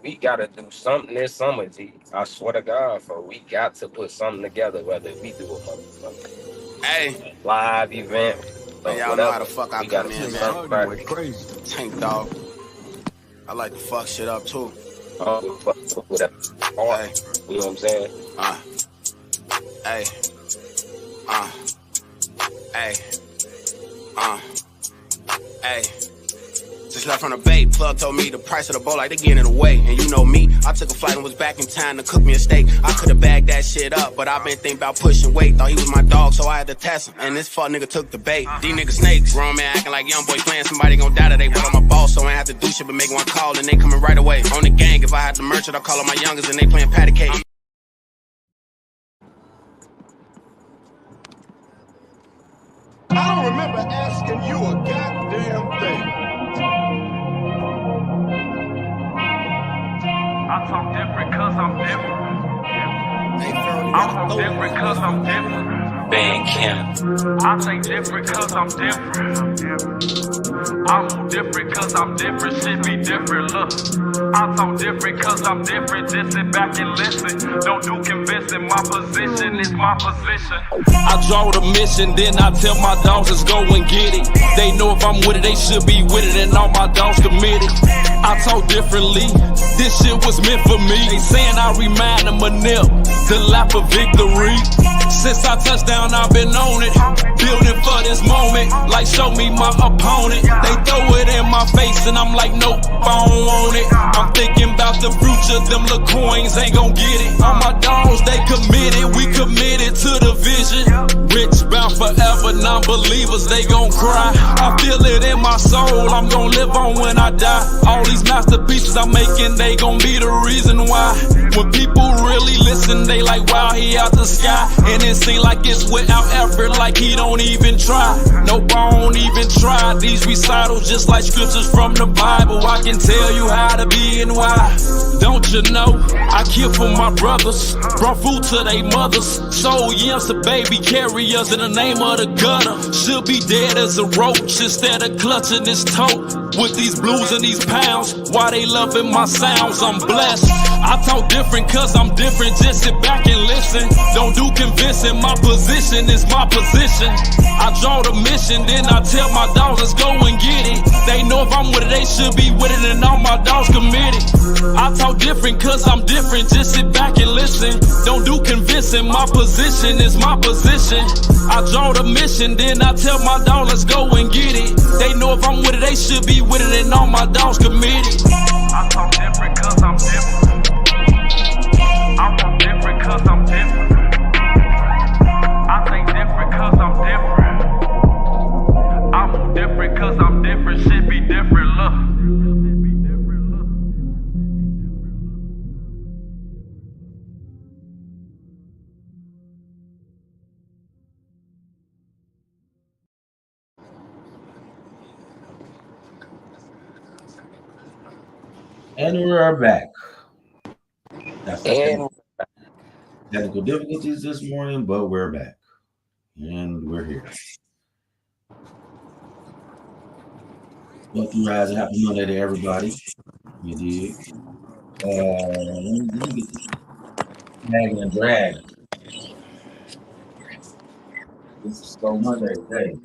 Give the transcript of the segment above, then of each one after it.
we gotta do something this summer, G. I swear to God, for we got to put something together, whether we do a Hey, live event or y'all know how whatever. the fuck I We gotta come in, put man. something right. Tank dog. I like to fuck shit up too. With that heart, Hey, you know what I'm saying? hey, hey, hey. Just left from the bay, plug told me the price of the bowl like they getting it away. And you know me, I took a flight and was back in time to cook me a steak. I could've bagged that shit up, but I been thinking about pushing weight. Thought he was my dog, so I had to test him. And this fuck nigga took the bait. These niggas snakes, grown man acting like young boy playing. Somebody gon' die today, but I'm a boss, so I ain't have to do shit but make one call and they coming right away. On the gang, if I had to merch it, I'll call on my youngest and they playing patty cake. I don't remember asking you a goddamn thing. I talk different cause I'm different. I'm so different cause I'm different. Bandcamp. I say different cause I'm different. I'm so different cause I'm different. Shit be different, look. I talk different cause I'm different. Just sit back and listen. Don't do convincing. My position is my position. I draw the mission, then I tell my dogs let's go and get it. They know if I'm with it, they should be with it, and all my dogs committed. I talk differently, this shit was meant for me. They saying I remind them of Nip, the lap of victory. Since I touched down, I've been on it, building for this moment, like show me my opponent. They throw it in my face and I'm like, nope, I don't want it. I'm thinking about the future, them little coins ain't gon' get it. All my dogs, they committed, we committed to the vision. Rich bound forever, non-believers, they gon' cry. I feel it in my soul, I'm gon' live on when I die. All these masterpieces I'm making, they gon' be the reason why. When people really listen, they like, wow, he out the sky. And it seem like it's without effort, like he don't even try. Nope, I don't even try. These recitals just like scriptures from the Bible. I can tell you how to be and why. Don't you know, I kill for my brothers, brought food to they mothers, sold yams to baby carriers in the name of the gutter. Should be dead as a roach instead of clutching this tote. With these blues and these pounds, why they loving my sounds, I'm blessed. I talk different cause I'm different, just sit back and listen. Don't do convincing, my position is my position. I draw the mission, then I tell my dogs let's go and get it. They know if I'm with it, they should be with it, and all my dogs committed. I talk different cause I'm different, just sit back and listen. Don't do convincing, my position is my position. I draw the mission, then I tell my dogs let's go and get it. They know if I'm with it, they should be with it, and all my dogs committed. I talk different cause I'm different. I talk different cause I'm different. I think different cause I'm different. I move different cause I'm different. Shit be different, look. And we are back. That's And technical difficulties this morning, but we're back. And we're here. Welcome, guys. Happy Monday to everybody. You did. Let me get this drag and drag. This is so Monday today.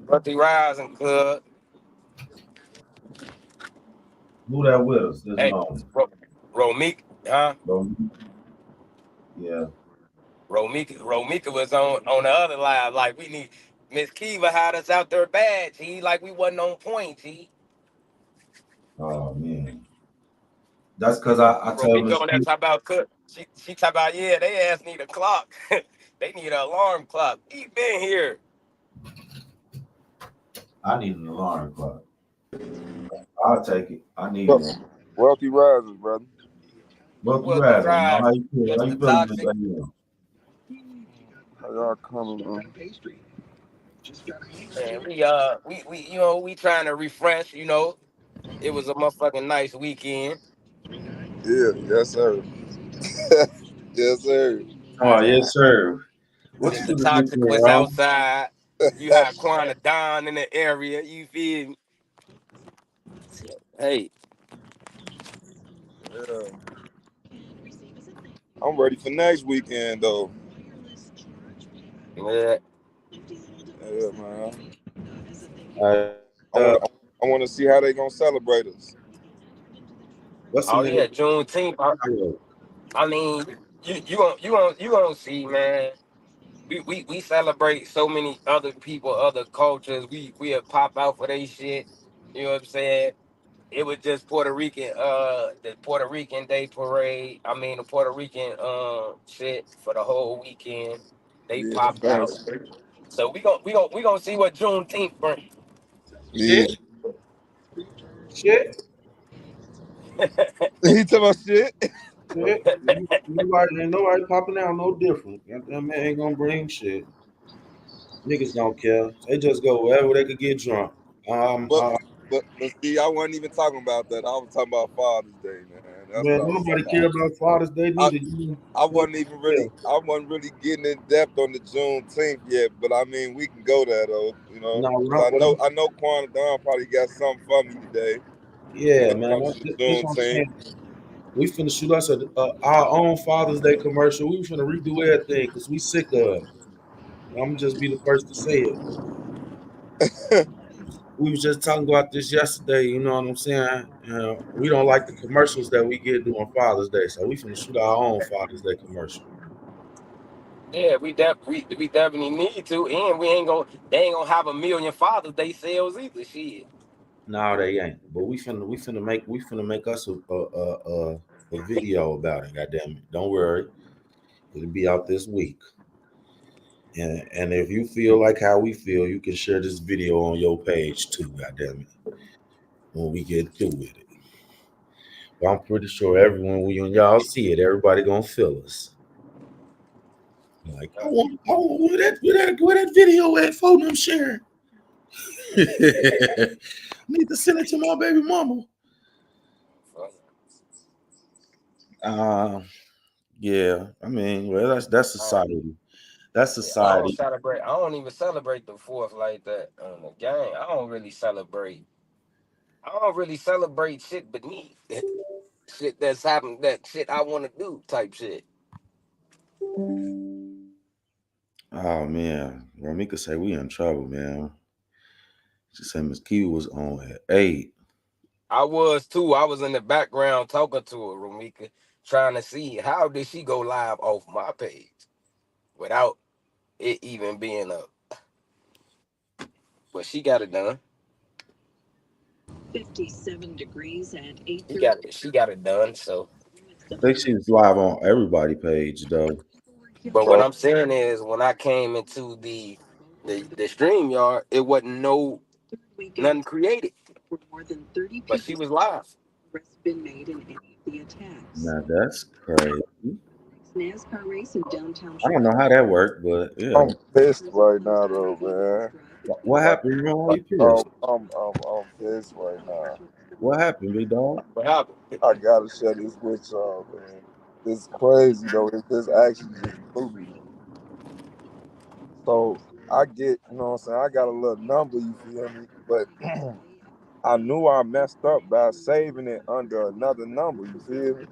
Birthday Rising Club. Who that with us this Hey, morning? Romika, huh? Yeah. Romika was on the other live. Like, we need Miss Kiva had us out there bad, G. Like we wasn't on point, G. Oh man. That's because I told Romika on that talk about cook. She talk about, yeah, they ass need a clock. They need an alarm clock. He been here. I need an alarm clock. I'll take it. I need one. Wealthy Risers, brother. Wealthy Risers. How you feeling? How you feeling Toxic. today? How y'all coming, man? Man, we you know, we trying to refresh, you know. It was a motherfucking nice weekend. Yeah, yes, sir. Yes, sir. Oh, yes, sir. What Mr. you doing Toxic here, was Ron? outside. You had Quana Don in the area. You feel me? Hey. Yeah. I'm ready for next weekend though. Yeah. Yeah, man. Uh, I want to see how they gonna celebrate us. what's the Oh nigga? yeah, Juneteenth. I mean, you gonna see, man. We celebrate so many other people, other cultures. We'll pop out for they shit. You know what I'm saying? It was just Puerto Rican, the Puerto Rican Day Parade. I mean, the Puerto Rican shit for the whole weekend. They Yeah, popped out. thanks. So we gonna see what Juneteenth bring. Yeah. Shit. Shit. He talking about shit. Shit. Ain't nobody popping out no different. That man ain't gonna bring shit. Niggas don't care. They just go wherever they could get drunk. But but see, I wasn't even talking about that. I was talking about Father's Day, man. That's Man, what I was nobody talking care about. about Father's Day neither. I wasn't really getting in depth on the Juneteenth yet, but I mean we can go there though, you know. No, Because I know Quan Don probably got something for me today when yeah, it man. comes to the That's what I'm Juneteenth. saying. We finna shoot us our own Father's Day commercial. We finna redo everything because we sick of it. I'm just be the first to say it. We was just talking about this yesterday. You know what I'm saying? We don't like the commercials that we get during Father's Day, so we finna shoot our own Father's Day commercial. Yeah, we definitely need to, and they ain't gonna have a million Father's Day sales either. Shit. No, they ain't. But we finna make us a video about it. Goddamn it! Don't worry, it'll be out this week. And if you feel like how we feel, you can share this video on your page too. Goddamn it! When we get through with it, but I'm pretty sure everyone when y'all see it, everybody gonna feel us. Like I want where that video at? Phone them sharing. Need to send it to my baby mama. Yeah. I mean, well, that's society. That's Yeah, I don't society. celebrate. I don't even celebrate the Fourth like that on the game. I don't really celebrate. I don't really celebrate shit beneath shit that's happened. That shit I want to do type shit. Oh man, Ramika say we in trouble, man. She said Miss Kiwi was on at 8. I was too. I was in the background talking to her, Romika, trying to see how did she go live off my page without it even being up. But she got it done. 57 degrees at 8. She got it done. So, I think she was live on everybody page though. but what I'm saying is, when I came into the StreamYard, it wasn't nothing created. More than 30 But she people was live. have been made in any of the attacks. Now that's crazy. NASCAR race in downtown. I don't know how that worked, but yeah. I'm pissed right now though, man. What happened? Why you pissed? I'm pissed right now. What happened, big dog? What happened? I gotta share this with y'all, man. It's crazy though. This actually just blew me. So I get, you know what I'm saying, I got a little number, you feel me? But I knew I messed up by saving it under another number, you feel me?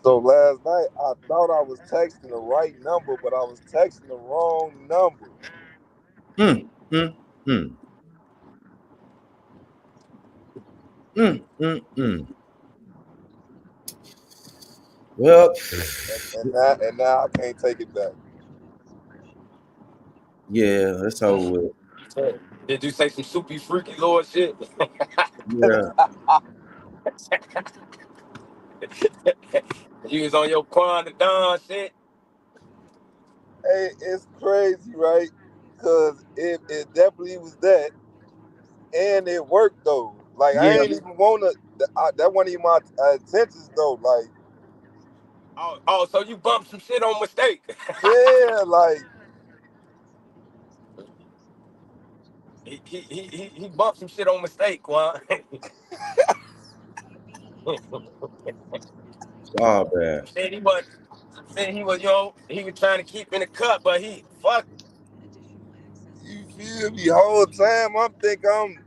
So last night I thought I was texting the right number, but I was texting the wrong number. Well, and now I can't take it back. Yeah, that's over with. Did you say some soupy freaky lord shit? Yeah. You was on your Quan the Don shit. Hey, it's crazy, right? Because it definitely was that, and it worked though. Like I ain't even wanna. That wasn't even my intentions though. Like, oh, so you bumped some shit on mistake? Yeah, like he bumped some shit on mistake, Quan. Oh man. Said he was, he was trying to keep in the cut, but he fuck. You feel me? Whole time I'm thinking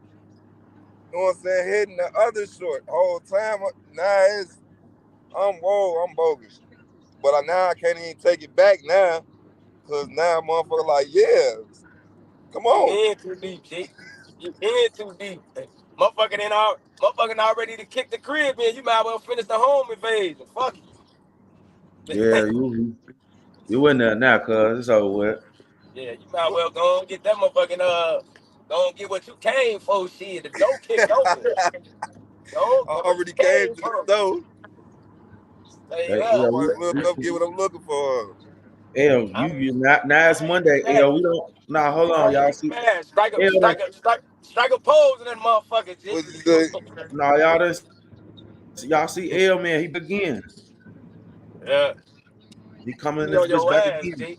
You know what I'm saying? Hitting the other short whole time. Now I'm bogus. But now I can't even take it back now. Cause now motherfucker like, yeah, come You on. in too deep, G. You in too deep. Motherfucking all ready to kick the crib in. You might as well finish the home invasion. Fuck Yeah, it. you in there now, cuz it's over with. Yeah, you might as well go and get that motherfucking go and get what you came for. Shit, the door kicked open. Go I get what you already came came to the for. store. Stay Hey, up. yeah, Look up, get what I'm looking for. L, I you now it's ain't even Monday. mad. L, we don't. Nah, hold I on, y'all. ain't See, mad. Strike L, a pose in that motherfucker, G. What's the nah, y'all see L, man. He begin. Yeah, He coming you this on bitch your back ass, again. G.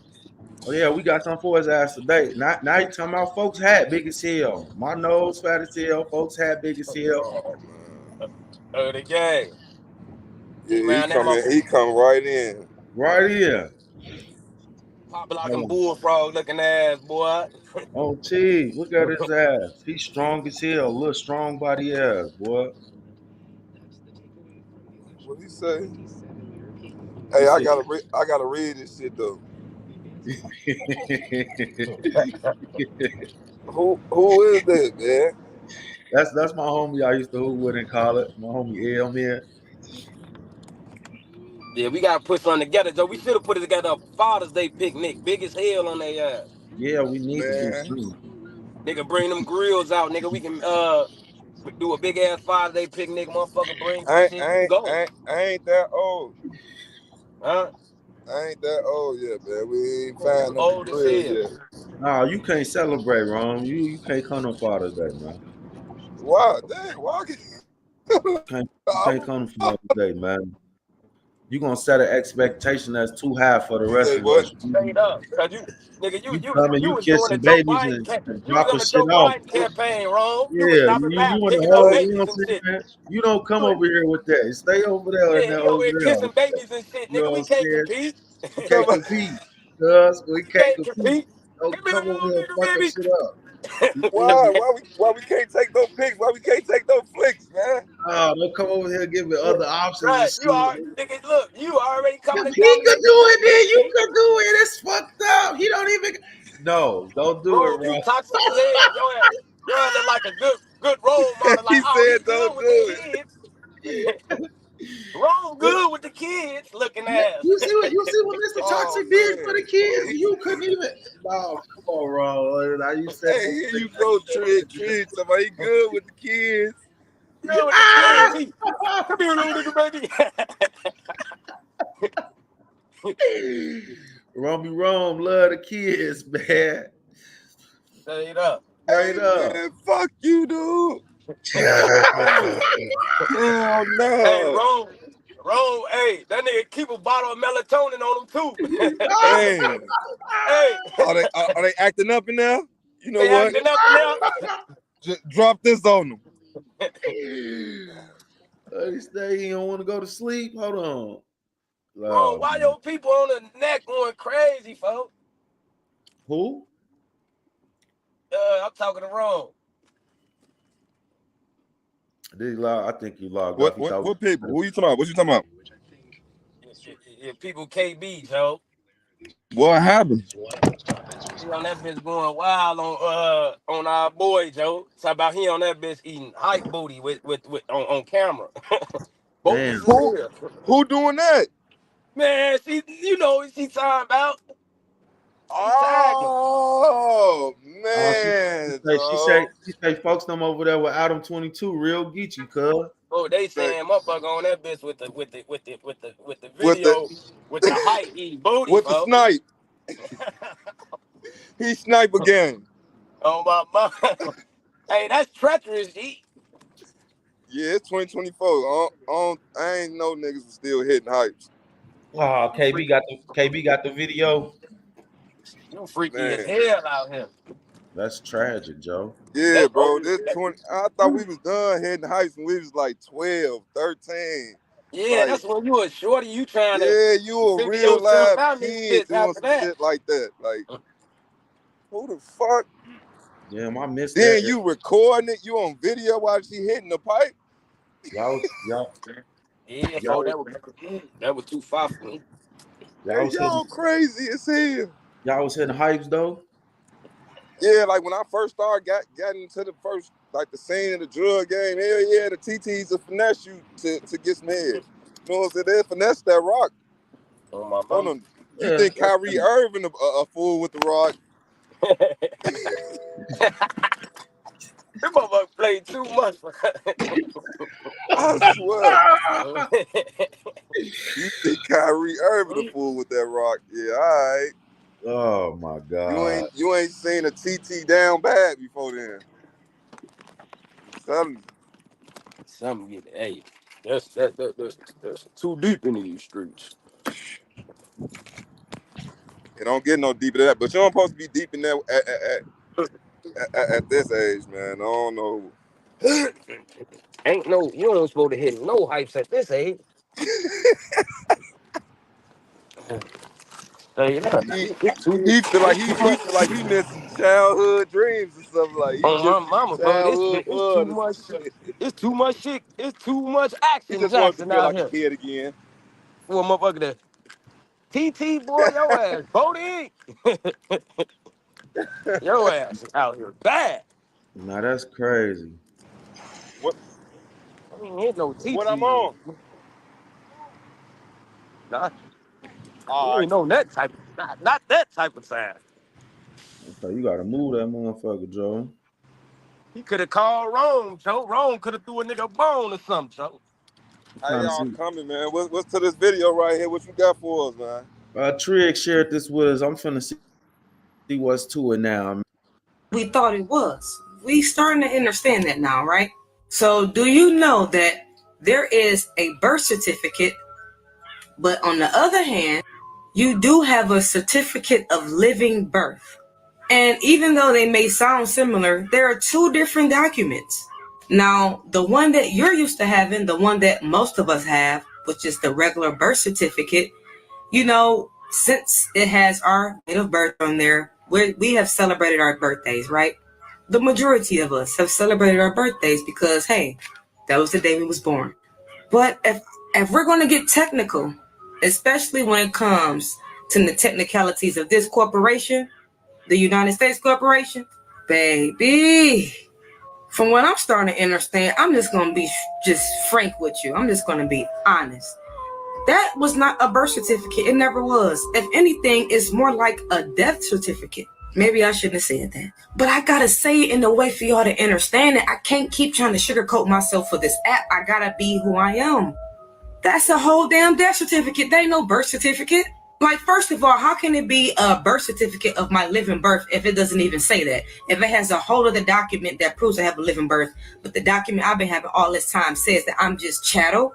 Oh yeah, we got something for his ass today. Now you talking about folks hat big as hell. My nose fat as hell. Folks hat big as hell. oh man. The game. He Yeah, around that motherfucker. he come right in. Right here. Pop like Hold them on. bullfrog looking ass, boy. Oh, gee, look at his ass. He's strong as hell. Little strong body ass, boy. What he say? He Hey, said, I gotta read this shit though. Who is that, man? that's my homie I used to hoop with in college. My homie L, man. Yeah, we gotta put something together, Joe. We should have put it together a Father's Day picnic. Big as hell on their ass. Yeah, we need to do Man, something. Nigga, bring them grills out, nigga. We can do a big ass Father's Day picnic. Motherfucker, bring some shit. You can go, I ain't that old. huh? I ain't that old yet, man. We ain't You found no old as grills hell. yet. Nah, you can't celebrate, Ron. You can't come no Father's Day, man. Why? Damn, why? You can't come for Father's Day, man. You gonna set an expectation that's too high for the rest Say of what? us. Straight up, cause nigga, You come and you you was doing a kissing Joe babies Biden and you was on dropping a shit Joe off. Biden campaign, wrong. You was Yeah, stopping by you in the picking up whole, What? you know babies what and I'm saying, shit. man? You don't come You, over here with that. Stay over there in yeah, that you over over here there. kissing babies and shit, You know nigga. what We I'm can't saying? compete. We Come can't on. compete. Cuz we can't Can't compete. compete. Don't Give me the come over here little fucking baby. shit up. You feel Why? me? Why we can't take no pics? Why we can't take no flicks, man? Oh, don't come over here giving other options and Right, you are, shit. nigga. Look, you already coming If to he could dominate the do it, then picnic. you could do it. It's fucked up. He don't even. No, don't do it, Bro, you bro. toxic as hell. Your ass look like a good role model. Like, He oh, he said good don't with the do it. kids. Wrong good with the kids looking ass. You see what Mr. Oh Toxic did for man. the kids? You couldn't even. No, come on, bro. Now you said Hey, here you go, Trent. Somebody good with the kids. Good with the kids. ah! Come here, little nigga, baby. Romy Rome love the kids, man. Straight up. Hey Straight up. man, fuck you, dude. Hell Hey, no. hey, that nigga keep a bottle of melatonin on him too. Hey, Hey, are they acting up in there? You know they what? acting up now. Just drop this on them. He say he don't want to go to sleep. Hold on. Bro, Oh, why your people on the neck going crazy, folks? who? I'm talking to Rome. Did he log? I think he logged off. He thought. What people? Who you talking about? What you talking about? Your people KB, Joe. What happened? He on that bitch going wild on our boy Joe. Talk about he on that bitch eating hype booty with on camera. Bogus Damn. as hell. Who doing that? Man, she talking about. She tagging. Oh She man, say dog. she say folks them over there with Adam 22 real geeky, cuz. Oh, they Say, saying motherfucker on that bitch with the with the video with the hype eating booty, with the folks. snipe. He snipe again. Oh my mom. Hey, that's treacherous, G. Yeah, it's 2024. I ain't know niggas was still hitting hypes. Oh, KB got the video. You freaky as Man. hell out here. That's tragic, Joe. Yeah, That's bro. old. This 20. I thought we was done hitting hypes when we was like 12, 13. Yeah, Like, that's when you a shorty. You trying to yeah, you a figure real yourself live out in this kid bitch doing after some that. shit like that. Like, who the fuck? Damn, I missed Then that. you recording it, you on video while she hitting the pipe. Y'all Yeah, Y'all- that was too far for me. y'all was Y'all hitting, crazy as hell. y'all was hitting hypes though. Yeah, like when I first started got into the first, like the scene of the drug game, hell yeah, the TTs will finesse you to get some head. You know what I'm saying? They finesse that rock. On my On mama. them. You Yeah, think that's- Kyrie Irving a fool with the rock? This motherfucker played too much. I swear. You think Kyrie Irving a fool with that rock? Yeah, all right. Oh my god. You ain't seen a TT down bad before then. Telling you. Some get hey, that's too deep into these streets. It don't get no deeper than that. But you don't supposed to be deep in that at this age, man. I don't know. Ain't no, you don't supposed to hit no hypes at this age. Tell you that. It's He feel like too much. he missing childhood dreams and stuff like he On my missing mama, bro. childhood It's too fun and much. some shit. It's too much shit. It's too much He action just wants to Jackson feel out like a here. kid again. For a motherfucker that TT boy, your ass, Bodie. Your ass is out here bad. Now that's crazy. What I ain't hit no TT. I'm on? Nah, All you right. ain't know that type. Not that type of sign. So you gotta move that motherfucker, Joe. He could have called Rome, Joe. Rome could have threw a nigga a bone or something, Joe. How Trying to y'all see. coming, man? What's to this video right here? What you got for us, man? Trig shared this with us. I'm finna see what's to it now. We thought it was. We starting to understand that now, right? So do you know that there is a birth certificate, but on the other hand, you do have a certificate of living birth. And even though they may sound similar, there are two different documents. Now, the one that you're used to having, the one that most of us have, which is the regular birth certificate, you know, since it has our date of birth on there, we have celebrated our birthdays, right? The majority of us have celebrated our birthdays because, hey, that was the day we was born. But if we're going to get technical, especially when it comes to the technicalities of this corporation, the United States Corporation, baby, from what I'm starting to understand, I'm just going to be just frank with you. I'm just going to be honest. That was not a birth certificate. It never was. If anything, it's more like a death certificate. Maybe I shouldn't have said that. But I got to say it in a way for y'all to understand it. I can't keep trying to sugarcoat myself for this app. I got to be who I am. That's a whole damn death certificate. There ain't no birth certificate. Like, first of all, how can it be a birth certificate of my living birth if it doesn't even say that? If it has a whole other document that proves I have a living birth, but the document I've been having all this time says that I'm just chattel.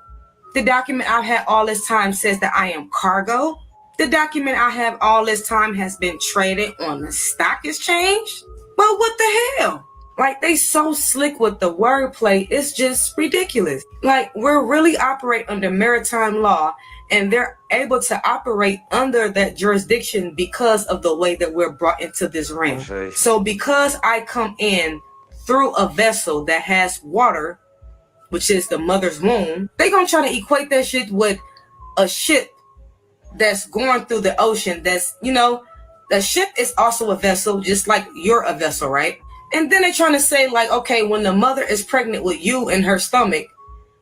The document I've had all this time says that I am cargo. The document I have all this time has been traded on the stock exchange. But what the hell? Like, they so slick with the wordplay, it's just ridiculous. Like, we're really operate under maritime law, and they're able to operate under that jurisdiction because of the way that we're brought into this realm. Okay. So because I come in through a vessel that has water, which is the mother's womb, they gonna try to equate that shit with a ship that's going through the ocean. That's, you know, the ship is also a vessel, just like you're a vessel, right? And then they're trying to say, like, okay, when the mother is pregnant with you in her stomach,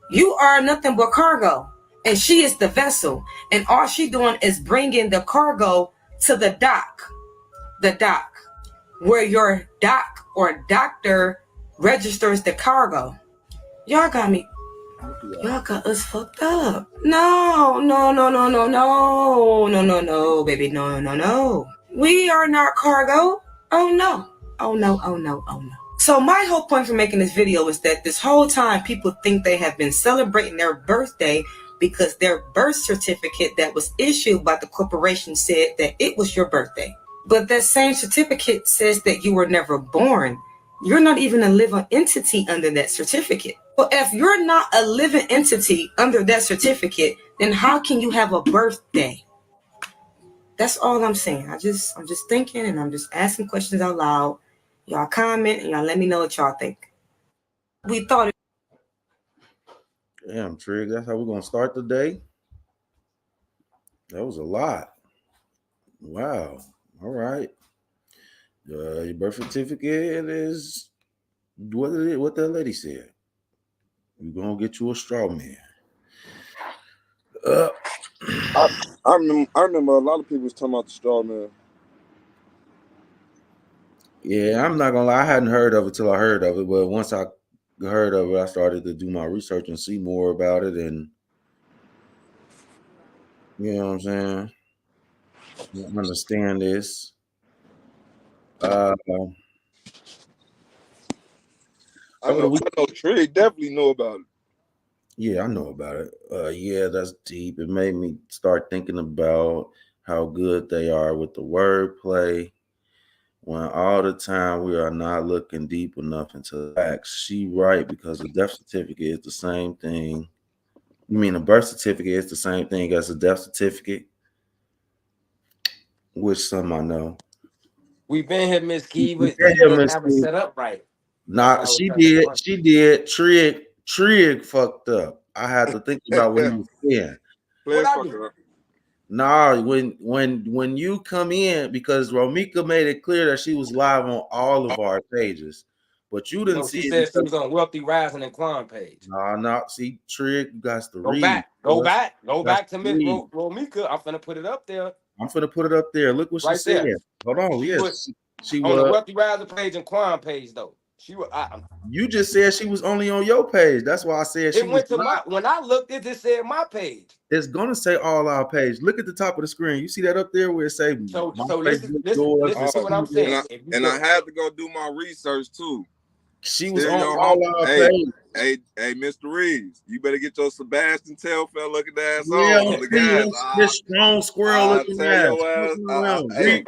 you are nothing but cargo, and she is the vessel, and all she doing is bringing the cargo to the dock, where your doc or doctor registers the cargo. Y'all got us fucked up. No, baby, no. We are not cargo. Oh no. So my whole point for making this video is that this whole time people think they have been celebrating their birthday because their birth certificate that was issued by the corporation said that it was your birthday. But that same certificate says that you were never born. You're not even a living entity under that certificate. Well, if you're not a living entity under that certificate, then how can you have a birthday? That's all I'm saying. I'm just thinking, and I'm just asking questions out loud. Y'all comment and y'all let me know what y'all think. We thought it. Damn, Trig, that's how we're gonna start the day. That was a lot. Wow. All right. Your birth certificate is what that lady said. We're gonna get you a straw man. I remember a lot of people was talking about the straw man. Yeah, I'm not gonna lie, I hadn't heard of it till I heard of it, but once I heard of it, I started to do my research and see more about it, and you know what I'm saying? I understand this. I know Trig definitely know about it. Yeah, I know about it. Yeah, that's deep. It made me start thinking about how good they are with the wordplay. When all the time we are not looking deep enough into facts. She right, because the death certificate is the same thing. You mean a birth certificate is the same thing as a death certificate? Which some I know. We been here, Miss Key, but been you here, didn't Miss have it Key. set up right. Nah, she did. Trig fucked up. I had to think about what he was saying. What I do? Nah, when you come in, because Romika made it clear that she was live on all of our pages, but you didn't No, see she it. said she was on Wealthy Rising and Climb page. Nah, see, Trig, you guys to Go read. back to Miss read. Romika. I'm finna put it up there. I'm finna put it up there. Look what Right she said. there. Hold on. She on the was. Wealthy Rising page and Climb page though. She was. You just said she was only on your page. That's why I said she It went was to not. when I looked, it just said my page. It's gonna say all our page. Look at the top of the screen. You see that up there where it say So my listen Facebook, to what I'm saying. And I had to go do my research too. She was on all our page. Hey, Mr. Reeves, you better get your Sebastian Telfair looking ass on. The guys, this strong squirrel looking ass. Read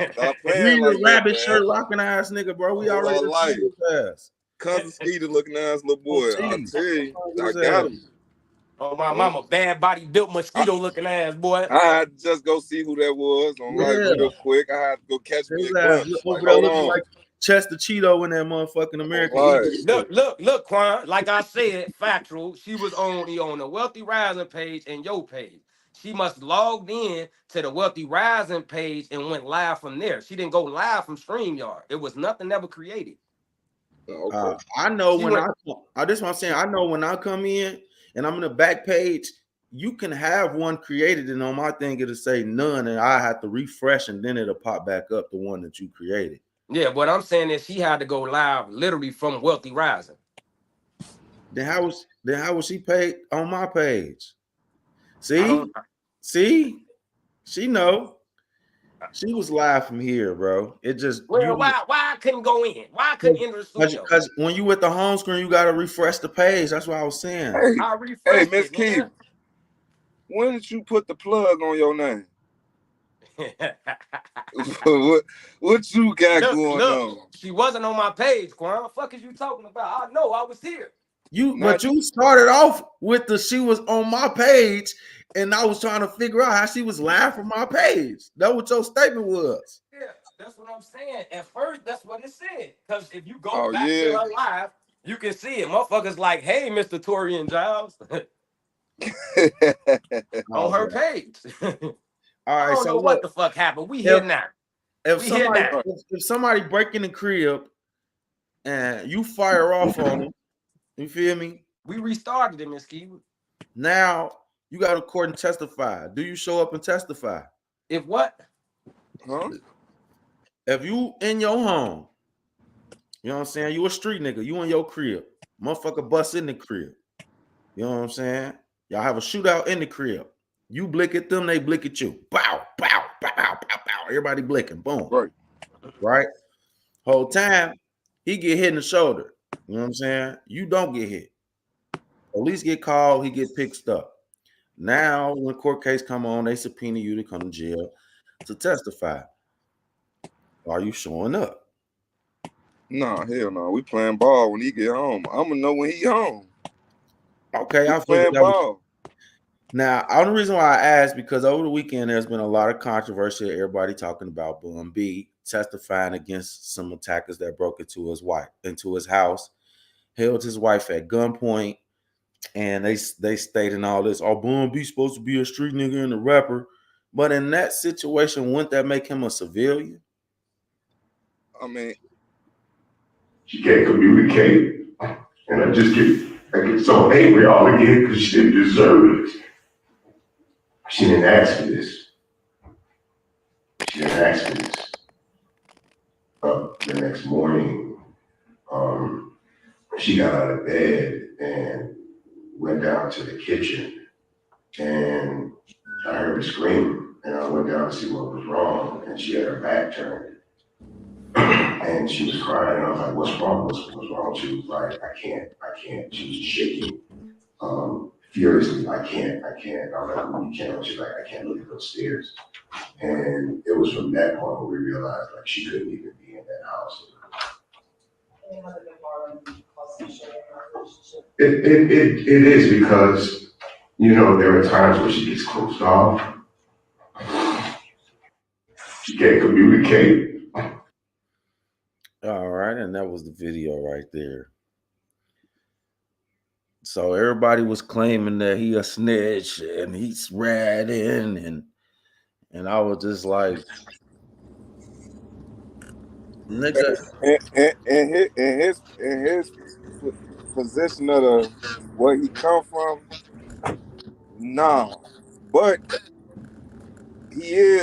the rabbit shirt rocking ass nigga, bro. We already like his ass. Cousin Skeeter looking ass little boy. I tell you, I got him. Oh, my mama, bad body built mosquito looking ass boy. I had to just go see who that was on real quick. I had to go catch me a glimpse. Over there looking like Chester Cheeto in that motherfucking American. Look, Quan. Like I said, factual. She was on the Wealthy Rising page and your page. She must logged in to the Wealthy Rising page and went live from there. She didn't go live from StreamYard. It was nothing ever created. I know this is what I'm saying. I know when I come in and I'm in the back page, you can have one created, and on my thing it'll say none, and I have to refresh, and then it'll pop back up the one that you created. Yeah, what I'm saying is she had to go live literally from Wealthy Rising. Then how was she paid on my page? See, she know. She was live from here, bro. It just why I couldn't go in? Why I couldn't enter the studio? Because when you with the home screen, you gotta refresh the page. That's what I was saying. Hey, Miss Keith, when did you put the plug on your name? what you got going on? She wasn't on my page, Quan. Fuck is you talking about? I know I was here. But you started off with she was on my page, and I was trying to figure out how she was live from my page. That's what your statement was. Yeah, that's what I'm saying. At first, that's what it said. Because if you go back to her live, you can see it. Motherfuckers like, hey, Mr. Torian Giles. on her page. All right, I don't know what the fuck happened. We here now. If somebody break in the crib and you fire off on them, you feel me? We restarted it, Miss Key. Now you got to court and testify. Do you show up and testify? If what? Huh? If you in your home, you know what I'm saying? You a street nigga. You in your crib. Motherfucker bust in the crib. You know what I'm saying? Y'all have a shootout in the crib. You blick at them, they blick at you. Bow, bow, bow, bow, bow, bow. Everybody blinking. Boom. Right? Whole time, he get hit in the shoulder. You know what I'm saying? You don't get hit. Police get called, he get picked up. Now, when court case come on, they subpoena you to come to jail to testify. Are you showing up? Nah, hell no. We playing ball when he get home. I'm gonna know when he home. Okay, I playing ball. Now, only reason why I asked, because over the weekend there's been a lot of controversy. Everybody talking about Bun B. testifying against some attackers that broke into his house, held his wife at gunpoint, and they stating all this. Oh, Bun B supposed to be a street nigga and a rapper, but in that situation, wouldn't that make him a civilian? I mean, she can't communicate, and I get so angry all again because she didn't deserve it. She didn't ask for this. She didn't ask for this. The next morning, she got out of bed and went down to the kitchen, and I heard her scream, and I went down to see what was wrong, and she had her back turned, and she was crying, and I was like, what's wrong? What's wrong? She was like, I can't. She was shaking furiously. I can't. I was like, well, you can't. She's like, I can't look at those stairs. And it was from that point where we realized like she couldn't even be in that house. It is because, you know, there are times where she gets closed off. She can't communicate. All right, and that was the video right there. So everybody was claiming that he a snitch and he's ratting, and I was just like, nigga. In his position of where he come from, nah. But he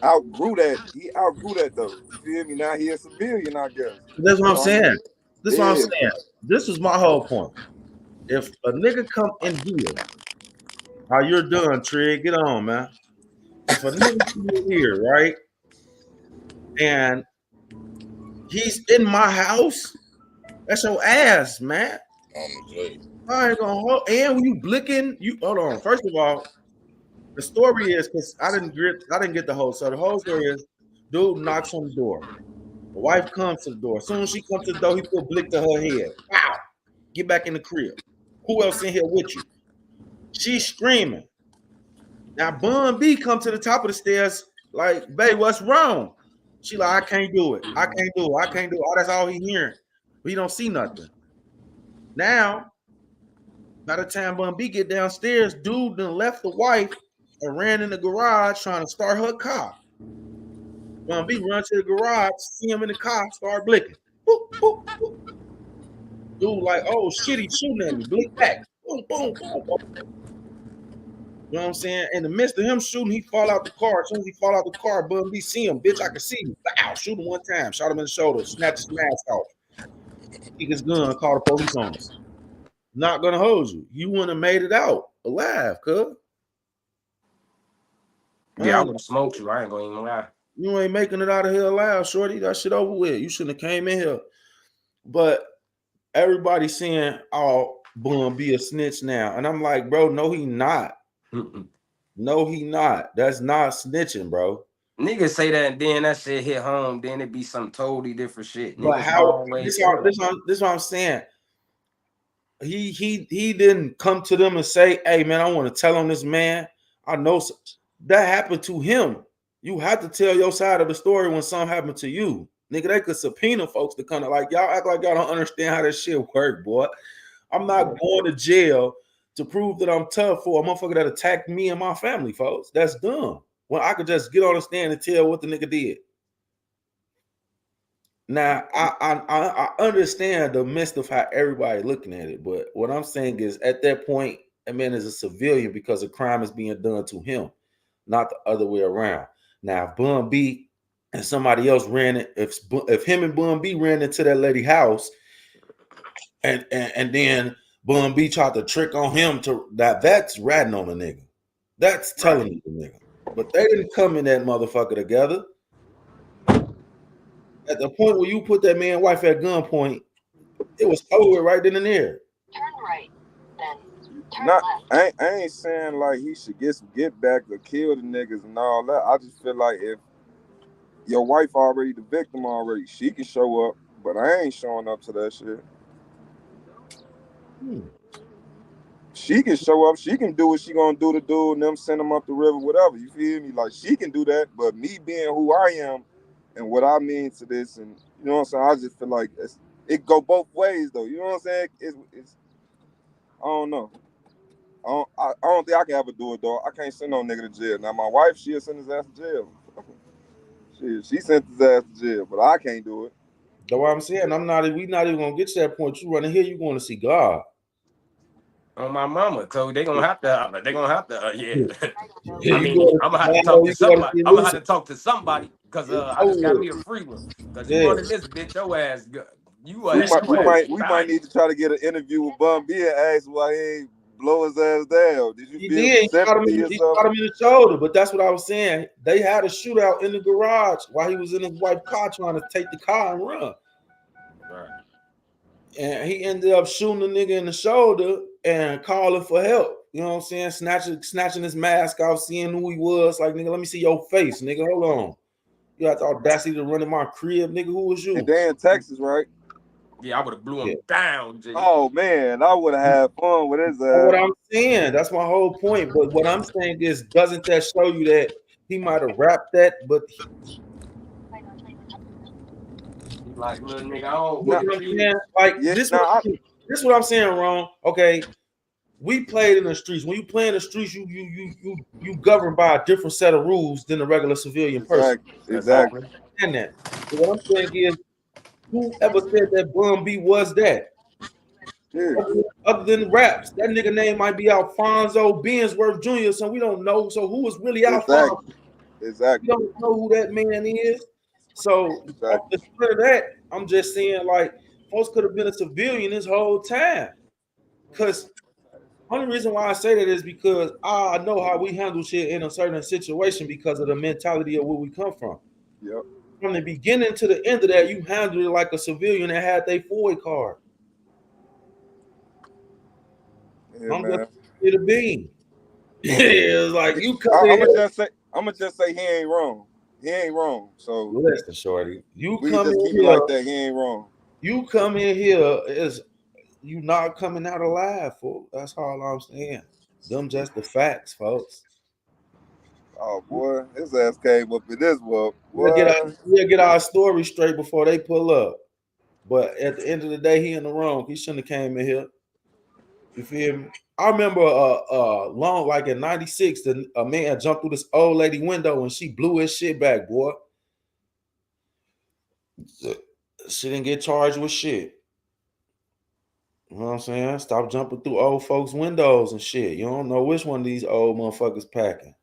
outgrew that. He outgrew that though. You feel me? Now he a civilian, I guess. That's what I'm saying. This is what I'm saying. This is my whole point. If a nigga come in here, how you're done, Trig, get on, man. If a nigga come in here, right, and he's in my house, that's your ass, man. I ain't gonna hold. And when you blicking, you hold on. First of all, the story is because I didn't get the whole. So the whole story is, dude knocks on the door. The wife comes to the door. As soon as she comes to the door, he put blick to her head. Wow! Get back in the crib. Who else in here with you? She's screaming. Now Bun B come to the top of the stairs like, babe, what's wrong? She like, I can't do it. I can't do it. Oh, that's all he hearing. He don't see nothing. Now, by the time Bun B get downstairs, dude done left the wife and ran in the garage trying to start her car. Bun B run to the garage, see him in the car, start blicking. Boop, boop, boop. Dude like, oh shit, he's shooting at me. Blick back. Boom, boom, boom, boom. You know what I'm saying? In the midst of him shooting, he fall out the car. As soon as he fall out the car, Bun B see him. Bitch, I can see you. Bow, shoot him one time. Shot him in the shoulder. Snatch his mask off. Take his gun. Call the police on us. Not gonna hold you. You wouldn't have made it out alive, cuz. Yeah, I would have smoked you. I ain't gonna even lie. You ain't making it out of here alive, shorty. That shit over with. You shouldn't have came in here. But everybody saying, oh, Bun B a snitch now. And I'm like, bro, no, he not. No, he not. That's not snitching, bro. Niggas say that and then that shit hit home. Then it be some totally different shit. But Niggas how? This is what I'm saying. He didn't come to them and say, hey, man, I want to tell on this man. I know that happened to him. You have to tell your side of the story when something happened to you. Nigga, they could subpoena folks to kind of like, y'all act like y'all don't understand how this shit work, boy. I'm not going to jail to prove that I'm tough for a motherfucker that attacked me and my family, folks. That's dumb. When I could just get on the stand and tell what the nigga did. Now, I understand the midst of how everybody looking at it, but what I'm saying is at that point, that man is a civilian because a crime is being done to him, not the other way around. Now, if Bun B and somebody else ran it, if him and Bun B ran into that lady house, and then Bun B tried to trick on him that's ratting on the nigga. That's telling you the nigga. But they didn't come in that motherfucker together. At the point where you put that man wife at gunpoint, it was over right then and there. Turn right, then turn Not, left. I ain't saying like he should get some get back or kill the niggas and all that. I just feel like if your wife already the victim already, she can show up, but I ain't showing up to that shit. She can show up, she can do what she gonna do to dude and them send them up the river, whatever. You feel me? Like she can do that, but me being who I am, And what I mean to this, and you know what I'm saying, I just feel like it go both ways though. You know what I'm saying? It's I don't know. I don't think I can ever do it though. I can't send no nigga to jail. Now my wife, she'll send his ass to jail. She sent his ass to jail, but I can't do it. That's what I'm saying. We not even gonna get to that point. You running here, you going to see God. On my mama, so they gonna have to. Yeah. Yeah, I mean, I'm gonna have to talk to somebody. I'm gonna have to talk to somebody because I just got me a free one. Because you running this bitch, your ass. We might need to try to get an interview with Bun B and ask why he ain't blow his ass down. Did you He feel did. He shot him in the shoulder, but that's what I was saying. They had a shootout in the garage while he was in his wife's car trying to take the car and run. Right. And he ended up shooting the nigga in the shoulder and calling for help. You know what I'm saying? Snatching his mask off, seeing who he was. Like, nigga, let me see your face, nigga. Hold on. You got the audacity to run in my crib, nigga. Who was you? And they in Texas, right? Yeah, I would have blew him down, G. Oh man, I would have had fun with his ass. That's what I'm saying. That's my whole point. But what I'm saying is, doesn't that show you that he might have rapped that, but like little nigga, this is what I'm saying wrong. Okay, we played in the streets. When you play in the streets, you govern by a different set of rules than a regular civilian person. Exactly. And that. So what I'm saying is, whoever said that Bun B was that? Yeah. Other than raps, that nigga name might be Alfonso Bensworth Jr. So we don't know. So who is really Alfonso? Exactly. We don't know who that man is. So off the split of that, I'm just saying, like, folks could have been a civilian this whole time. Because only reason why I say that is because I know how we handle shit in a certain situation because of the mentality of where we come from. Yep. From the beginning to the end of that, you handled it like a civilian that had their FOIA card. Yeah, I'm man. just here to be. Yeah, it's like you come I'm gonna just say he ain't wrong. He ain't wrong. So listen, shorty, we come just keep it like that. He ain't wrong. You come in here is you not coming out alive, folks. That's all I'm saying. Them just the facts, folks. Oh boy, his ass came up in this one. We'll get our story straight before they pull up. But at the end of the day, he in the wrong. He shouldn't have came in here. You feel me? I remember long like in '96, a man jumped through this old lady window and she blew his shit back, boy. She didn't get charged with shit. You know what I'm saying? Stop jumping through old folks' windows and shit. You don't know which one of these old motherfuckers packing.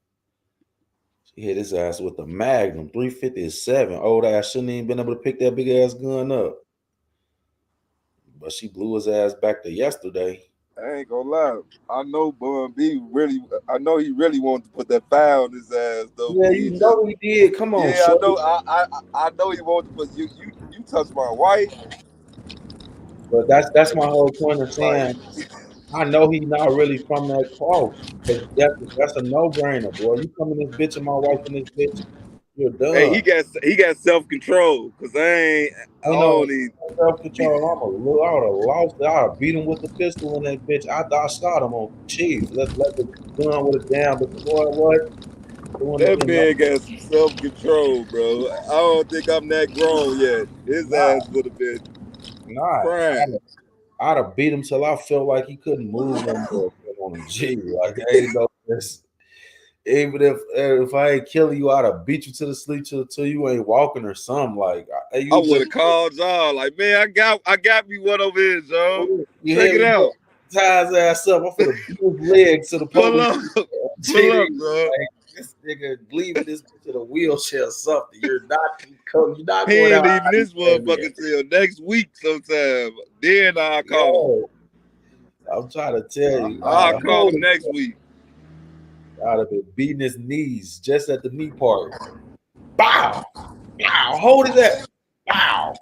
She hit his ass with the Magnum 357. Old ass shouldn't even been able to pick that big ass gun up. But she blew his ass back to yesterday. I ain't gonna lie. I know Bun B really. I know he really wanted to put that fire on his ass though. Yeah, you know he did. Come on. Yeah, I know. I know he wanted to put you touched my wife. But that's my whole point of saying. I know he's not really from that cloth. That's a no-brainer, boy. You come in this bitch and my wife in this bitch, you're done. Hey, he got self-control because I don't need self-control. I would have lost it. I would have beat him with the pistol in that bitch. I shot him on cheese. Let the gun with it down. But boy, what? That man got some self-control, bro. I don't think I'm that grown yet. His ass would have been crying. I'd have beat him till I felt like he couldn't move on a G. Like, ain't no this. Even if I ain't killing you, I'd have beat you to the sleep till you ain't walking or something. Like I would have called y'all. Like, man, I got me one over here, Joe. Check it out. Tie his ass up. I'm gonna beat his legs to the police. Pull up, bro. Like, this nigga leaving this to the wheelchair or something. You're not going out. He ain't leaving this motherfucker till next week sometime. Then I'll call him. I'm trying to tell you. I'll call him next week. I'd have been beating his knees just at the knee part. Bow! Bow! Hold it there. Bow!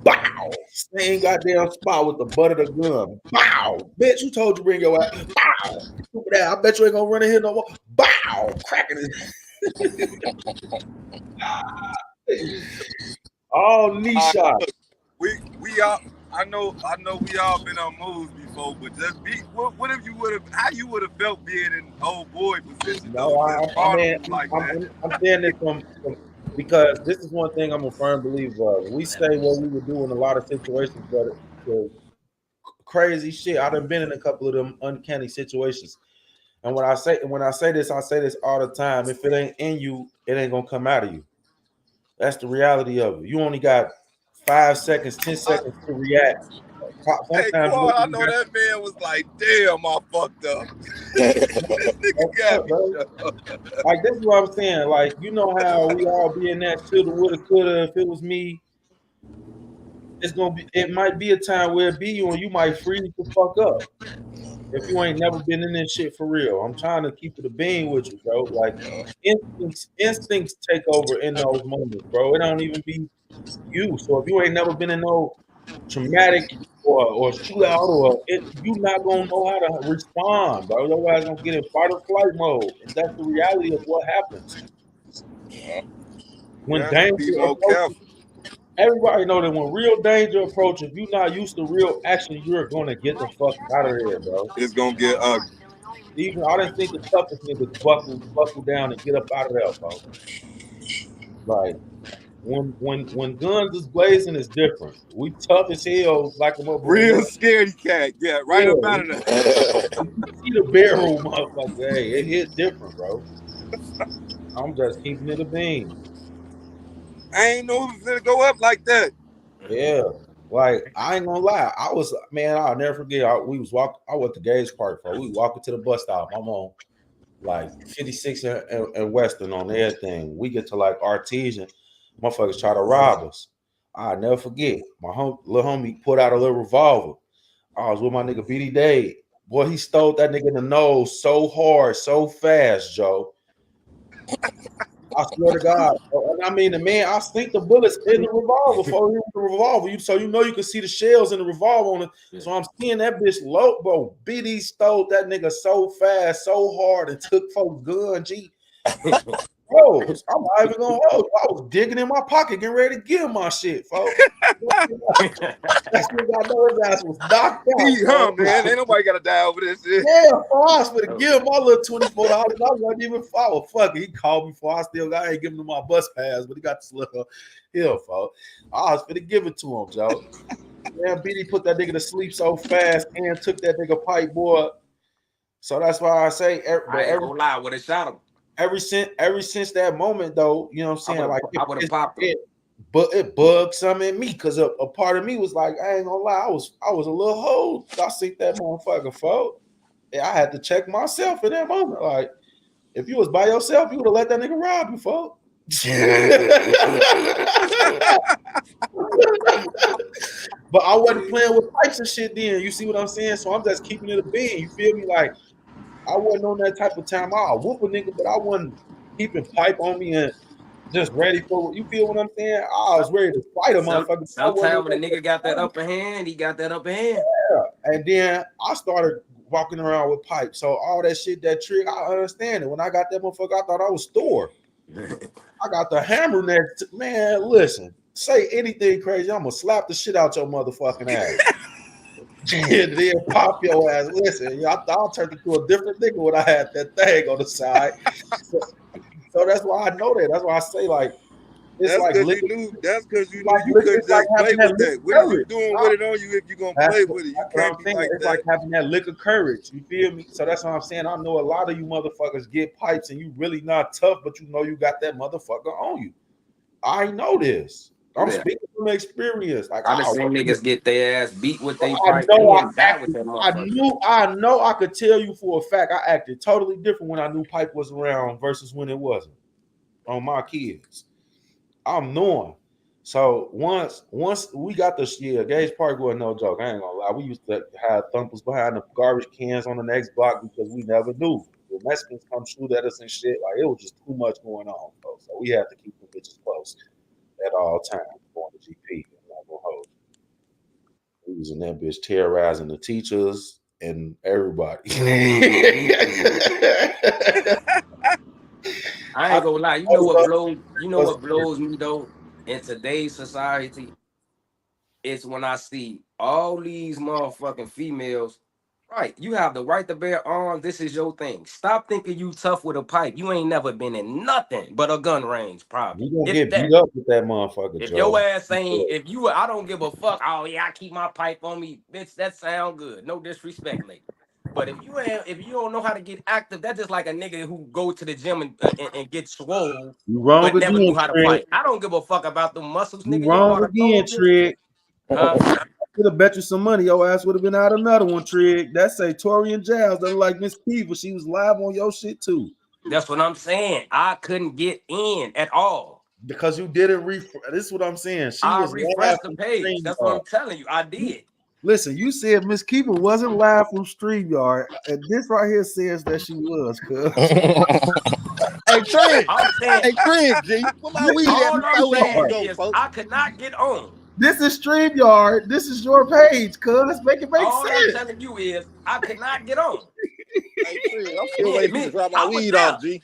Bow! Same goddamn spot with the butt of the gun. Bow! Bitch, who told you bring your ass? Bow! I bet you ain't gonna run in here no more. Bow! Cracking it. All knee shots. We all. I know we all been on moves before, but just what if you would have? How you would have felt being in old boy position? No, I'm saying this from because this is one thing I'm a firm believer of. We say what we would do in a lot of situations, but the crazy shit, I done been in a couple of them uncanny situations. And when I say this all the time. If it ain't in you, it ain't gonna come out of you. That's the reality of it. You only got 5 seconds, 10 seconds to react. Hey, Quan, I know that man was like, damn, I fucked up. This nigga got me. Like, this is what I'm saying. Like, you know how we all be in that shoulda, woulda, coulda. If it was me, it might be a time where it be you and you might freeze the fuck up. If you ain't never been in this shit for real. I'm trying to keep it a bean with you, bro. Like, instincts take over in those moments, bro. It don't even be you. So if you ain't never been in no traumatic or shootout you not gonna know how to respond, bro. Your ass gonna get in fight or flight mode. And that's the reality of what happens. When danger approaches, everybody know that when real danger approaches, if you're not used to real action, you're gonna get the fuck out of there, bro. It's gonna get ugly. Even I didn't think the toughest niggas buckle down and get up out of there, bro. Like when guns is blazing, it's different. We tough as hell, like a real scaredy cat. Yeah, right up out of there. You see the barrel, motherfucker. Hey, it hit different, bro. I'm just keeping it a bean. I ain't know it was gonna go up like that. Yeah, like I ain't gonna lie. I'll never forget. I went to Gage Park, bro. We walking to the bus stop. I'm on like 56 and Western on everything. We get to like Artesian. Motherfuckers try to rob us. I'll never forget. My little homie put out a little revolver. I was with my nigga BD Dave. Boy, he stole that nigga in the nose so hard, so fast, Joe. I swear to God. I mean, the man, I think the bullets in the revolver before he was the revolver. So you know you can see the shells in the revolver on it. So I'm seeing that bitch low, bro. BD stole that nigga so fast, so hard, and took folks' gun, G. Bro, I'm not even gonna hold. I was digging in my pocket, getting ready to give him my shit, folks. That's when I know his ass was knocked out. Man, ain't nobody gotta die over this shit. Yeah, I was gonna give him my little $24. I wasn't even follow. Fuck it. He called me for. I ain't giving him my bus pass, but he got this little hill, folks. I was gonna give it to him, Joe. Man, BD put that nigga to sleep so fast and took that nigga pipe, boy. So that's why I say, I ain't gonna lie, would have shot him. Ever since that moment, though, you know what I'm saying? I would have popped him. But it bugged something in me because a part of me was like, I ain't gonna lie, I was a little hoe. I see that motherfucker, folks. I had to check myself in that moment. Like, if you was by yourself, you would have let that nigga rob you, folks. But I wasn't playing with pipes and shit then. You see what I'm saying? So I'm just keeping it a bean. You feel me? Like, I wasn't on that type of time. I'll whoop a nigga, but I wasn't keeping pipe on me and just ready for it. You feel what I'm saying? I was ready to fight a motherfucker. Sometimes when the nigga got that upper hand, he got that upper hand. Yeah. And then I started walking around with pipe. So all that shit, that trick, I understand it. When I got that motherfucker, I thought I was Thor. I got the hammer next. Man, listen. Say anything crazy, I'm gonna slap the shit out your motherfucking ass. And then pop your ass. Listen, I turned into a different nigga when I had that thing on the side. So that's why I know that. That's why I say, like, it's that's like that's because you knew you couldn't just play with that. What are you doing with it on you if you're gonna play with it? You can't be like that. It's like having that lick of courage. You feel me? So that's what I'm saying. I know a lot of you motherfuckers get pipes and you really not tough, but you know you got that motherfucker on you. I know this. I'm speaking from experience. Like, I just seen niggas get their ass beat with their pipe. I know I could tell you for a fact I acted totally different when I knew pipe was around versus when it wasn't on my kids. I'm knowing. So once we got this, Gage Park wasn't no joke. I ain't gonna lie. We used to have thumpers behind the garbage cans on the next block because we never knew. The Mexicans come shoot at us and shit. Like, it was just too much going on, bro. So we had to keep the bitches close at all times going to GP. I'm not gonna hold you. We was in that bitch terrorizing the teachers and everybody. I ain't gonna lie. You know what blows me though in today's society? It's when I see all these motherfucking females Right. You have the right to bear arms. This is your thing. Stop thinking you tough with a pipe. You ain't never been in nothing but a gun range, probably. You gonna If get that. beat up with that motherfucker, If Joe. your ass ain't, if you, I don't give a fuck. Oh yeah, I keep my pipe on me, bitch. That sound good. No disrespect, lady. But if you don't know how to get active, that's just like a nigga who go to the gym and get swole, You wrong but never again, knew how to Trick. fight. I don't give a fuck about them muscles, You nigga. You know wrong how to throw again, them, bitch. Trick. Huh? Could have bet you some money. Your ass would have been out another one, Trig. That say Torian Giles. That like Miss Peever. She was live on your shit too. That's what I'm saying. I couldn't get in at all because you didn't refresh. This is what I'm saying. I refreshed the page. That's what I'm telling you. I did. Listen, you said Miss Keeper wasn't live from StreamYard, and this right here says that she was. Hey, Trig. I'm saying, hey, Trig, G. What my weed all at? I'm saying is I could not get on. This is StreamYard. This is your page, cuz. Make it make all sense. I'm telling you is I could not get on. Hey, Trig, I'm still waiting to drop my weed off, G.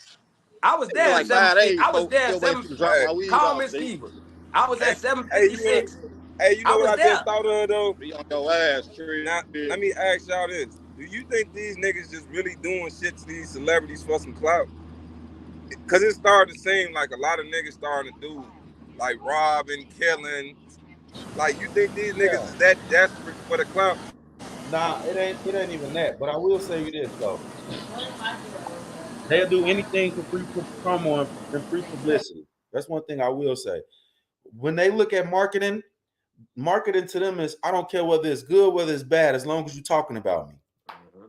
I was there at 7:56. I was there at 7. Call Miss Keeper. I was at 7:56. Hey, you know what I just there. thought of though? Be on your ass, Trig. Now, let me ask y'all this: do you think these niggas just really doing shit to these celebrities for some clout? Because it started to seem like a lot of niggas starting to do like robbing, killing. Like, you think these niggas is that desperate for the clout? Nah, it ain't even that. But I will say you this though. They'll do anything for free promo and free publicity. That's one thing I will say. When they look at marketing to them is, I don't care whether it's good, whether it's bad, as long as you're talking about me. Mm-hmm.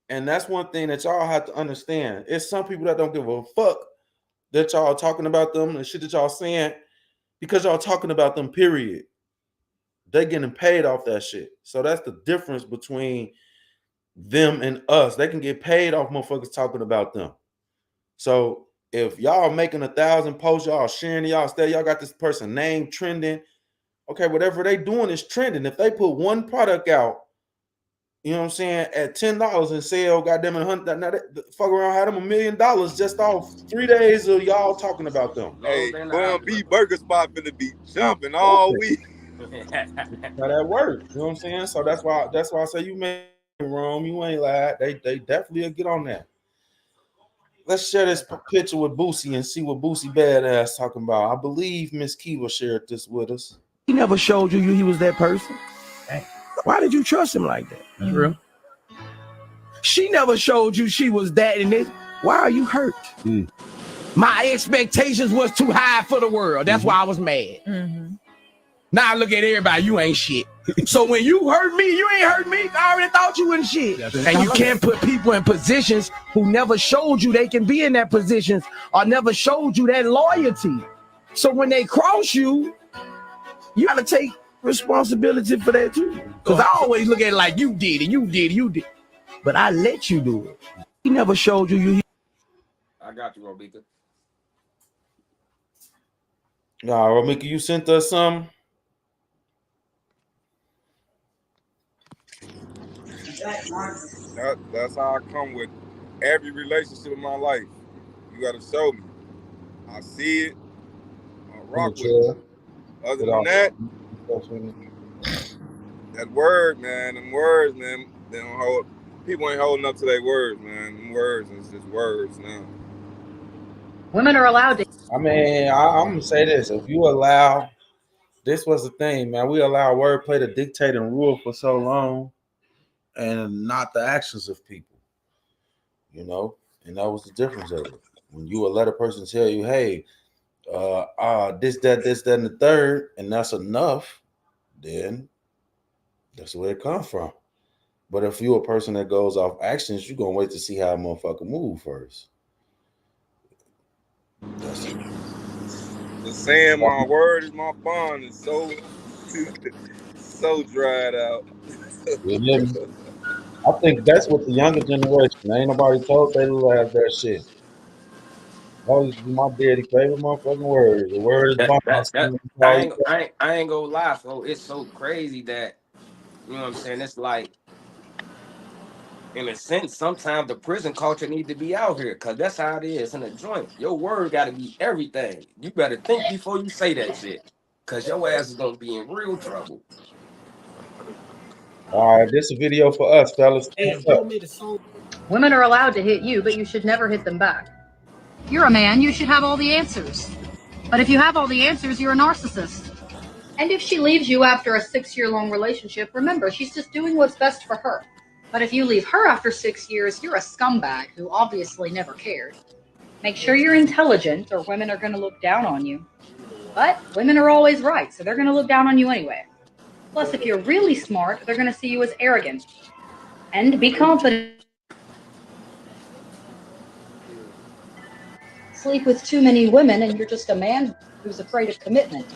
And that's one thing that y'all have to understand. It's some people that don't give a fuck that y'all talking about them and shit that y'all saying because y'all talking about them, period. They getting paid off that shit. So that's the difference between them and us. They can get paid off motherfuckers talking about them. So if y'all making 1,000 posts, y'all sharing, y'all got this person name trending. Okay, whatever they doing is trending. If they put one product out, you know what I'm saying, at $10 and sell, goddamn it, $100, now they fuck around, had them $1 million just off 3 days of y'all talking about them. Hey, Bun B Burger Spot finna be jumping all week. How that works, you know what I'm saying? So that's why I say you made it wrong. You ain't lied. They definitely will get on that. Let's share this picture with Boosie and see what Boosie Badass talking about. I believe Miss Kiva shared this with us. He never showed you he was that person. Why did you trust him like that? That's real. She never showed you she was that and this. Why are you hurt? My expectations was too high for the world. That's why I was mad. Now look at everybody. You ain't shit. So when you hurt me, you ain't hurt me. I already thought you wasn't shit. And you can't put people in positions who never showed you they can be in that positions or never showed you that loyalty. So when they cross you, you gotta take responsibility for that too. Because I always look at it like you did it. But I let you do it. He never showed you. I got you, Robika. Nah, Romika, you sent us some. That's how I come with every relationship in my life. You gotta show me. I see it. I rock with it. Other than that, that word, man, them words, man, they don't hold. People ain't holding up to their words, man. Them words is just words now. Women are allowed to. I mean, I'm gonna say this: if you allow, this was the thing, man. We allow wordplay to dictate and rule for so long, and not the actions of people, you know. And that was the difference of it. When you will let a person tell you, "Hey, this, that, and the third," and that's enough, then that's where it comes from. But if you're a person that goes off actions, you're gonna wait to see how a motherfucker move first. That's it. The saying my word is my bond is so dried out. I think that's what the younger generation, ain't nobody told they to have that shit. That was my daddy's favorite motherfucking word. The word is bond. I ain't gonna lie, so it's so crazy that, you know what I'm saying, it's like, in a sense, sometimes the prison culture need to be out here, because that's how it is in a joint. Your word got to be everything. You better think before you say that shit, because your ass is going to be in real trouble. All right, this is a video for us, fellas. Women are allowed to hit you, but you should never hit them back. You're a man, you should have all the answers. But if you have all the answers, you're a narcissist. And if she leaves you after a 6-year-long relationship, remember, she's just doing what's best for her. But if you leave her after 6 years, you're a scumbag who obviously never cared. Make sure you're intelligent or women are going to look down on you. But women are always right, so they're going to look down on you anyway. Plus, if you're really smart, they're going to see you as arrogant. And be confident. Sleep with too many women and you're just a man who's afraid of commitment.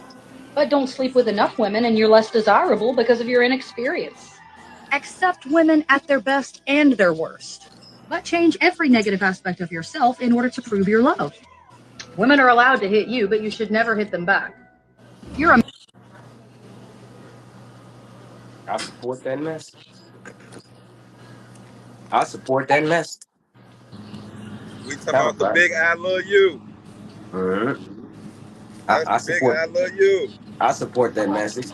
But don't sleep with enough women and you're less desirable because of your inexperience. Accept women at their best and their worst. But change every negative aspect of yourself in order to prove your love. Women are allowed to hit you, but you should never hit them back. You're a... I support that mess. I support that mess. We talking about the big I love you. I support. I love you. I support that message.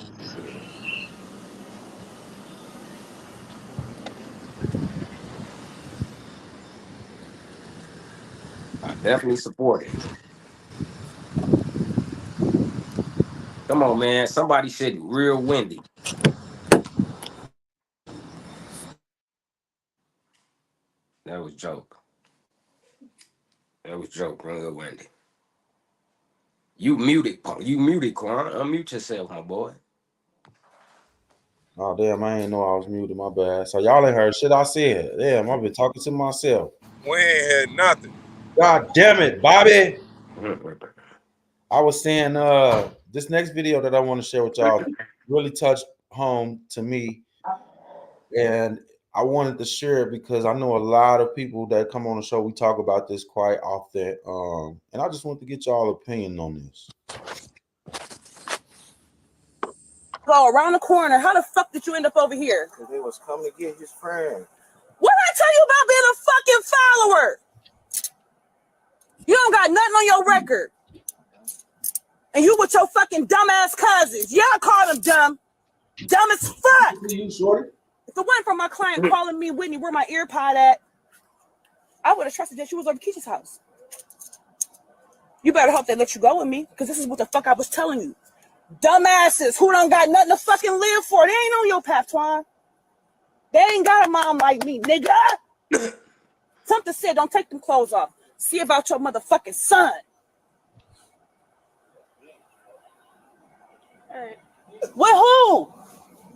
I definitely support it. Come on, man. Somebody said real windy. That was joke. That was joke, real windy. You muted, Quan. Unmute yourself, my boy. Oh damn, I ain't know I was muted. My bad. So y'all ain't heard shit I said. Damn, I've been talking to myself. We ain't had nothing. God damn it, Bobby. I was saying this next video that I want to share with y'all really touched home to me. And I wanted to share it because I know a lot of people that come on the show, we talk about this quite often. And I just want to get y'all opinion on this. Go around the corner. How the fuck did you end up over here? Because they was coming to get his friend. What did I tell you about being a fucking follower? You don't got nothing on your record. And you with your fucking dumbass cousins. Yeah, I call them dumb. Dumb as fuck. You, shorty? If it wasn't for my client calling me, Whitney, where my ear pod at, I would have trusted that she was over Keisha's house. You better hope they let you go with me, because this is what the fuck I was telling you. Dumbasses who don't got nothing to fucking live for. They ain't on your path, Twan. They ain't got a mom like me, nigga. Something said, don't take them clothes off. See about your motherfucking son. Hey. With who?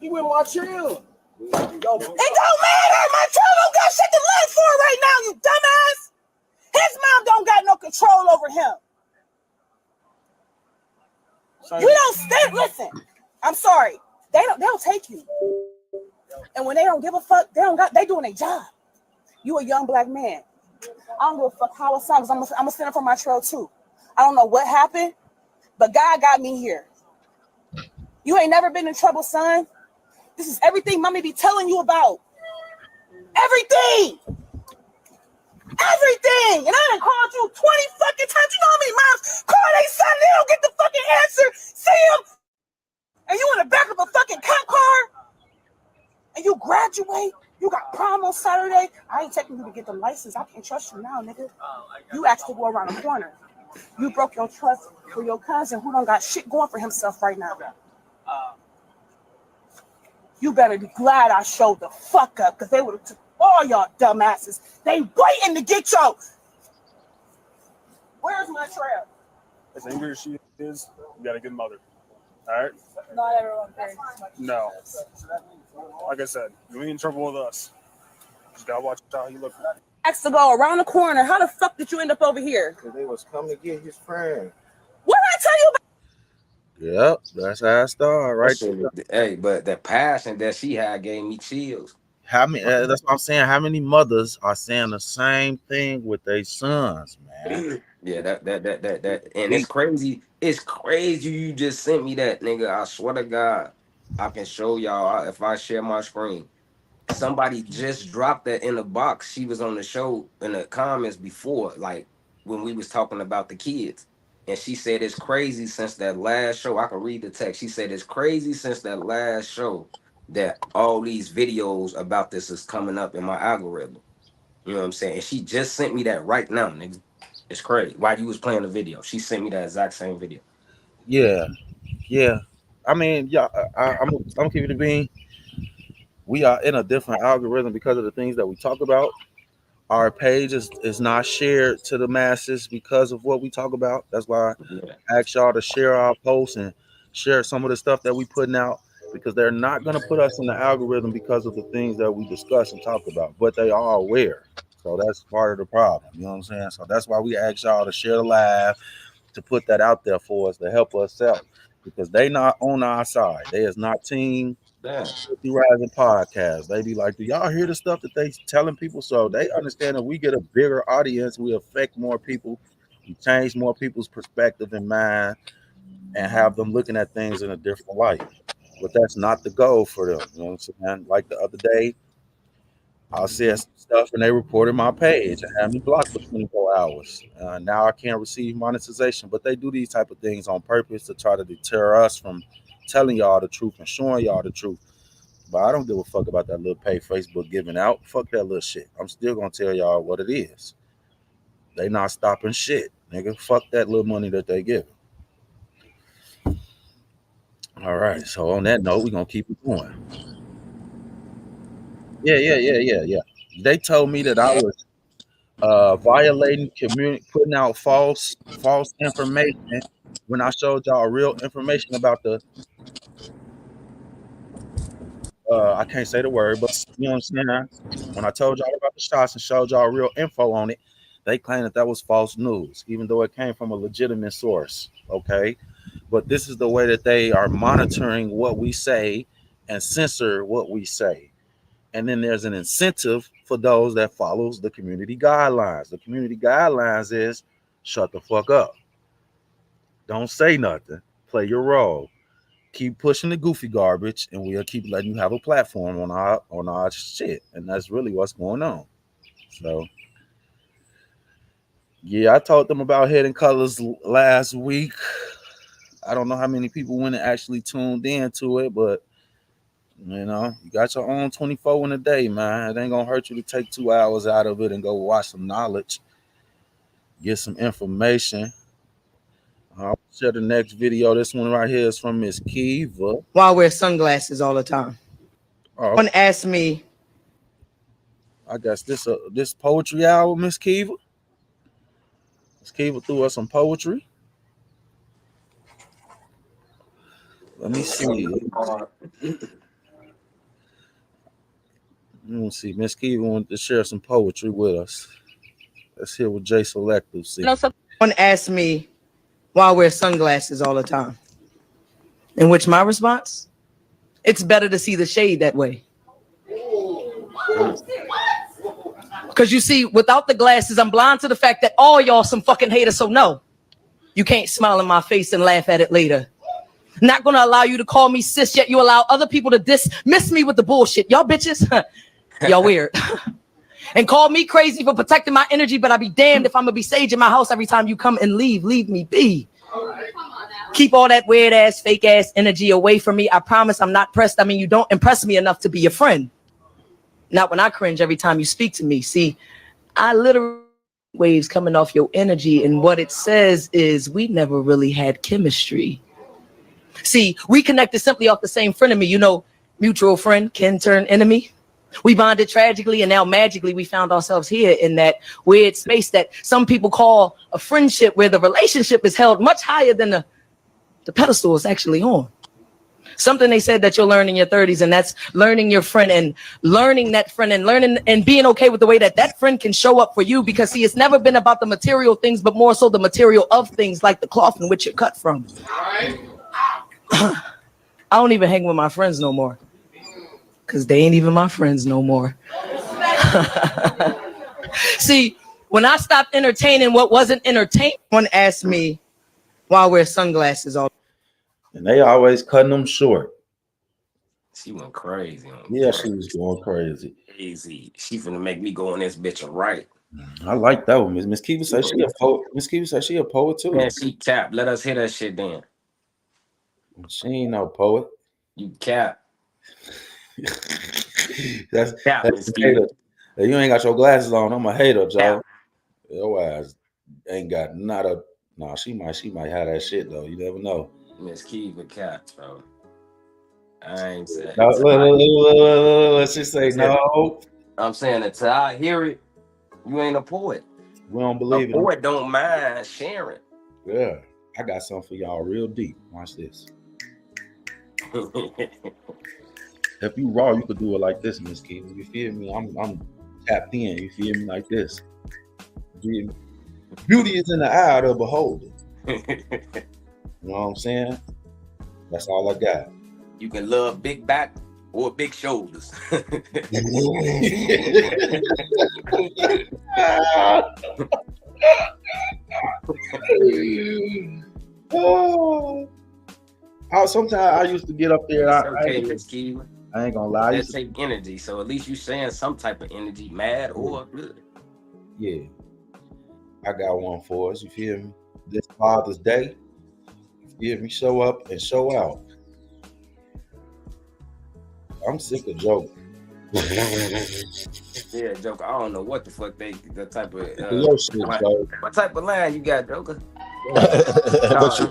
He with my child. It don't matter. My child don't got shit to live for right now, you dumbass. His mom don't got no control over him. Sorry. You don't stand. Listen, I'm sorry. They'll take you. And when they don't give a fuck, they doing their job. You a young black man. I don't give a fuck how it sounds. I'm a stand up for my trail too. I don't know what happened, but God got me here. You ain't never been in trouble, son. This is everything mommy be telling you about. Everything. Everything. And I done called you 20 fucking times. You know how many moms call their son, they don't get the fucking answer. See him? And you in the back of a fucking cop car? And you graduate? You got prom on Saturday? I ain't taking you to get the license. I can't trust you now, nigga. You actually go around the corner. You broke your trust for your cousin who don't got shit going for himself right now. You better be glad I showed the fuck up, because they would have took all y'all dumbasses. They waiting to get you. Where's my trail? As angry as she is, you got a good mother. All right? Not everyone cares. No. Like I said, you ain't in trouble with us. Just gotta watch how you look. Asked to go around the corner. How the fuck did you end up over here? Because they was coming to get his friend. What did I tell you about? Yep, that's how I started, right? Hey, but the passion that she had gave me chills. How many? That's what I'm saying. How many mothers are saying the same thing with their sons, man? Yeah, that, and it's crazy. It's crazy. You just sent me that, nigga. I swear to God, I can show y'all if I share my screen. Somebody just dropped that in the box. She was on the show in the comments before, like when we was talking about the kids. And she said it's crazy since that last show. I can read the text. She said it's crazy since that last show. that all these videos about this is coming up in my algorithm. You know what I'm saying? And she just sent me that right now, nigga. It's crazy. While you was playing the video, she sent me that exact same video. Yeah. I mean, yeah, I'm keeping it being. We are in a different algorithm because of the things that we talk about. Our page is not shared to the masses because of what we talk about. That's why I ask y'all to share our posts and share some of the stuff that we putting out, because they're not going to put us in the algorithm because of the things that we discuss and talk about, but they are aware. So that's part of the problem. You know what I'm saying? So that's why we ask y'all to share the live, to put that out there for us, to help us out, because they not on our side. They is not team 50 Rising Podcast. They be like, do y'all hear the stuff that they telling people? So they understand that we get a bigger audience, we affect more people, we change more people's perspective and mind, and have them looking at things in a different light. But that's not the goal for them. You know what I'm saying? Like the other day, I said some stuff and they reported my page and had me blocked for 24 hours. Now I can't receive monetization, but they do these type of things on purpose to try to deter us from telling y'all the truth and showing y'all the truth. But I don't give a fuck about that little pay Facebook giving out. Fuck that little shit. I'm still gonna tell y'all what it is. They not stopping shit, nigga. Fuck that little money that they give. All right. So on that note, we're gonna keep it going. Yeah. They told me that I was violating community, putting out false information when I showed y'all real information about the I can't say the word, but you know what I'm saying? When I told y'all about the shots and showed y'all real info on it, they claimed that was false news, even though it came from a legitimate source. Okay. But this is the way that they are monitoring what we say and censor what we say. And then there's an incentive for those that follows the community guidelines. The community guidelines is shut the fuck up. Don't say nothing. Play your role. Keep pushing the goofy garbage, and we'll keep letting you have a platform on our shit. And that's really what's going on. So yeah, I told them about Hidden Colors last week. I don't know how many people went and actually tuned into it, but you know, you got your own 24 in a day, man. It ain't gonna hurt you to take 2 hours out of it and go watch some knowledge, get some information. I'll share the next video. This one right here is from Miss Kiva. Why I wear sunglasses all the time. Someone asked me. I guess this poetry hour, Miss Kiva. Miss Kiva threw us some poetry. Let me see. Let me see. Miss Kiva wanted to share some poetry with us. Let's hear what Jay Selective see. Someone asked me why I wear sunglasses all the time. In which my response, it's better to see the shade that way. Because you see, without the glasses, I'm blind to the fact that all y'all some fucking haters. So no, you can't smile in my face and laugh at it later. Not gonna allow you to call me sis, yet you allow other people to dismiss me with the bullshit. Y'all bitches, y'all weird. And call me crazy for protecting my energy, but I be damned if I'm gonna be sage in my house every time you come and leave me be. Keep all that weird ass, fake ass energy away from me. I promise I'm not pressed. I mean, you don't impress me enough to be your friend. Not when I cringe every time you speak to me. See, I literally waves coming off your energy, and what it says is we never really had chemistry. See, we connected simply off the same friend of me, you know, mutual friend can turn enemy. We bonded tragically, and now magically we found ourselves here in that weird space that some people call a friendship, where the relationship is held much higher than the pedestal is actually on. Something they said that you'll learn in your 30s, and that's learning your friend and learning that friend and learning and being okay with the way that friend can show up for you. Because see, it's never been about the material things, but more so the material of things, like the cloth in which you're cut from. I don't even hang with my friends no more, because they ain't even my friends no more. See, when I stopped entertaining what wasn't entertained, one asked me why I wear sunglasses all. And they always cutting them short. She went crazy. Yeah, she was going crazy. Crazy. She finna make me go on this bitch right. I like that one. Miss Kiva said she a poet. Miss Kiva said she a poet too. Man, she cap. Let us hear that shit then. She ain't no poet. You cap. that's Miss hater. If you ain't got your glasses on, I'm a hater, Joe. Your ass ain't got not a. No, she might have that shit though. You never know. Miss Kiva cat, bro. I ain't saying. No, let's just say no. I'm saying until I hear it, you ain't a poet. We don't believe it. A poet don't mind sharing. Yeah, I got something for y'all real deep. Watch this. If you raw, you could do it like this, Miss Kiva. You feel me? I'm tapped in. You feel me? Like this. Beauty is in the eye of the beholder. You know what I'm saying? That's all I got. You can love big back or big shoulders. Oh, sometimes I used to get up there. Okay, Miss Kiva. I ain't gonna lie. That take energy, so at least you saying some type of energy, mad or good. Yeah, I got one for us. You feel me? This Father's Day, you feel me? Show up and show out. I'm sick of joking. Yeah, Joker. I don't know what the fuck the type of what type of line you got, Joker? What you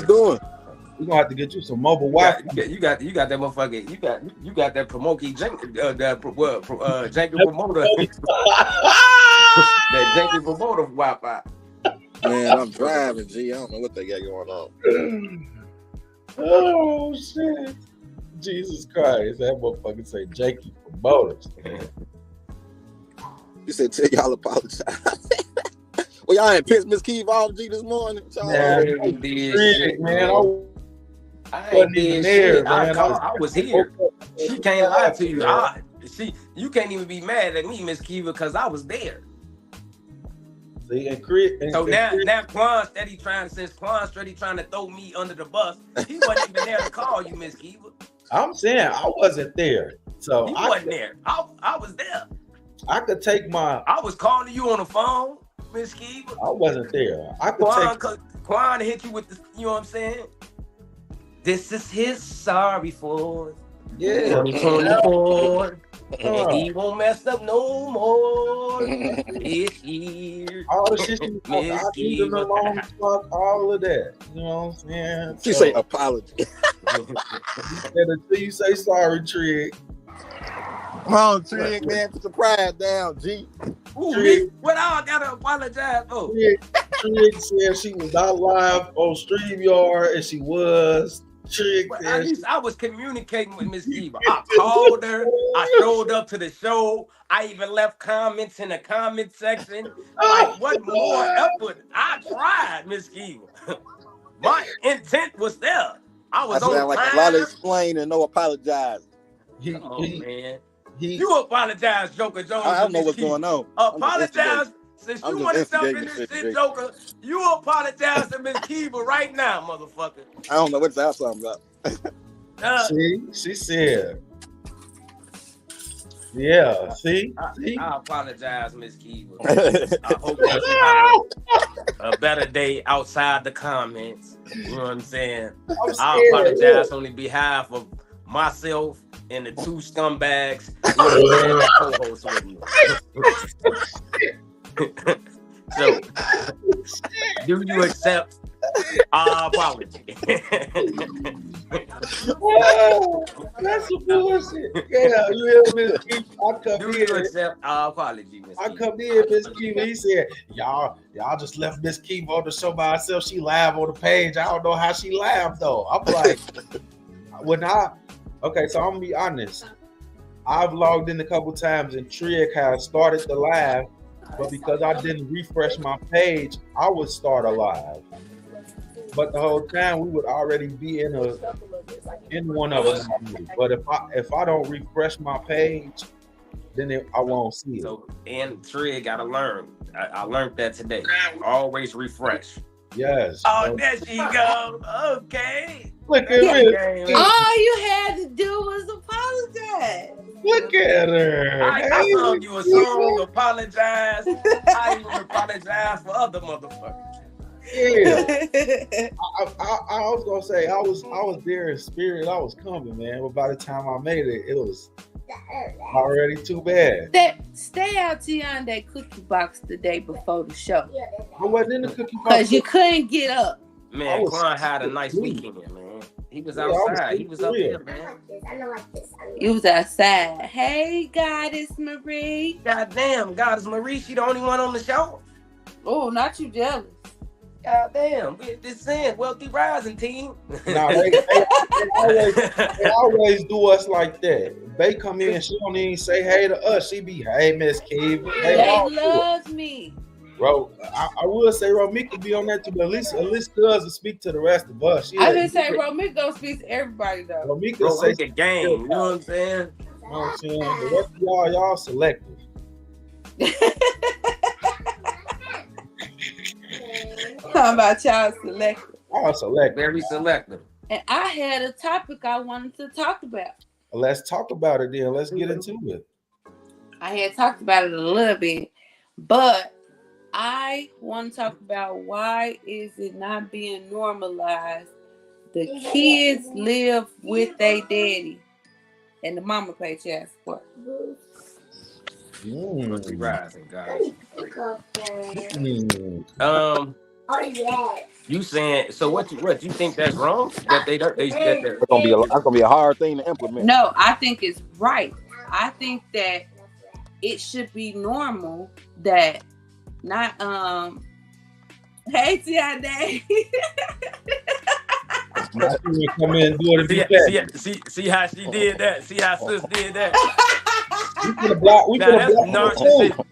doing? We're gonna have to get you some mobile Wi-Fi. You got that motherfucker. You got that Promoki janky promoter. That janky promoter Wi-Fi. Man, I'm driving, G. I don't know what they got going on. Oh shit. Jesus Christ, that motherfucker say janky promoters. You said tell y'all apologize. Well, y'all ain't pissed Miss Kiva off, G, this morning. I ain't did shit. I was here. She can't lie to you. You can't even be mad at me, Miss Kiva, because I was there. See, now Quan steady trying to throw me under the bus. He wasn't even there to call you, Miss Kiva. I'm saying I wasn't there. So he wasn't there. I was there. I could take my. I was calling you on the phone, Miss Kiva. I wasn't there. I could Quan hit you with the. You know what I'm saying? This is his sorry for. Yeah. 2024. And he won't mess up no more. This year. All the shit you fuck all of that. You know what I'm saying? She say apology. Until you say sorry, Trig. Come on, Trig, man, put the pride down, G. Ooh, what I gotta apologize for? Trig said she was not live on StreamYard, and she was. At least I was communicating with Miss Kiva. I called her. I showed up to the show. I even left comments in the comment section. Like, what more effort? I tried, Miss Kiva. My intent was there. I was on time. Like a lot of explain and no apologize. Man. You apologize, Joker Jones. I don't know what's going on. Apologize. Since you want to jump in this shit, Joker, you apologize to Miss Kiva right now, motherfucker. I don't know what y'all talking about. She said, yeah, see? I apologize, Miss Kiva. I hope that you have a better day outside the comments. You know what I'm saying? I apologize on the behalf of myself and the two scumbags co-hosts with me. So, do you accept our apology? That's some bullshit. Yeah, you hear Miss Kiva? Do you accept our apology, Miss Kiva? I come in, Miss Kiva. He said, y'all just left Miss Kiva on the show by herself. She live on the page. I don't know how she laughed though. I'm like, so I'm gonna be honest. I've logged in a couple times and Trig has started the live. But because I didn't refresh my page, I would start a live. But the whole time we would already be in one of them. But if I don't refresh my page, then I won't see it. So and Trig gotta learn. I learned that today. Always refresh. Yes. Oh, there she go. Okay. Look at me. All you had to do was apologize. Look at her. I sung you a song, apologize. I even apologize for other motherfuckers. Yeah. I was gonna say I was there in spirit. I was coming, man. But by the time I made it, it was already too bad. Stay out to on that cookie box the day before the show. I wasn't in the cookie box because you couldn't get up. Man, Quan had a nice weekend, man. He was outside. He was up here, man. You was outside. Hey, Goddess Marie. Goddamn, Goddess Marie, she the only one on the show. Oh, not you jealous. Goddamn, this saying Wealthy Rising team. Nah, they always do us like that. They come in, she don't even say hey to us. She be, hey, Miss Kiva. They love me. Bro, I will say Romika be on that too, but at least does speak to the rest of us. I didn't say Romika don't speak to everybody though. Romika say the game, you know what I'm saying? You know what I'm saying? The rest of y'all selective. Talking about y'all selective. Y'all selective. Very selective. And I had a topic I wanted to talk about. Let's talk about it then. Let's get into it. I had talked about it a little bit, but I want to talk about why is it not being normalized? The kids live with their daddy and the mama pay child support. Rising, guys. You saying so? What you think that's wrong? That That's gonna be a hard thing to implement. No, I think it's right. I think that it should be normal that not hey Tiade. Come in and do it. See how she did that. See how sis did that.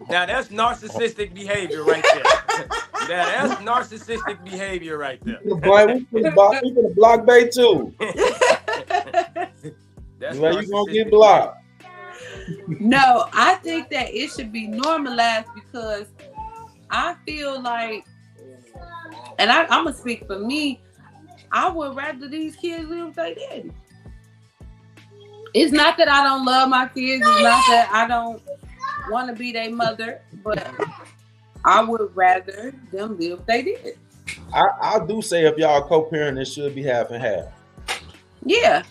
Now that's narcissistic behavior right there. That's narcissistic behavior right there. We finna block Bay too. That's like you gonna get blocked. No, I think that it should be normalized because I feel like, and I'm gonna speak for me, I would rather these kids live with their daddy. It's not that I don't love my kids. It's not that I don't want to be their mother, but I would rather them live with their daddy. I do say if y'all co-parent, it should be half and half. Yeah.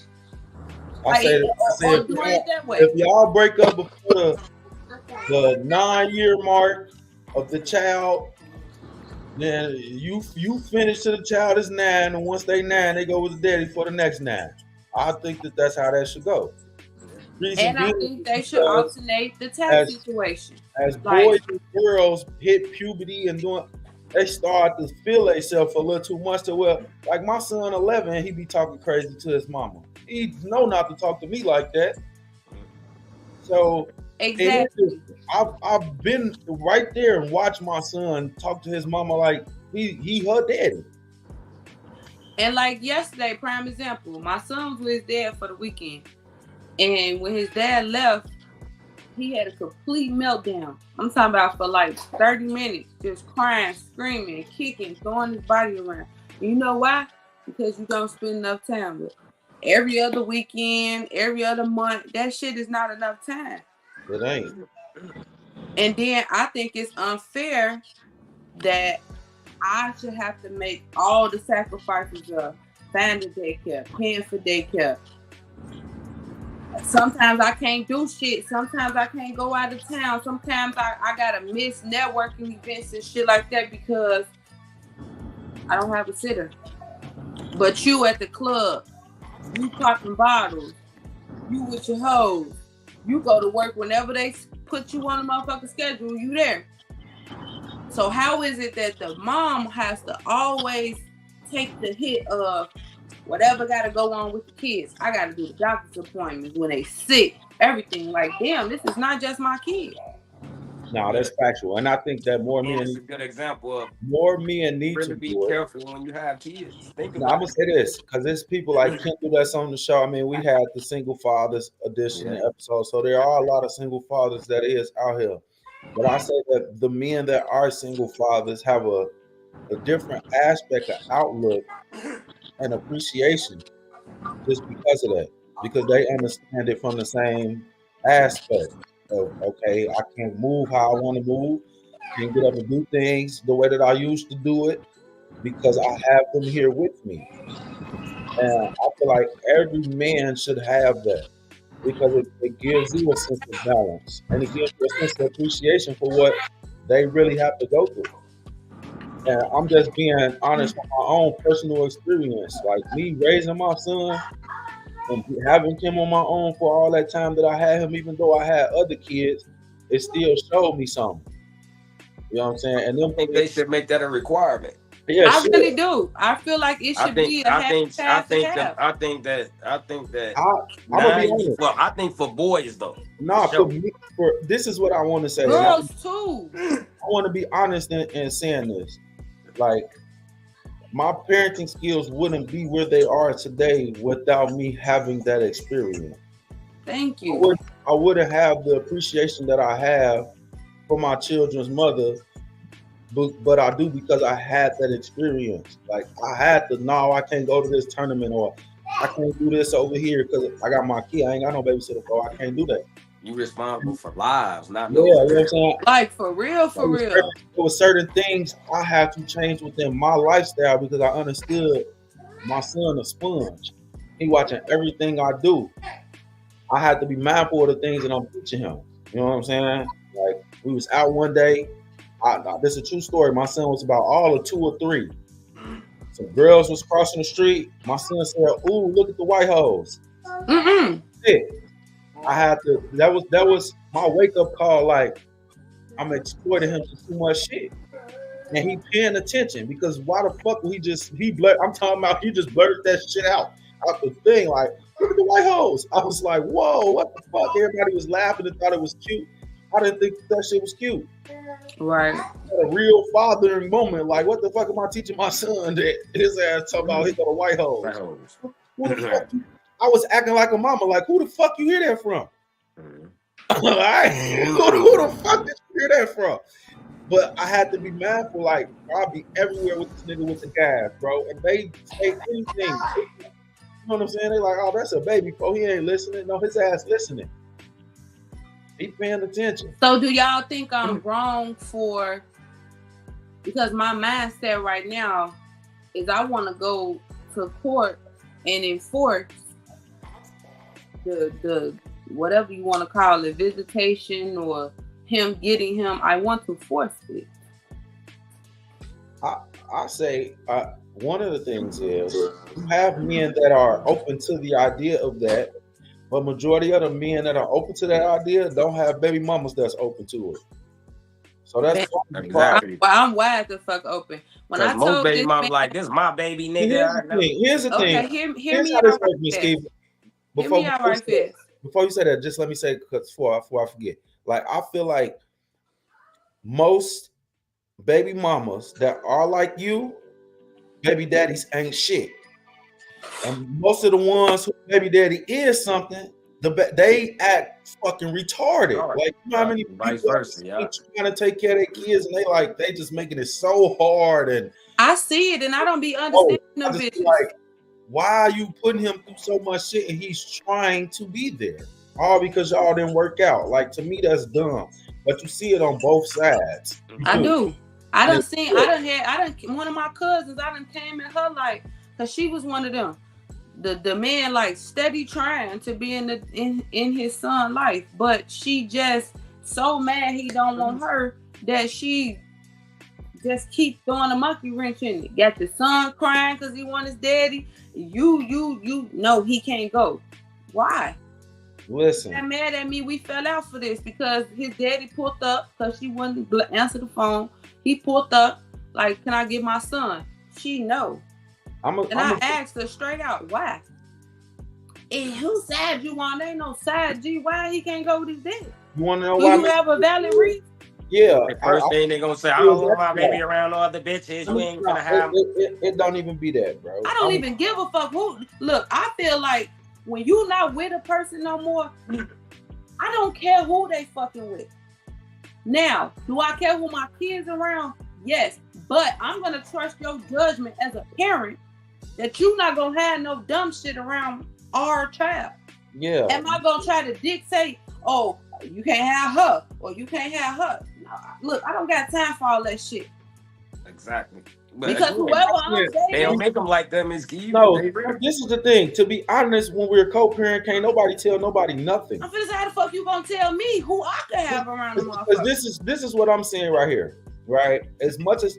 I say if y'all break up before the 9-year mark of the child, then you finish to the child is 9, and once they 9, they go with the daddy for the next 9. I think that's how that should go. And I think they should alternate the tax situation. As boys and girls hit puberty and they start to feel themselves a little too much to where, like my son 11, he be talking crazy to his mama. He know not to talk to me like that. So exactly, I've been right there and watched my son talk to his mama like he her daddy. And like yesterday, prime example, my son was with his dad for the weekend. And when his dad left, he had a complete meltdown. I'm talking about for like 30 minutes, just crying, screaming, kicking, throwing his body around. And you know why? Because you don't spend enough time with him. Every other weekend, every other month, that shit is not enough time. It ain't. And then I think it's unfair that I should have to make all the sacrifices of finding daycare, paying for daycare. Sometimes I can't do shit. Sometimes I can't go out of town. Sometimes I gotta miss networking events and shit like that because I don't have a sitter. But you at the club, you popping bottles, you with your hoes, you go to work whenever they put you on a motherfucking schedule, you there. So how is it that the mom has to always take the hit of whatever got to go on with the kids? I got to do the doctor's appointments when they sick, everything. Like, damn, this is not just my kid. No, that's factual, and I think that more men. It's a good example of more men need really to be careful when you have kids. Think I'm about gonna say this because there's people like Kendall that's on the show. I mean, we had the single fathers edition episode, so there are a lot of single fathers that is out here. But I say that the men that are single fathers have a different aspect of outlook and appreciation just because of that, because they understand it from the same aspect of, okay, I can't move how I want to move, can't get up and do things the way that I used to do it, because I have them here with me. And I feel like every man should have that because it gives you a sense of balance and it gives you a sense of appreciation for what they really have to go through. And I'm just being honest from my own personal experience. Like me raising my son and having him on my own for all that time that I had him, even though I had other kids, it still showed me something. You know what I'm saying? And them, I think they should make that a requirement. Yeah, I really do. I feel like it should be a I think have. that I'm gonna be honest. Well, I think for boys though. Nah, sure. This is what I want to say. Girls too. I want to be honest in saying this. Like, my parenting skills wouldn't be where they are today without me having that experience. Thank you. I wouldn't have the appreciation that I have for my children's mother, but I do because I had that experience. Like, I had to, no, I can't go to this tournament, or I can't do this over here because I got my kid. I ain't got no babysitter, bro. I can't do that. You responsible for lives, not yeah. You know what I'm saying? Like for real. There were certain things I had to change within my lifestyle because I understood my son a sponge. He watching everything I do. I had to be mindful of the things that I'm teaching him. You know what I'm saying? Like, we was out one day. This is a true story. My son was about all of 2 or 3. Some girls was crossing the street. My son said, "Ooh, look at the white hoes." I had to. That was my wake up call. Like, I'm exploiting him for too much shit, and he paying attention because why the fuck would I'm talking about he just blurted that shit out the thing. Like, look at the white hoes. I was like, whoa, what the fuck? Everybody was laughing and thought it was cute. I didn't think that shit was cute. Right. A real fathering moment. Like, what the fuck am I teaching my son that his ass talking about he got a white hole? Who the fuck? I was acting like a mama. Like, who the fuck you hear that from? All right. Who the fuck did you hear that from? But I had to be mindful. Like, I'll be everywhere with this nigga with the guys, bro. And they say anything. You know what I'm saying? They like, oh, that's a baby, bro. He ain't listening. No, his ass listening. He paying attention. So do y'all think I'm wrong because my mindset right now is I want to go to court and enforce the whatever you want to call it, visitation or him getting him. I want to force it. I say one of the things is you have men that are open to the idea of that, but majority of the men that are open to that idea don't have baby mamas that's open to it. So that's exactly. I'm wide the fuck open. When I most told baby mamas like, this my baby, nigga. Here's the thing. Okay, hear me out right fast. Before you say that, just let me say, because before I forget, like, I feel like most baby mamas that are like you, baby daddies ain't shit. And most of the ones who baby daddy is something, they act fucking retarded. Like, you know how many people trying to take care of their kids and they just making it so hard. And I see it and I don't be understanding them bitches. Like, why are you putting him through so much shit and he's trying to be there? All because y'all didn't work out. Like, to me, that's dumb. But you see it on both sides. I do. I done one of my cousins, I done came in her life because she was one of them. The man like steady trying to be in his son's life, but she just so mad he don't want her that she just keep throwing a monkey wrench in it. Got the son crying because he want his daddy. You know he can't go. Why? Listen. He's mad at me. We fell out for this because his daddy pulled up because she wouldn't answer the phone. He pulled up like, can I get my son? She no. I asked her straight out, why? And whose side you on? There ain't no side, G. Why he can't go with his daddy? You want to know Do why? you have a valid reason? Yeah. The first thing they gonna say, I don't want my baby around no other bitches. We ain't gonna have. It don't even be that, bro. I don't even give a fuck who. Look, I feel like when you not with a person no more, I don't care who they fucking with. Now, do I care who my kids around? Yes, but I'm gonna trust your judgment as a parent that you not gonna have no dumb shit around our child. Yeah. Am I gonna try to dictate? Oh, you can't have her or you can't have her. No, look, I don't got time for all that shit. Exactly. But Because again, whoever I'm they don't dating, make them like that, Miss Keith. No, They real. this is the thing. To be honest, when we're co-parent, can't nobody tell nobody nothing. I'm finna say, how the fuck you gonna tell me who I can have around the Because motherfucker? this is what I'm saying right here, right? As much as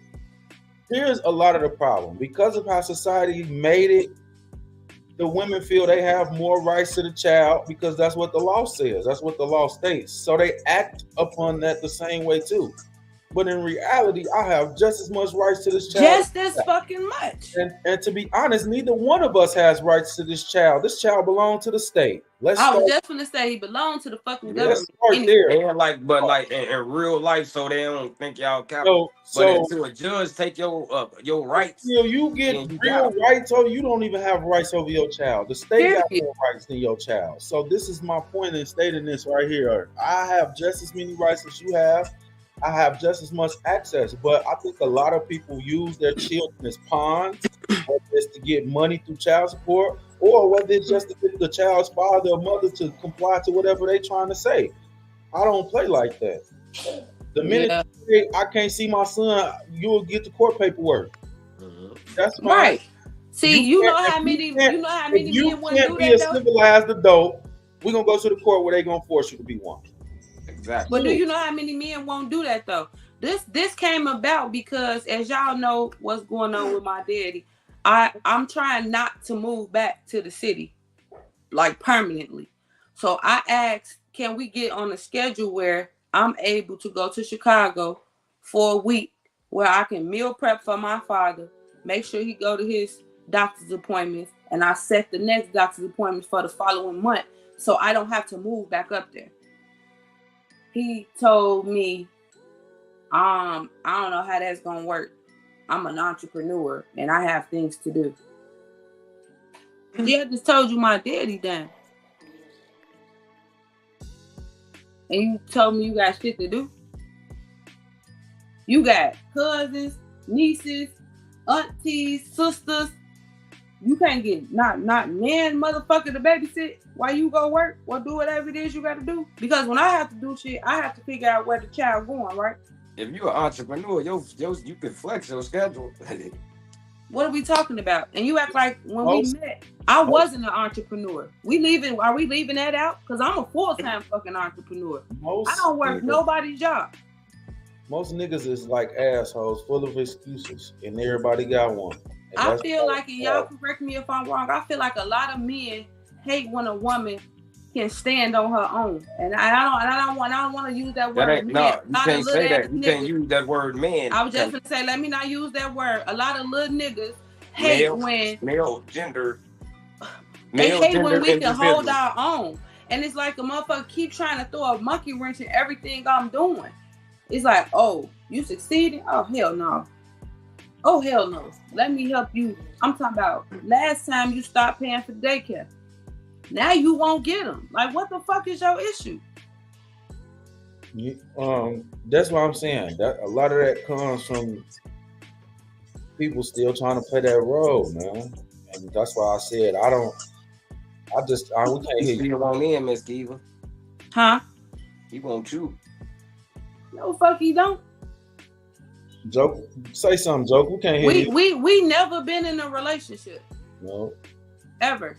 here's a lot of the problem because of how society made it. The women feel they have more rights to the child because that's what the law says. That's what the law states. So they act upon that the same way too. But in reality, I have just as much rights to this child. Just as fucking much. And to be honest, neither one of us has rights to this child. This child belongs to the state. I was just gonna say he belonged to the fucking government. Start there. And like, but like in real life, so they don't think y'all capital. But until a judge take your rights, you get real rights over. You don't even have rights over your child. The state got more rights than your child. So this is my point in stating this right here. I have just as many rights as you have. I have just as much access, but I think a lot of people use their children as pawns, whether it's to get money through child support, or whether it's just to get the child's father or mother to comply to whatever they're trying to say. I don't play like that. The minute you say, I can't see my son, you'll get the court paperwork. That's fine. Right. See, you know how many men want to do can't be that a though? civilized adult. We're gonna go to the court where they're gonna force you to be one. Exactly. But do you know how many men won't do that though? This came about because, as y'all know what's going on with my daddy, I'm trying not to move back to the city, like permanently. So I asked, can we get on a schedule where I'm able to go to Chicago for a week, where I can meal prep for my father, make sure he go to his doctor's appointments, and I set the next doctor's appointment for the following month, so I don't have to move back up there. He told me, I don't know how that's gonna work. I'm an entrepreneur and I have things to do. Yeah, I just told you my daddy done. And you told me you got shit to do. You got cousins, nieces, aunties, sisters. You can't get not man motherfucker to babysit while you go work or do whatever it is you got to do. Because when I have to do shit, I have to figure out where the child going, right? If you're an entrepreneur, you can flex your schedule. What are we talking about? And you act like when we met, I wasn't an entrepreneur. Are we leaving that out? Because I'm a full-time fucking entrepreneur. I don't work nobody's job. Most niggas is like assholes, full of excuses, and everybody got one. I feel like, and y'all correct me if I'm wrong, I feel like a lot of men hate when a woman can stand on her own, and I don't want to use that word. No, you can't say that. You can't use that word, man. I was just gonna say, let me not use that word. A lot of little niggas hate when we can hold our own, and it's like a motherfucker keep trying to throw a monkey wrench in everything I'm doing. It's like, oh, you succeeded? Oh hell no. Oh hell no. Let me help you. I'm talking about last time you stopped paying for daycare. Now you won't get them. Like, what the fuck is your issue? That's what I'm saying. That a lot of that comes from people still trying to play that role, man. And that's why I said we can't hear you. You won't in, Miss Kiva. Huh? He won't you. No, fuck he don't. Joke, say something, Joke. We can't hear you. We never been in a relationship. No. Ever.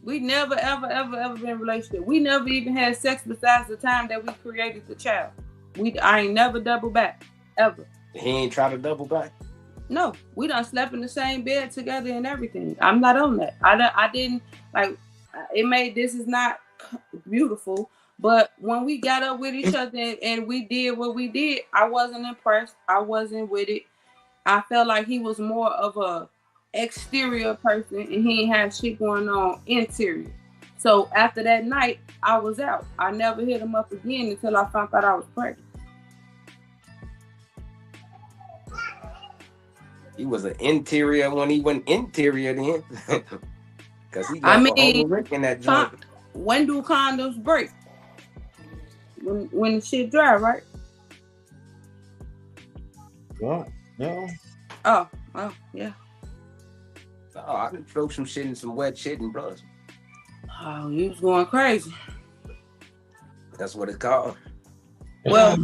We never, ever been in a relationship. We never even had sex besides the time that we created the child. I ain't never double back. Ever. He ain't try to double back? No. We done slept in the same bed together and everything. I'm not on that. I didn't, like, this is not beautiful, but when we got up with each other and we did what we did, I wasn't impressed. I wasn't with it. I felt like he was more of a exterior person and he ain't have shit going on interior. So after that night, I was out. I never hit him up again until I found out I was pregnant. He was an interior when he went interior then. Because he got the whole Rick in that joint. When do condoms break? When the shit dry, right? What? No. Oh, yeah. Oh, I can throw some shit in some wet shit and blood. Oh, you was going crazy. That's what it's called. Well,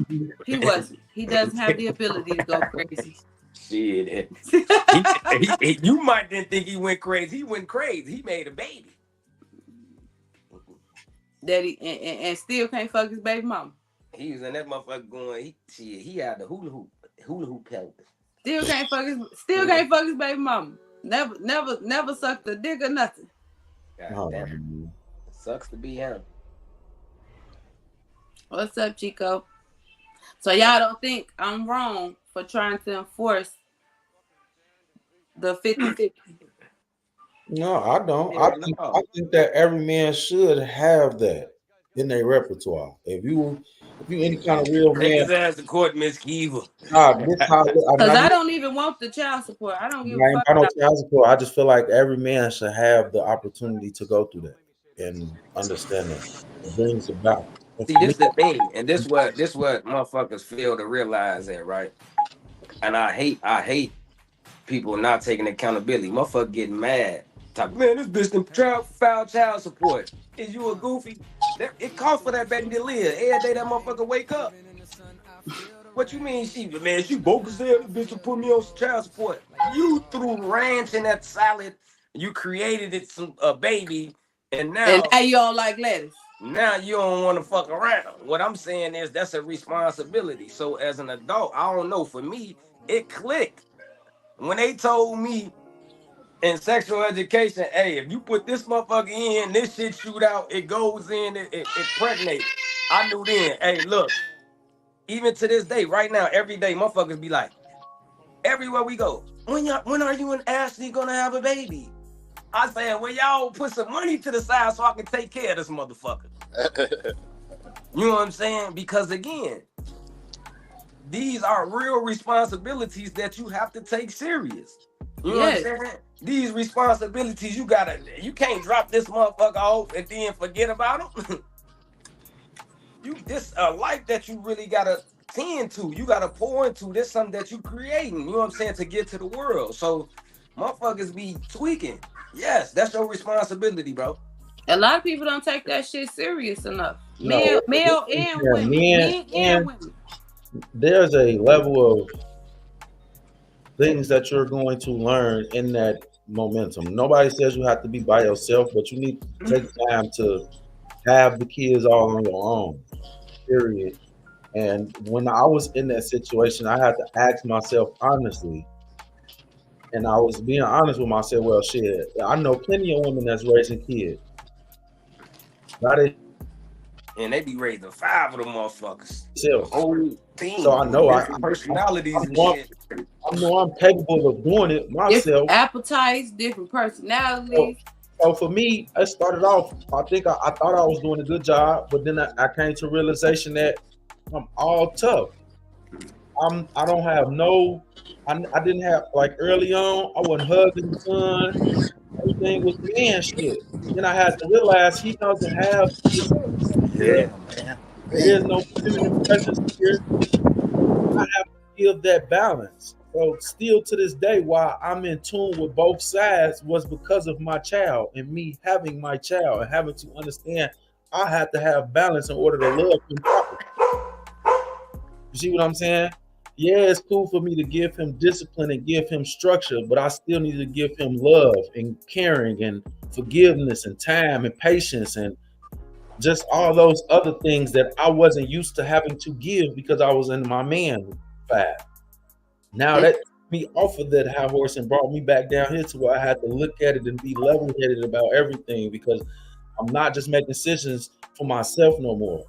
he wasn't. He doesn't have the ability to go crazy. Shit. You might didn't think he went crazy. He went crazy. He made a baby. Daddy and still can't fuck his baby mama. He was in that motherfucker going. He had the hula hoop pelvis. Still can't fuck his baby mama. Never sucked a dick or nothing. God damn. Sucks to be him. What's up, Chico? So y'all don't think I'm wrong for trying to enforce the 50-50? No, I don't. I think that every man should have that in their repertoire. If you any kind of real Take man, his ass to court, Miss Kiva. Because I don't even want the child support. I don't give a fuck. I don't child support. I just feel like every man should have the opportunity to go through that and understand that it brings about. See, this the thing, and this what motherfuckers fail to realize that, right? And I hate people not taking accountability. Motherfucker getting mad. Talk, man, this bitch done foul child support. Is you a goofy? It costs for that baby to live. Every day that motherfucker wake up. What you mean she broke as hell? This bitch will put me on some child support. You threw ranch in that salad. You created a baby, and now you don't like lettuce. Now you don't want to fuck around. What I'm saying is that's a responsibility. So as an adult, I don't know. For me, it clicked when they told me in sexual education, hey, if you put this motherfucker in, this shit shoot out, it goes in, it impregnates. I knew then, hey, look, even to this day, right now, every day, motherfuckers be like, everywhere we go, when are you and Ashley gonna have a baby? I said, well, y'all put some money to the side so I can take care of this motherfucker. You know what I'm saying? Because again, these are real responsibilities that you have to take serious. You know what I'm saying? These responsibilities, you can't drop this motherfucker off and then forget about him. This a life that you really gotta tend to. You gotta pour into. This something that you creating. You know what I'm saying? To get to the world. So motherfuckers be tweaking. Yes, that's your responsibility, bro. A lot of people don't take that shit serious enough. Male and women. Men and women. There's a level of things that you're going to learn in that momentum. Nobody says you have to be by yourself, but you need to take time to have the kids all on your own, period. And when I was in that situation, I had to ask myself honestly, and I was being honest with myself, well, shit, I know plenty of women that's raising kids. And they be raising 5 of them motherfuckers. Whole team. So I know personalities and shit. I know I'm capable of doing it myself. Different appetites, different personalities. So for me, I started off, I think I thought I was doing a good job, but then I came to realization that I'm all tough. I don't have I didn't have, like early on, I wasn't hugging the son. Everything was man shit. Then I had to realize he doesn't have. There is no feminine presence here. I have to give that balance. So still to this day, while I'm in tune with both sides, was because of my child and me having my child and having to understand I had to have balance in order to love him properly. You see what I'm saying? Yeah, it's cool for me to give him discipline and give him structure, but I still need to give him love and caring and forgiveness and time and patience and just all those other things that I wasn't used to having to give because I was in my man vibe. Now that took me off of that high horse and brought me back down here to where I had to look at it and be level-headed about everything, because I'm not just making decisions for myself no more.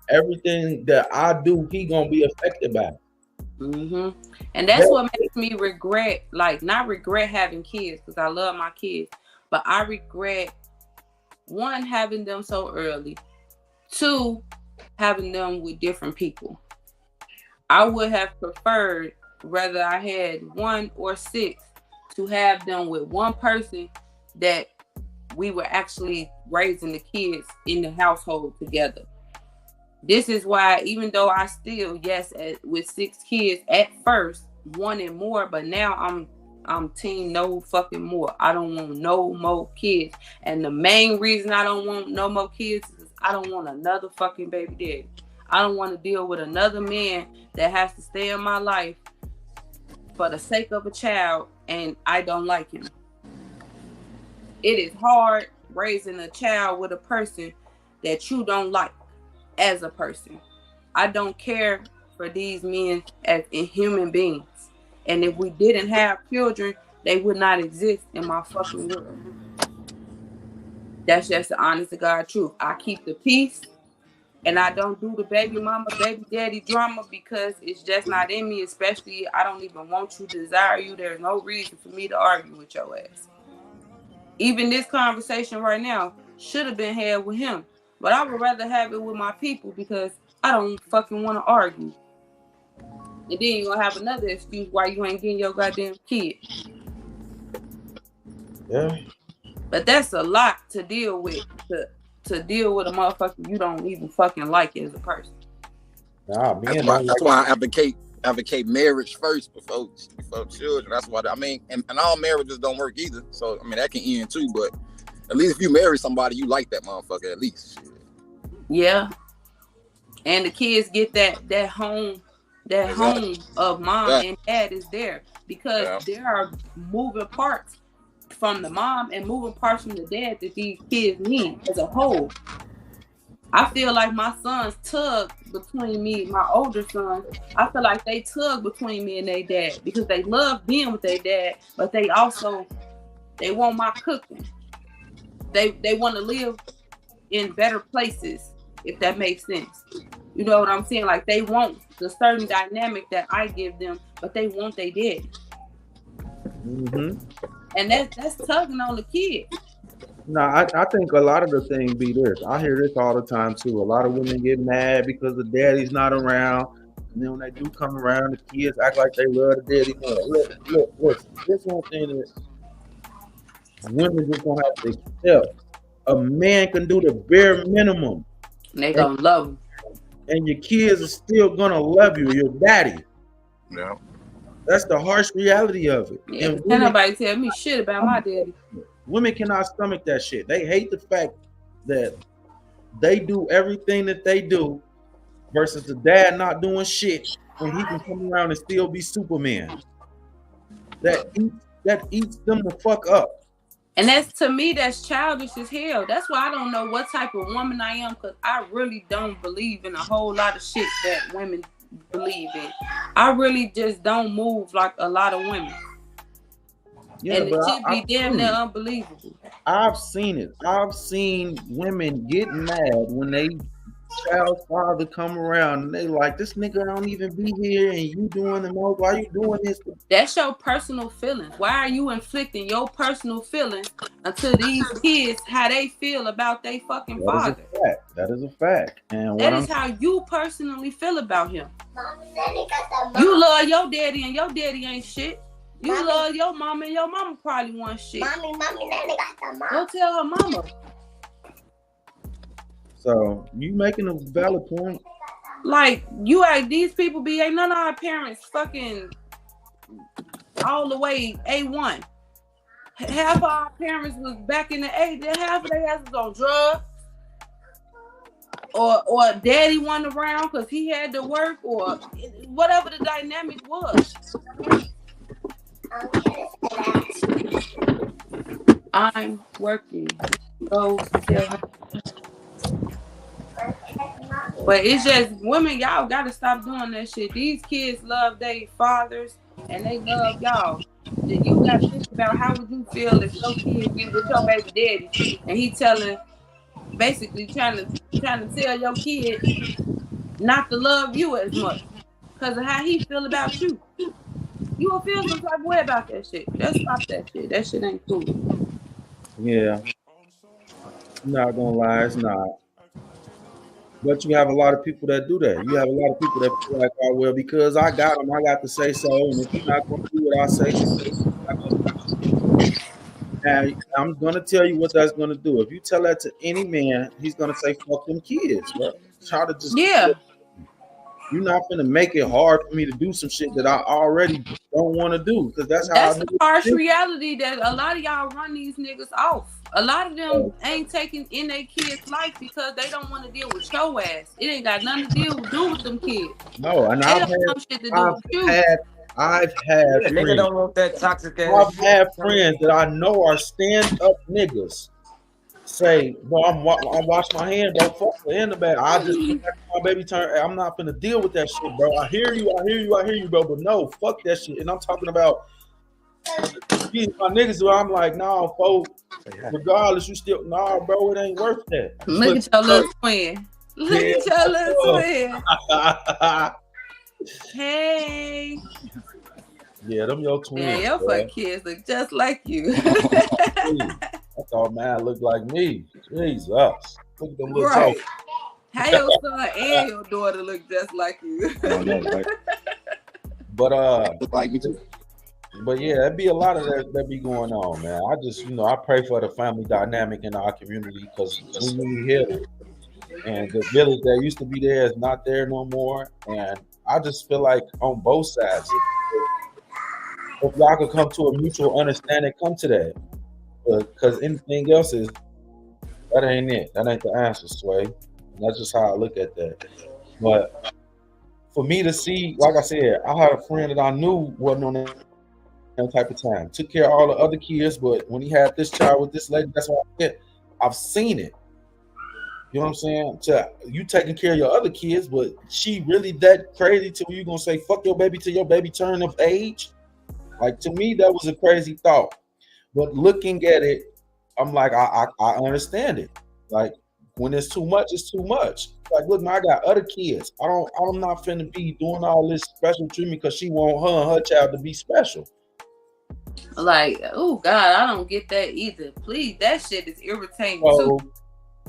Everything that I do, he gonna be affected by it. Mm-hmm. And that's what makes me regret, not regret having kids, because I love my kids, but I regret, 1, having them so early, 2, having them with different people. I would have preferred, whether I had 1 or 6, to have them with one person that we were actually raising the kids in the household together. This is why, even though I still, with 6 kids at first, wanted more, but now I'm team no fucking more. I don't want no more kids. And the main reason I don't want no more kids is I don't want another fucking baby daddy. I don't want to deal with another man that has to stay in my life for the sake of a child and I don't like him. It is hard raising a child with a person that you don't like as a person. I don't care for these men as human beings. And if we didn't have children, they would not exist in my fucking world. That's just the honest to God truth. I keep the peace and I don't do the baby mama, baby daddy drama because it's just not in me, especially I don't even want you, desire you. There's no reason for me to argue with your ass. Even this conversation right now should have been had with him, but I would rather have it with my people because I don't fucking want to argue. And then you're gonna have another excuse why you ain't getting your goddamn kid. Yeah. But that's a lot to deal with. To deal with a motherfucker you don't even fucking like as a person. Nah, that's why I advocate marriage first before children. That's why and all marriages don't work either. So I mean that can end too. But at least if you marry somebody, you like that motherfucker at least. Yeah. And the kids get that home of mom and dad is there because there are moving parts from the mom and moving parts from the dad that these kids need as a whole. I feel like my sons tug between me, my older sons. I feel like they tug between me and their dad because they love being with their dad, but they want my cooking. They want to live in better places, if that makes sense. You know what I'm saying? Like they want the certain dynamic that I give them, but they want their dad. Mm-hmm. And that's tugging on the kid. No, I think a lot of the thing be this. I hear this all the time too. A lot of women get mad because the daddy's not around. And then when they do come around, the kids act like they love the daddy more. Look. This one thing is women just gonna have to accept. A man can do the bare minimum. And they gonna love him. And your kids are still gonna love you, your daddy. Yeah. That's the harsh reality of it. Yeah, and can't nobody tell me shit about my daddy. Women cannot stomach that shit. They hate the fact that they do everything that they do versus the dad not doing shit and he can come around and still be Superman. That eats them the fuck up. And that's, to me, that's childish as hell. That's why I don't know what type of woman I am, because I really don't believe in a whole lot of shit that women believe in. I really just don't move like a lot of women. Yeah, and it should be damn near unbelievable. I've seen it. I've seen women get mad when they child's father come around and they like, this nigga don't even be here and you doing the most. Why you doing this? That's your personal feelings. Why are you inflicting your personal feelings until these kids how they feel about their fucking father? That is a fact. And that is how you personally feel about him. You love your daddy and your daddy ain't shit. You love your mama and your mama probably want shit. Mommy, nanny got the mom. Go tell her mama. So you making a valid point. Like you ain't these people be ain't none of our parents fucking all the way A1. Half of our parents was back in the 80s, half of their asses on drugs. Or daddy wasn't around because he had to work or whatever the dynamic was. I'm working. Go tell her. But it's just women, y'all gotta stop doing that shit. These kids love their fathers and they love y'all. Then you gotta think about how would you feel if your kid get with your baby daddy and he basically trying to tell your kid not to love you as much because of how he feel about you. You will feel some type of way about that shit. Just stop that shit. That shit ain't cool. Yeah. I'm not gonna lie, it's not. But you have a lot of people that do that. You have a lot of people that feel like, oh, well, because I got them, I got to say so. And if you're not going to do what I say, and I'm going to tell you what that's going to do. If you tell that to any man, he's going to say, fuck them kids, bro. Try to just... Yeah. You're not going to make it hard for me to do some shit that I already don't want to do. Because that's the harsh reality that a lot of y'all run these niggas off. A lot of them ain't taking in their kids' life because they don't want to deal with your ass. It ain't got nothing to do with them kids. No, and I've had Nigga friends. don't want that toxic ass I've shit. had friends that I know are stand-up niggas say, "Bro, I'm washing my hand, bro. Fuck the in the bag. I just put back my baby turn. I'm not gonna deal with that shit, bro. I hear you, bro. But no, fuck that shit." And I'm talking about these my niggas who I'm like, nah, folks. Regardless, you still bro. It ain't worth that. Look at your little twin. Look at your little twin. Hey. Yeah, them your twins. Yeah, your fuck kids look just like you. I thought man looked like me. Jesus. Look at them little Right. toes. How your son and your daughter look just like you. But like me too. But yeah, that'd be a lot of that be going on, man. I just, I pray for the family dynamic in our community because we really hear it. And the village that used to be there is not there no more. And I just feel like on both sides, if y'all could come to a mutual understanding, come to that. Because anything else that ain't it. That ain't the answer, Sway. And that's just how I look at that. But for me to see, like I said, I had a friend that I knew wasn't on that type of time. Took care of all the other kids, but when he had this child with this lady, that's what I said. I've seen it. You know what I'm saying? So you taking care of your other kids, but she really that crazy till you gonna say fuck your baby till your baby turn of age? Like to me, that was a crazy thought. But looking at it, I'm like, I understand it. Like when it's too much, it's too much. Like, look, man, I got other kids. I'm not finna be doing all this special treatment because she want her and her child to be special. Like, oh God, I don't get that either. Please, that shit is irritating So too.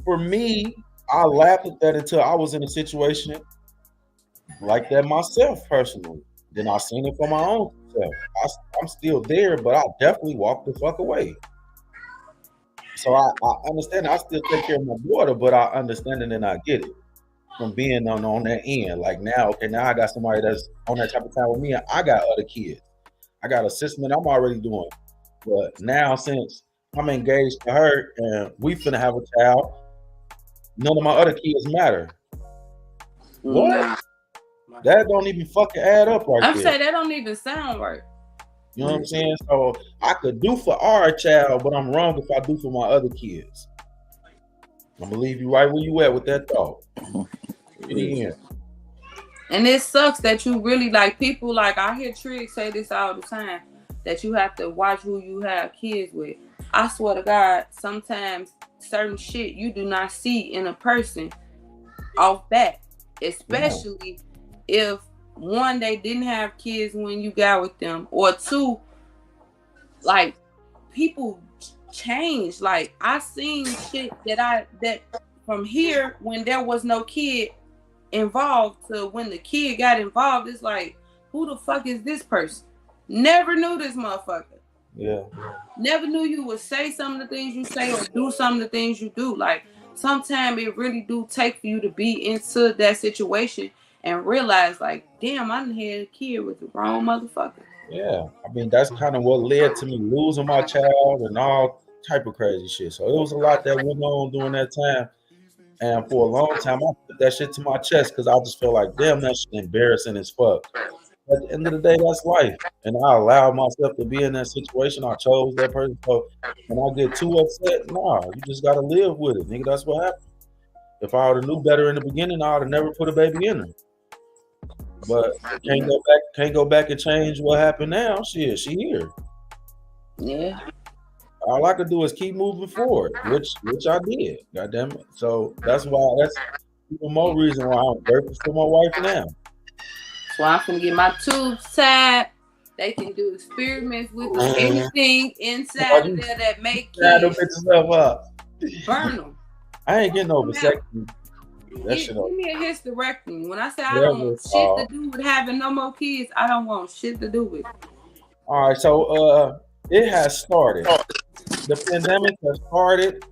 for me, I laughed at that until I was in a situation like that myself personally. Then I seen it for my own self. I'm still there, but I definitely walked the fuck away. So I understand. I still take care of my daughter, but I understand it and I get it from being on that end. Like now I got somebody that's on that type of time with me, and I got other kids. I got assessment I'm already doing. But now since I'm engaged to her and we finna have a child, none of my other kids matter. What? That don't even fucking add up right I'm there. saying that don't even sound right. You know what I'm saying? So I could do for our child, but I'm wrong if I do for my other kids. I'm gonna leave you right where you at with that thought. Yeah. And it sucks that you really like people like I hear Trig say this all the time, that you have to watch who you have kids with. I swear to God, sometimes certain shit you do not see in a person off bat, especially if one, they didn't have kids when you got with them, or two, like people change. Like I seen shit that from here when there was no kid involved to when the kid got involved, it's like, who the fuck is this person? Never knew this motherfucker. Yeah. Never knew you would say some of the things you say or do some of the things you do. Like sometimes it really do take for you to be into that situation and realize like, damn, I done had a kid with the wrong motherfucker. Yeah. I mean, that's kind of what led to me losing my child and all type of crazy shit. So it was a lot that went on during that time. And for a long time, I put that shit to my chest because I just felt like, damn, that shit embarrassing as fuck. At the end of the day, that's life. And I allowed myself to be in that situation. I chose that person. So when I get too upset, nah, you just got to live with it, nigga. That's what happened. If I would have knew better in the beginning, I would have never put a baby in her. But can't go back and change what happened now. Shit, she here. Yeah. All I could do is keep moving forward, which I did. God damn it. So that's even more reason why I'm grateful for my wife now. So I'm gonna get my tubes tied. They can do experiments with anything inside of there that make kids. Burn them. I ain't getting no vasectomy. Give me a hysterectomy. When I say I don't want shit to do with having no more kids, I don't want shit to do with it. All right, so it has started. The pandemic has started,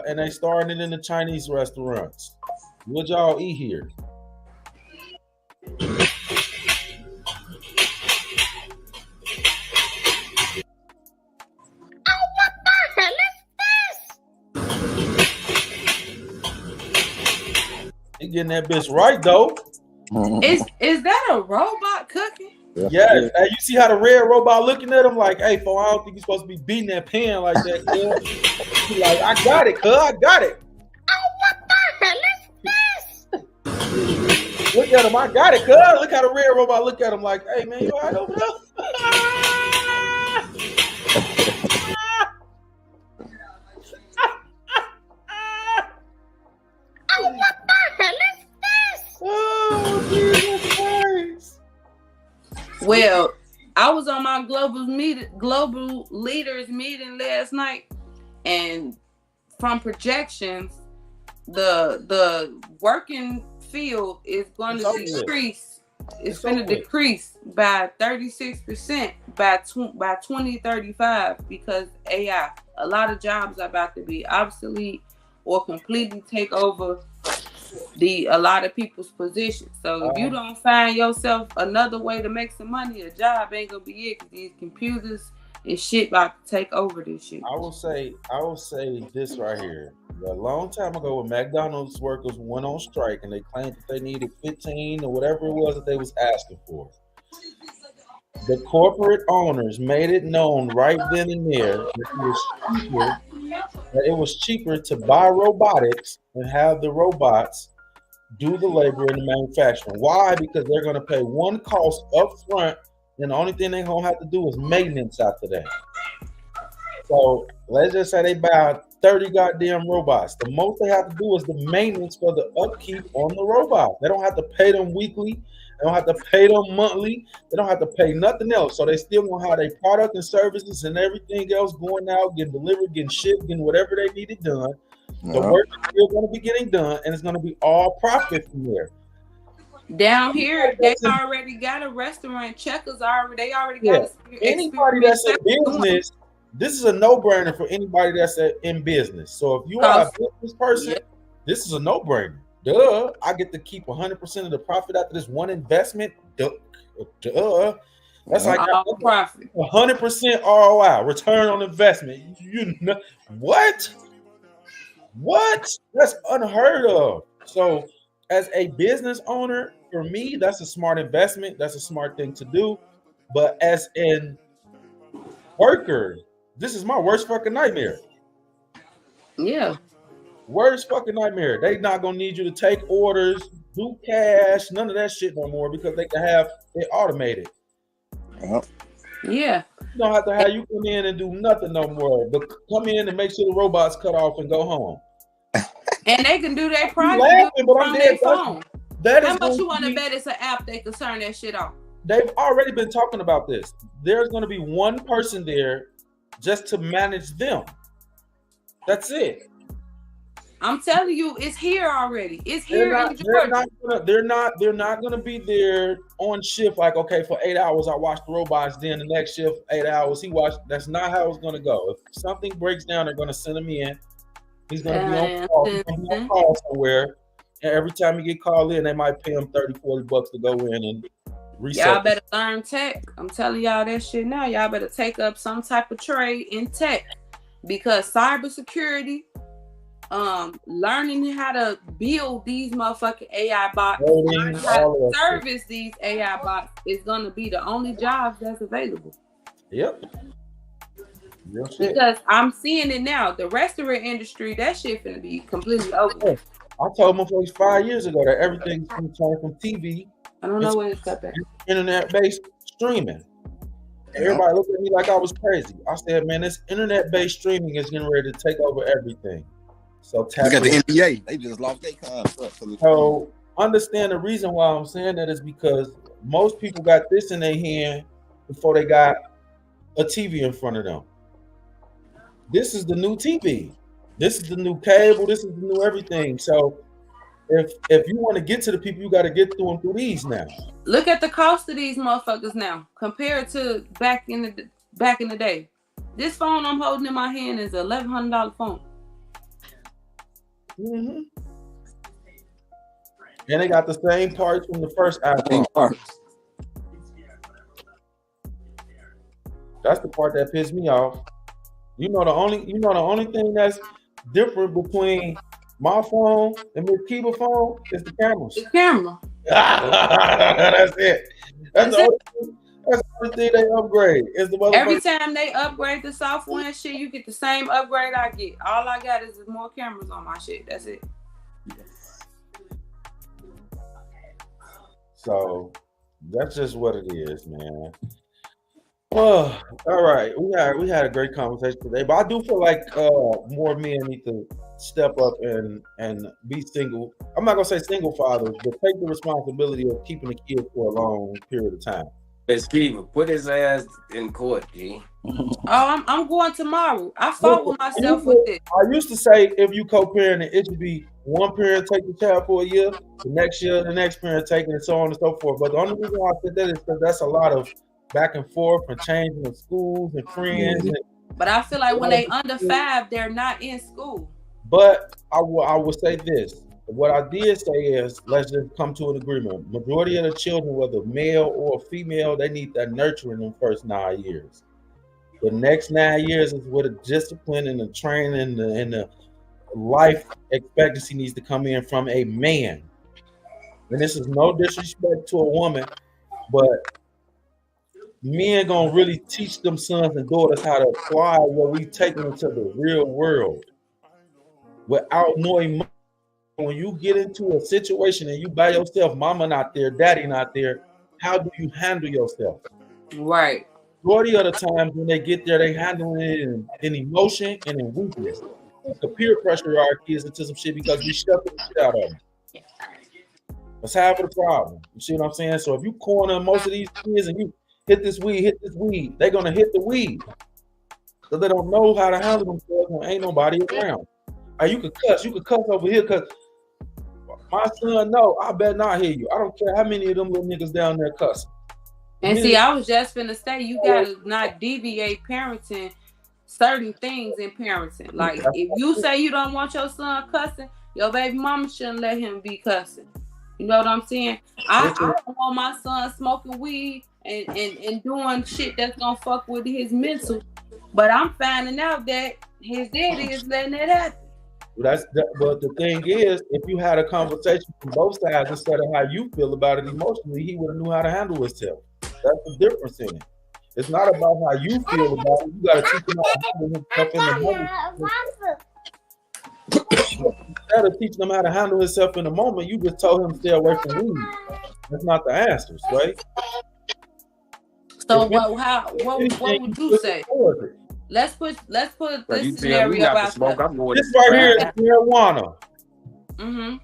and they started in the Chinese restaurants. What y'all eat here? You getting that bitch right though? Is that a robot cooking? Yes. Hey, you see how the red robot looking at him like, hey, fool, I don't think you're supposed to be beating that pen like that. He like, I got it, cuz, I got it. Look at him, I got it, cuz. Look how the red robot look at him like, hey, man, you all right over there? Oh, Jesus Christ. Well, I was on my global leaders meeting last night, and from projections, the working field is going to decrease. It's going to decrease by 36% by 2035 because AI. A lot of jobs are about to be obsolete or completely take over a lot of people's positions. So if you don't find yourself another way to make some money, a job ain't gonna be it, because these computers and shit about to take over this shit. I will say this right here. A long time ago when McDonald's workers went on strike and they claimed that they needed 15 or whatever it was that they was asking for, the corporate owners made it known right then and there that it was cheaper to buy robotics and have the robots do the labor in the manufacturing. Why? Because they're going to pay one cost up front, and the only thing they're going to have to do is maintenance after that. So let's just say they buy 30 goddamn robots. The most they have to do is the maintenance for the upkeep on the robot. They don't have to pay them weekly. They don't have to pay them monthly. They don't have to pay nothing else. So they still gonna have their product and services and everything else going out, getting delivered, getting shipped, getting whatever they need it done. The work is still gonna be getting done, and it's gonna be all profit from there. Down here, they already got a restaurant. Checkers already got anybody that's in business. This is a no-brainer for anybody that's in business. So if you are a business person, this is a no-brainer. Duh, I get to keep 100% of the profit after this one investment. Duh. That's like profit. 100% ROI, return on investment. You know what? What? That's unheard of. So, as a business owner, for me, that's a smart investment. That's a smart thing to do. But as in worker, this is my worst fucking nightmare. Yeah. Worst fucking nightmare. They not gonna need you to take orders, do cash, none of that shit no more, because they can have it automated. Yeah. You don't have to have you come in and do nothing no more, but come in and make sure the robots cut off and go home. And they can do their project from their phone. How much you want to bet it's an app they can turn that shit off? They've already been talking about this. There's going to be one person there just to manage them. That's it. I'm telling you, it's here already. It's here in Georgia. They're not going to be there on shift. Like, okay, for 8 hours, I watch the robots. Then the next shift, 8 hours, he watched. That's not how it's going to go. If something breaks down, they're going to send him in. He's going to be on call. He's going to be on call somewhere. And every time you get called in, they might pay him $30-$40 to go in and reset. Y'all better learn tech. I'm telling y'all that shit now. Y'all better take up some type of trade in tech, because cybersecurity, learning how to build these motherfucking AI bots, learning how to service these AI bots is gonna be the only jobs that's available. Yep. Because I'm seeing it now. The restaurant industry, that shit finna be completely over. I told my folks 5 years ago that everything's gonna turn from TV. I don't know when it's got back. Internet-based streaming. Everybody looked at me like I was crazy. I said, man, this internet-based streaming is getting ready to take over everything. So look at the NBA. They just lost their contract. So understand the reason why I'm saying that is because most people got this in their hand before they got a TV in front of them. This is the new TV. This is the new cable. This is the new everything. So if you want to get to the people, you got to get to them through these now. Look at the cost of these motherfuckers now compared to back in the day. This phone I'm holding in my hand is an $1,100 phone. Mm-hmm. And they got the same parts from the first iPhone. That's the part that pissed me off. You know the only thing that's different between my phone and Miss Kiba's phone is the cameras. The camera. That's it. That's the only thing. That's the only thing they upgrade. Is the Every time they upgrade the software and shit, you get the same upgrade I get. All I got is more cameras on my shit. That's it. So that's just what it is, man. Oh, all right. We had a great conversation today, but I do feel like more men need to step up and be single. I'm not gonna say single fathers, but take the responsibility of keeping the kids for a long period of time. Steven, put his ass in court, G. I'm going tomorrow. I fought with myself with this. I used to say if you co-parenting, it should be one parent take the child for a year, the next year the next parent taking it, so on and so forth. But the only reason why I said that is because that's a lot of back and forth and changing of schools and friends. But I feel like when they under 5, they're not in school. But I will say this. What I did say is, let's just come to an agreement. Majority of the children, whether male or female, they need that nurturing in the first 9 years. The next 9 years is where the discipline and the training and the life expectancy needs to come in from a man. And this is no disrespect to a woman, but men gonna really teach them sons and daughters how to apply what we taking into the real world without knowing. When you get into a situation and you by yourself, mama not there, daddy not there, how do you handle yourself? Right. Majority of the times when they get there, they handle it in emotion and in weakness. The peer pressure our kids into some shit because we shut the shit out of them. That's half of the problem. You see what I'm saying? So if you corner most of these kids and you hit this weed, they're gonna hit the weed because they don't know how to handle themselves when ain't nobody around. You could cuss over here because my son, no, I better not hear you. I don't care how many of them little niggas down there cussing. And see, I was just finna say, you gotta not deviate parenting certain things in parenting. Like, if you say you don't want your son cussing, your baby mama shouldn't let him be cussing. You know what I'm saying? I don't want my son smoking weed and doing shit that's gonna fuck with his mental. But I'm finding out that his daddy is letting that happen. But the thing is, if you had a conversation from both sides instead of how you feel about it emotionally, he would have knew how to handle himself. That's the difference in it. It's not about how you feel about it. You got to teach him how to handle himself in the moment. Instead of teaching him how to handle himself in the moment, you just told him to stay away from weed. That's not the answers, right? So what would you say? Let's put this scenario out there. This right here is marijuana. Mm-hmm.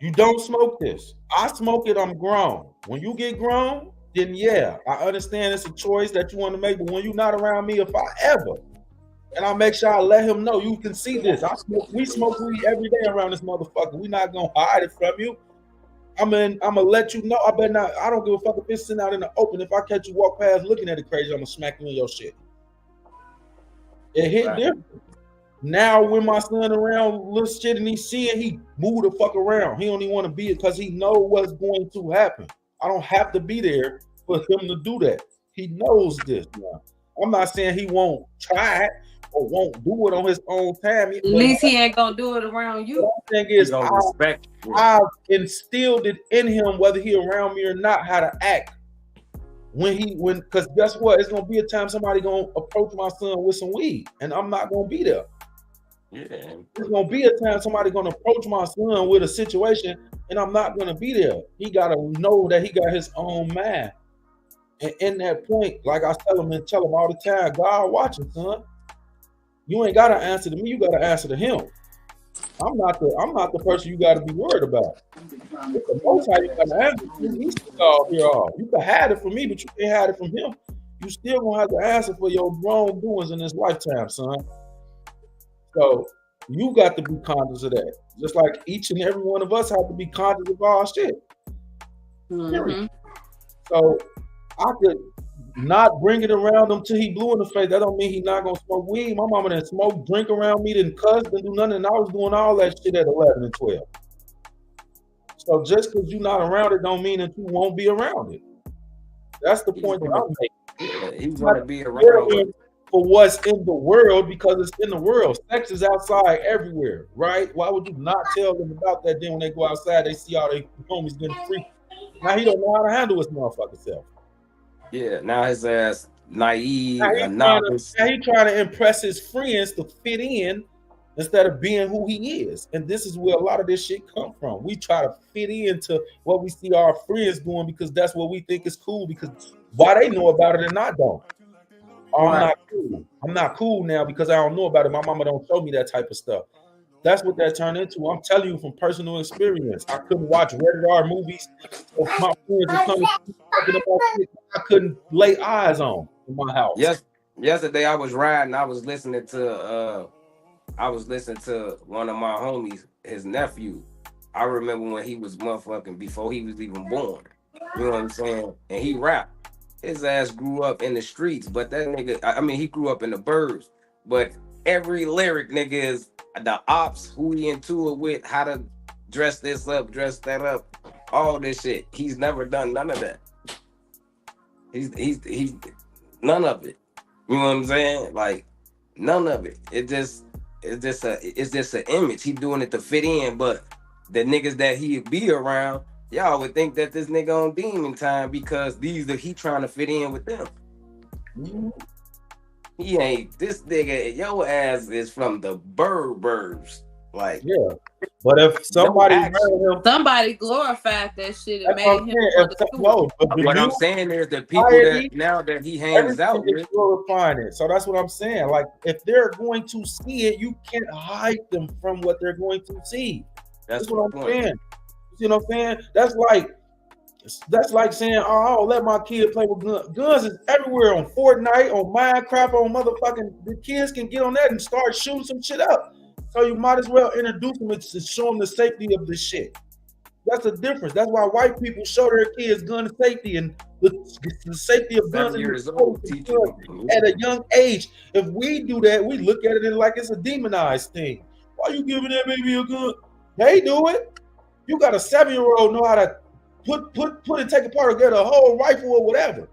You don't smoke this. I smoke it, I'm grown. When you get grown, then yeah, I understand it's a choice that you want to make, but when you're not around me, if I ever, and I make sure I let him know, you can see this. We smoke weed every day around this motherfucker. We're not gonna hide it from you. I'm gonna let you know. I better not. I don't give a fuck if it's sitting out in the open. If I catch you walk past looking at it crazy, I'm gonna smack you in your shit. It hit different. Now when my son around little shit and he's seeing, he move the fuck around. He don't even want to be it because he know what's going to happen. I don't have to be there for him to do that. He knows this now. I'm not saying he won't try it or won't do it on his own time. At least he ain't gonna do it around you. The thing is, I've instilled it in him, whether he around me or not, how to act. Because guess what? It's gonna be a time somebody gonna approach my son with some weed, and I'm not gonna be there. Yeah. There's gonna be a time somebody gonna approach my son with a situation, and I'm not gonna be there. He gotta know that he got his own mind. And in that point, like I tell him all the time, God watching, son. You ain't gotta answer to me, you gotta answer to him. I'm not the person you gotta be worried about. It's the most high you gotta answer to. He's all here all. You can hide it from me, but you can't hide it from him. You still gonna have to answer for your wrongdoings in this lifetime, son. So you got to be conscious of that. Just like each and every one of us have to be conscious of our shit. Mm-hmm. So I could not bring it around him till he blue in the face. That don't mean he not gonna smoke weed. My mama didn't smoke, drink around me, didn't cuss, didn't do nothing. And I was doing all that shit at 11 and 12. So just because you're not around it don't mean that you won't be around it. That's the point that I'm making. Yeah, he's gonna be around for what's in the world because it's in the world. Sex is outside everywhere, right? Why would you not tell them about that? Then when they go outside, they see all their homies getting free. Now he don't know how to handle his motherfucking self. Yeah, now his ass naive, Now a novice. he trying to impress his friends to fit in instead of being who he is. And this is where a lot of this shit come from. We try to fit into what we see our friends doing because that's what we think is cool, because why they know about it and I don't. Oh, I'm not cool. I'm not cool now because I don't know about it. My mama don't show me that type of stuff. That's what that turned into. I'm telling you from personal experience. I couldn't watch rated R movies. So my friends were coming talking about shit I couldn't lay eyes on in my house. Yes, yesterday I was riding. I was listening to one of my homies, his nephew. I remember when he was motherfucking before he was even born. You know what I'm saying? And he rapped. His ass grew up in the streets, but that nigga, I mean, he grew up in the burbs. But every lyric, nigga, is the ops, who he into it with, how to dress this up, dress that up, all this shit. He's never done none of that. He's none of it. You know what I'm saying? Like none of it. It's just an image. He doing it to fit in, but the niggas that he be around, y'all would think that this nigga on demon time because he trying to fit in with them. He ain't. This nigga, your ass is from the burbs. Like, yeah. But if somebody glorified that shit and made him. What I'm saying is the people that now that he hangs out with glorifying it. So that's what I'm saying. Like, if they're going to see it, you can't hide them from what they're going to see. That's what I'm saying. You know what I'm saying? That's like saying, oh, let my kid play with guns. Guns is everywhere on Fortnite, on Minecraft, on motherfucking. The kids can get on that and start shooting some shit up. So you might as well introduce them to show them the safety of this shit. That's the difference. That's why white people show their kids gun safety and the safety of guns at a young age. If we do that, we look at it like it's a demonized thing. Why you giving that baby a gun? They do it. You got a 7-year-old know how to put it, take apart, or get a whole rifle or whatever.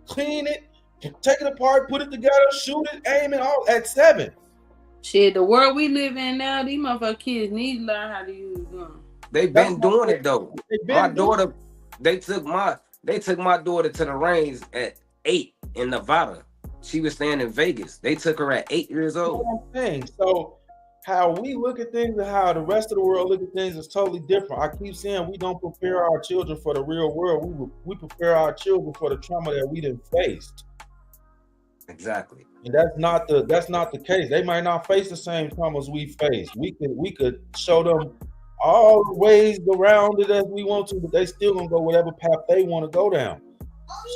Clean it, take it apart, put it together, shoot it, aim it all at 7. Shit, the world we live in now, these motherfucking kids need to learn how to use guns. They've been doing it though. My daughter, they took my daughter to the range at 8 in Nevada. She was staying in Vegas. They took her at 8 years old. So how we look at things and how the rest of the world look at things is totally different. I keep saying we don't prepare our children for the real world. We prepare our children for the trauma that we done faced. Exactly. And that's not the case. They might not face the same traumas we face. We could show them all the ways around it as we want to, but they still gonna go whatever path they want to go down.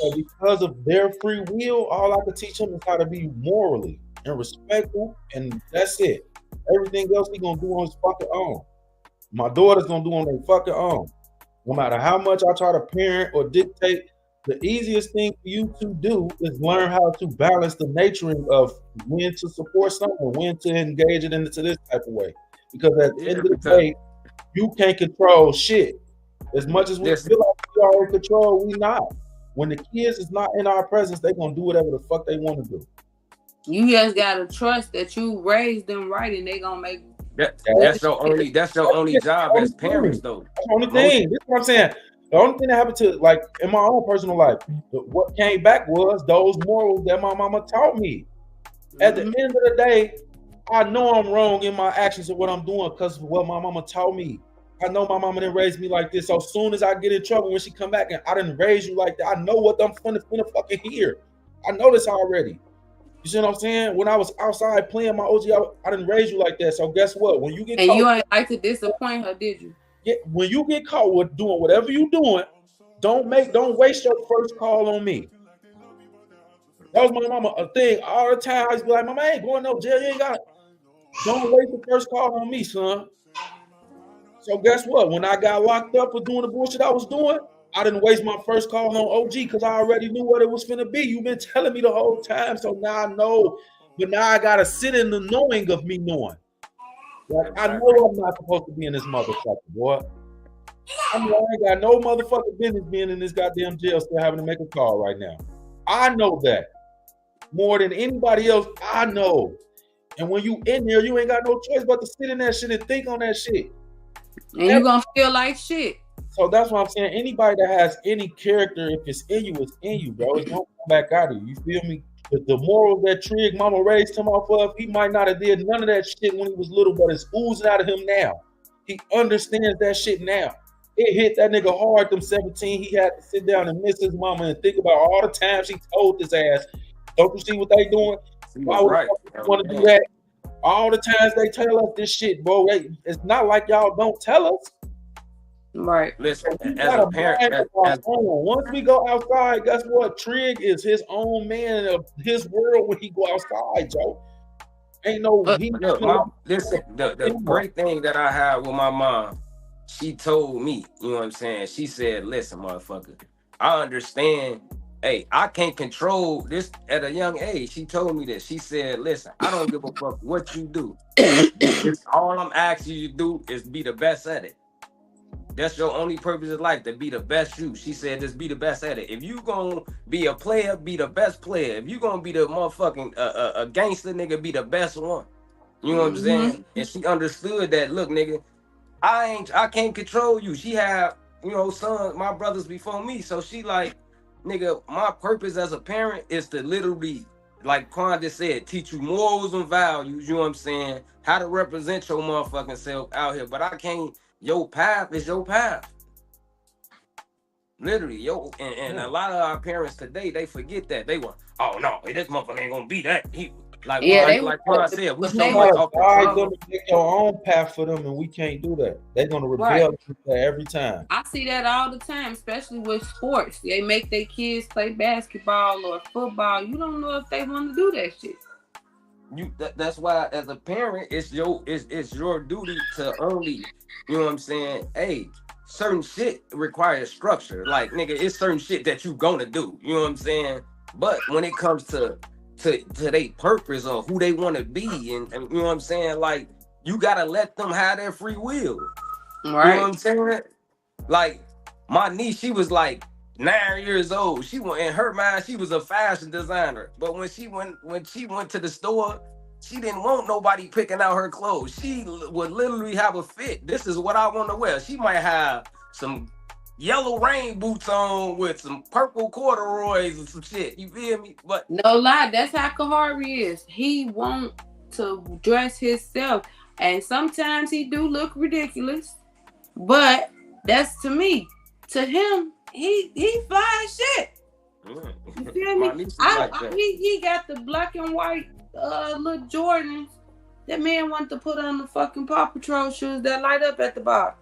So because of their free will, all I could teach them is how to be morally and respectful, and that's it. Everything else he gonna do on his fucking own. My daughter's gonna do on their fucking own. No matter how much I try to parent or dictate, the easiest thing for you to do is learn how to balance the naturing of when to support something, when to engage it into this type of way. Because at the end of the day, you can't control shit. As much as we feel like we are in control, we not. When the kids is not in our presence, they gonna do whatever the fuck they want to do. You just gotta trust that you raised them right, and they gonna make. That's your only job as parents, though. That's the only thing. This is what I'm saying. The only thing that happened to, like, in my own personal life, what came back was those morals that my mama taught me. At the end of the day, I know I'm wrong in my actions of what I'm doing because of what my mama taught me. I know my mama didn't raise me like this. So as soon as I get in trouble, when she come back and I didn't raise you like that, I know what I'm finna fucking hear. I know this already. You see what I'm saying? When I was outside playing my OG, I didn't raise you like that. So guess what? When you get caught, you ain't like to disappoint her, did you? Yeah, when you get caught with doing whatever you doing, don't waste your first call on me. That was my mama a thing all the time. I used to be like, Mama, I ain't going no jail. You ain't got it. Don't waste the first call on me, son. So guess what? When I got locked up for doing the bullshit I was doing, I didn't waste my first call on OG because I already knew what it was finna be. You've been telling me the whole time, so now I know. But now I gotta sit in the knowing of me knowing. Like, I know I'm not supposed to be in this motherfucker, boy. I ain't got no motherfucking business being in this goddamn jail still having to make a call right now. I know that. More than anybody else, I know. And when you in there, you ain't got no choice but to sit in that shit and think on that shit. And you're gonna feel like shit. So that's what I'm saying. Anybody that has any character, if it's in you, it's in you, bro. It won't come back out of you. You feel me? The morals that Trig Mama raised him off of, he might not have did none of that shit when he was little, but it's oozing out of him now. He understands that shit now. It hit that nigga hard. Them 17, he had to sit down and miss his mama and think about all the times he told his ass, "Don't you see what they doing? Why would you want to do that?" All the times they tell us this shit, bro. It's not like y'all don't tell us. Right. Listen, as a parent, once we go outside, guess what? Trig is his own man of his world when he go outside, Joe. Ain't no. Listen, the great thing that I had with my mom, she told me, you know what I'm saying? She said, "Listen, motherfucker, I understand. Hey, I can't control this at a young age." She told me this. She said, "Listen, I don't give a fuck what you do. All I'm asking you to do is be the best at it. That's your only purpose in life, to be the best you." She said, "Just be the best at it. If you gonna be a player, be the best player. If you gonna be the motherfucking a gangster nigga, be the best one." You know what I'm saying? And she understood that. Look, nigga, I can't control you. She had, you know, sons, my brothers before me. So she like, nigga, my purpose as a parent is to literally, like Quan just said, teach you morals and values. You know what I'm saying? How to represent your motherfucking self out here. But I can't. Your path is your path. Literally, and a lot of our parents today, they forget that. They want, "Oh no, this motherfucker ain't gonna be that." Like I said, we so much off the gonna make your own path for them, and we can't do that. They're gonna rebel every time. I see that all the time, especially with sports. They make their kids play basketball or football. You don't know if they want to do that shit. That's why, as a parent, it's your duty to only, you know what I'm saying? Hey, certain shit requires structure. Like, nigga, it's certain shit that you gonna do. You know what I'm saying? But when it comes to their purpose or who they want to be, and you know what I'm saying? Like, you gotta let them have their free will. Right. You know what I'm saying? Like, my niece, she was like 9 years old. She went, in her mind, she was a fashion designer. But when she went to the store, she didn't want nobody picking out her clothes. She would literally have a fit. This is what I want to wear. She might have some yellow rain boots on with some purple corduroys and some shit. You feel me? But no lie, that's how Kahari is. He want to dress himself, and sometimes he do look ridiculous. But that's to me. To him, he fly as shit. You feel me? He got the black and white little Jordans. That man wanted to put on the fucking Paw Patrol shoes that light up at the bottom.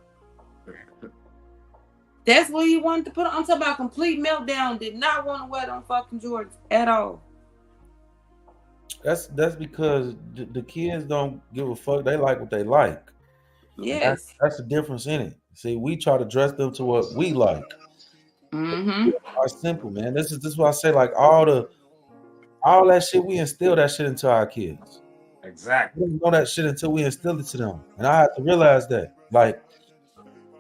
That's what he wanted to put on. I'm talking about complete meltdown. Did not want to wear them fucking Jordans at all. That's because the kids don't give a fuck. They like what they like. Yes. That's the difference in it. See, we try to dress them to what we like. Are simple, man. This is why I say, like, all that shit, we instill that shit into our kids. Exactly. We don't know that shit until we instill it to them. And I had to realize that. Like,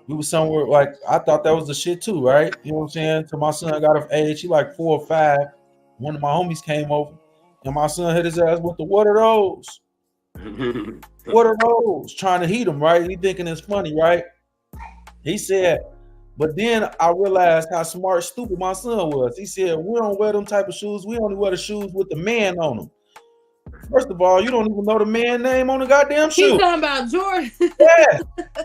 we were somewhere, like, I thought that was the shit too, right? You know what I'm saying? So my son got of age, he like 4 or 5. One of my homies came over, and my son hit his ass with the, "What are those? What are those?" Trying to heat him, right? He thinking it's funny, right? He said, but then I realized how smart, stupid my son was. He said, "We don't wear them type of shoes. We only wear the shoes with the man on them." First of all, you don't even know the man name on the goddamn shoe. He's talking about Jordan. Yeah.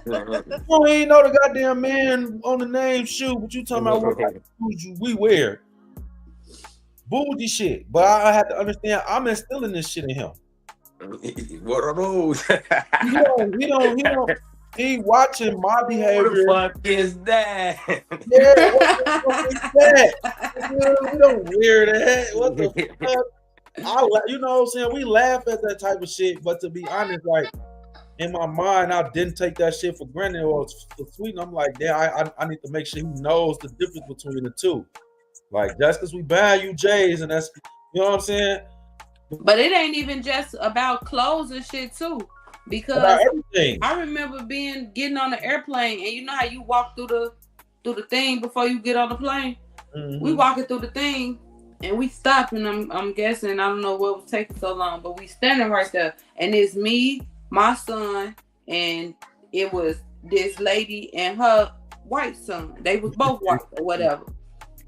You don't even know the goddamn man on the name shoe, but you talking about what type of shoes we wear. Bougie shit. But I have to understand, I'm instilling this shit in him. What are those? He watching my behavior. What the fuck is that? Yeah, what the fuck is that? We don't wear that. What the fuck? You know what I'm saying? We laugh at that type of shit, but to be honest, like, in my mind, I didn't take that shit for granted or for sweet. I'm like, yeah, I need to make sure he knows the difference between the two. Like, that's because we buy you J's, and that's, you know what I'm saying? But it ain't even just about clothes and shit too. Because I remember getting on the airplane, and you know how you walk through the thing before you get on the plane? We walking through the thing, and we stop, and I'm guessing, I don't know what was taking so long, but we standing right there, and it's me, my son, and it was this lady and her white son. They was both white or whatever.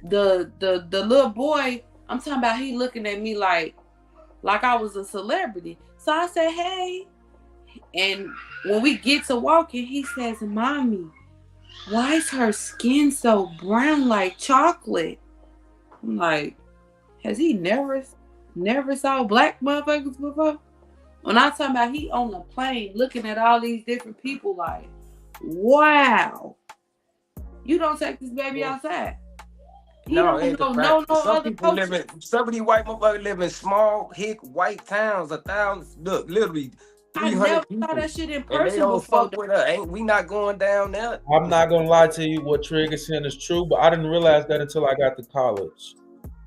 The little boy, I'm talking about, he looking at me like I was a celebrity. So I said, hey. And when we get to walking, he says, Mommy, why is her skin so brown like chocolate? I'm like, has he never saw black motherfuckers before? When I'm talking about, he on the plane looking at all these different people like, wow. You don't take this baby outside. Some of these white motherfuckers live in small, hick, white towns, 1,000, look, literally 300 I never people. saw that shit in And they person don't before. fuck with us. We not going down there. I'm not gonna lie to you. What Trigger saying is true, but I didn't realize that until I got to college.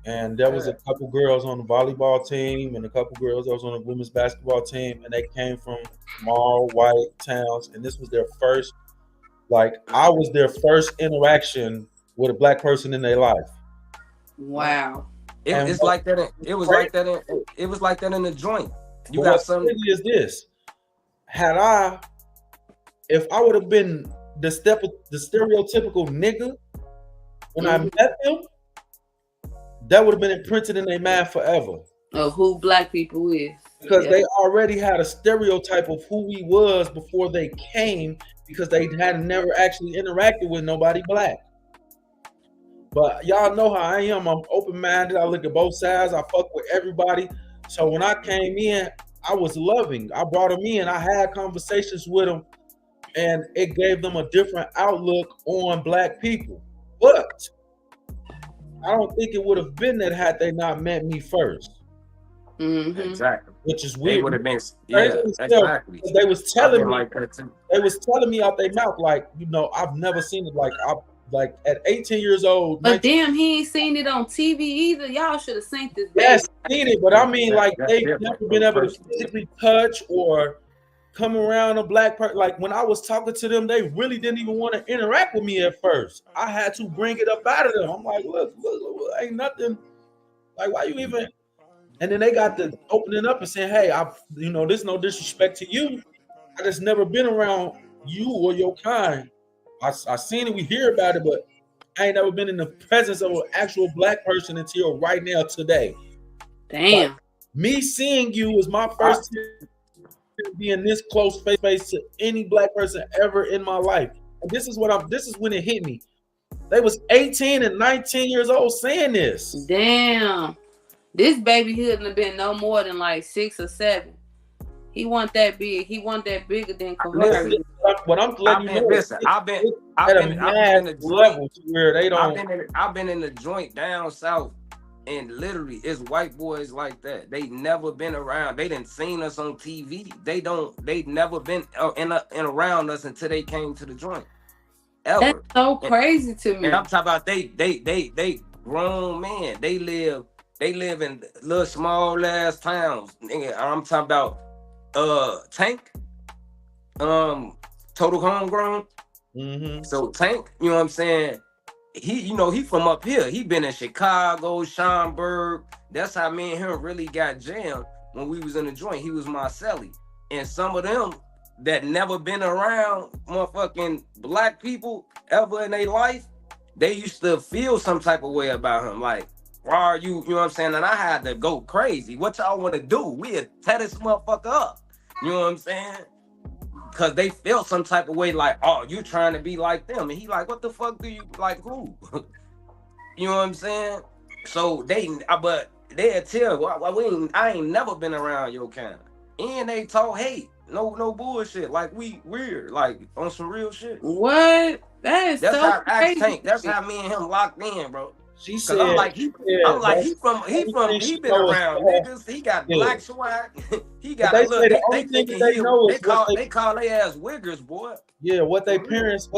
And there was a couple girls on the volleyball team and a couple girls that was on the women's basketball team, and they came from small white towns. And this was their first, I was their first interaction with a black person in their life. Wow. It was like that in the joint. You But got what's something. crazy is this: if I would have been the stereotypical nigga when I met them, that would have been imprinted in their mind forever. Of who black people is. Because they already had a stereotype of who we was before they came, because they had never actually interacted with nobody black. But y'all know how I am. I'm open-minded. I look at both sides. I fuck with everybody. So when I came in, I was loving. I brought them in. I had conversations with them, and it gave them a different outlook on black people. But I don't think it would have been that had they not met me first. Mm-hmm. Exactly. Which is weird. They would have been, exactly. They was telling me, like that too. they was telling me out their mouth, I've never seen it. Like at 18 years old. But damn, he ain't seen it on TV either. Y'all should have seen this. Yes, seen it, but I mean, they've never been able to physically touch or come around a black person. Like when I was talking to them, they really didn't even want to interact with me at first. I had to bring it up out of them. I'm like, look, ain't nothing. Like, why you even? And then they got to opening up and saying, hey, there's no disrespect to you. I just never been around you or your kind. I seen it, we hear about it, but I ain't never been in the presence of an actual black person until right now today. Damn. But me seeing you is my first time being this close face to any black person ever in my life. And this is when it hit me. They was 18 and 19 years old saying this. Damn. This baby couldn't have been no more than like 6 or 7. He want that big. He want that bigger than Kaveri. What I'm letting you know, listen, I've been in the level to where they don't. I've been in the joint down south, and literally, it's white boys like that. They never been around. They didn't seen us on TV. They never been in around us until they came to the joint. Ever. That's so crazy to me. And I'm talking about they grown men. They live in little small ass towns. Nigga, I'm talking about Tank, Total Homegrown. Mm-hmm. So Tank, you know what I'm saying? He from up here. He been in Chicago, Schaumburg. That's how me and him really got jammed when we was in the joint. He was my celly. And some of them that never been around motherfucking black people ever in their life, they used to feel some type of way about him. Like, why are you know what I'm saying? And I had to go crazy. What y'all want to do? We'll tear this motherfucker up. You know what I'm saying? Because they felt some type of way like, oh, you trying to be like them. And he like, what the fuck do you, like who? You know what I'm saying? So but they'll tell, I ain't never been around your kind. And they talk hate. No bullshit. Like we weird. Like on some real shit. What? That's so how crazy. Tank. That's how me and him locked in, bro. She said, I'm like, he been around niggas. He got black swag. He got a little. They call their ass wiggers, boy. Yeah, what they parents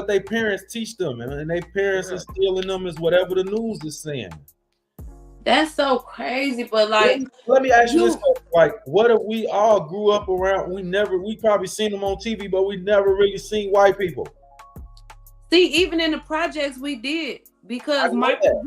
teach them, and they parents instilling in them is whatever the news is saying. That's so crazy, but like, let me ask you this: like, what if we all grew up around? We probably seen them on TV, but we never really seen white people. See, even in the projects we did. Because Michael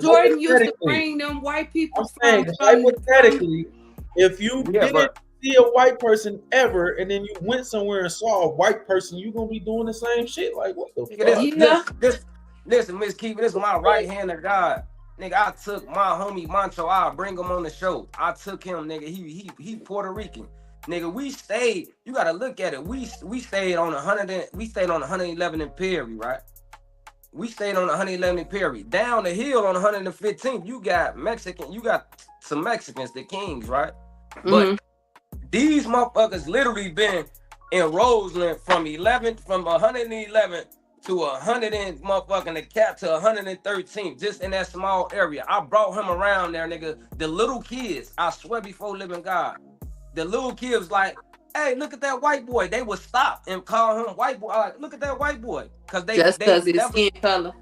Jordan used to bring them white people. I'm saying hypothetically, if you didn't see a white person ever, and then you went somewhere and saw a white person, you gonna be doing the same shit. Like, what the fuck? Listen, Miss Keeper, this is my right hand of God. Nigga, I took my homie Mancho, I'll bring him on the show. I took him, nigga. He Puerto Rican. Nigga, we stayed. You gotta look at it. We stayed on 111 in Perry, right? We stayed on 111 in Perry. Down the hill on 115th, you got some Mexicans, the Kings, right? But these motherfuckers literally been in Roseland from 111 to 100 and motherfucking the cap to 113th, just in that small area. I brought him around there, nigga. The little kids, I swear before living God, the little kids like, hey, look at that white boy. They would stop and call him white boy. Like, look at that white boy, cause just cause his skin color.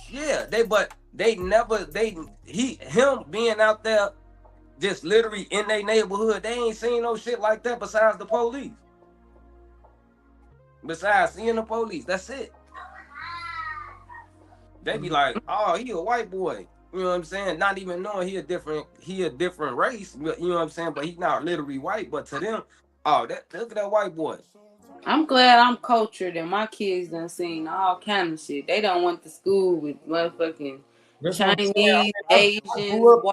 Yeah, him being out there, just literally in their neighborhood, they ain't seen no shit like that besides the police. Besides seeing the police, that's it. They be like, oh, he a white boy. You know what I'm saying? Not even knowing he a different race. You know what I'm saying? But he's not literally white. But to them, oh, look at that white boy. I'm glad I'm cultured and my kids done seen all kind of shit. They done went to school with motherfucking Chinese, Asians,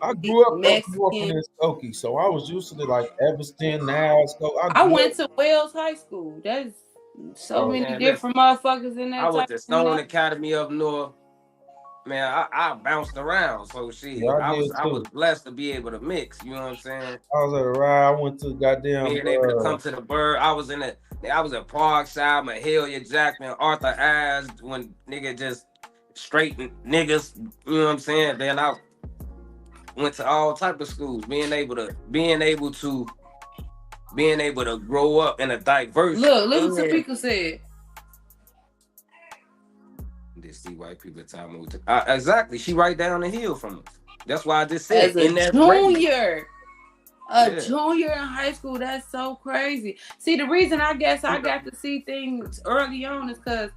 I grew up in Skokie, so I was used to like Evanston, Niles. I went to Wells High School. There's so many different motherfuckers in there. I went to Stone Academy up north. Man, I bounced around, so shit. Yeah, I was blessed to be able to mix. You know what I'm saying? I was at a ride. I went to goddamn. Being able to come to the Bird. I was at Parkside, Mahalia Jackman, Arthur Ashe, when nigga just straight niggas. You know what I'm saying? Then I went to all type of schools. Being able to grow up in a diverse. Look what Topeka said. See white people time moved to exactly. She right down the hill from us. That's why I just said as a junior in high school. That's so crazy. See, the reason I guess I got to see things early on is because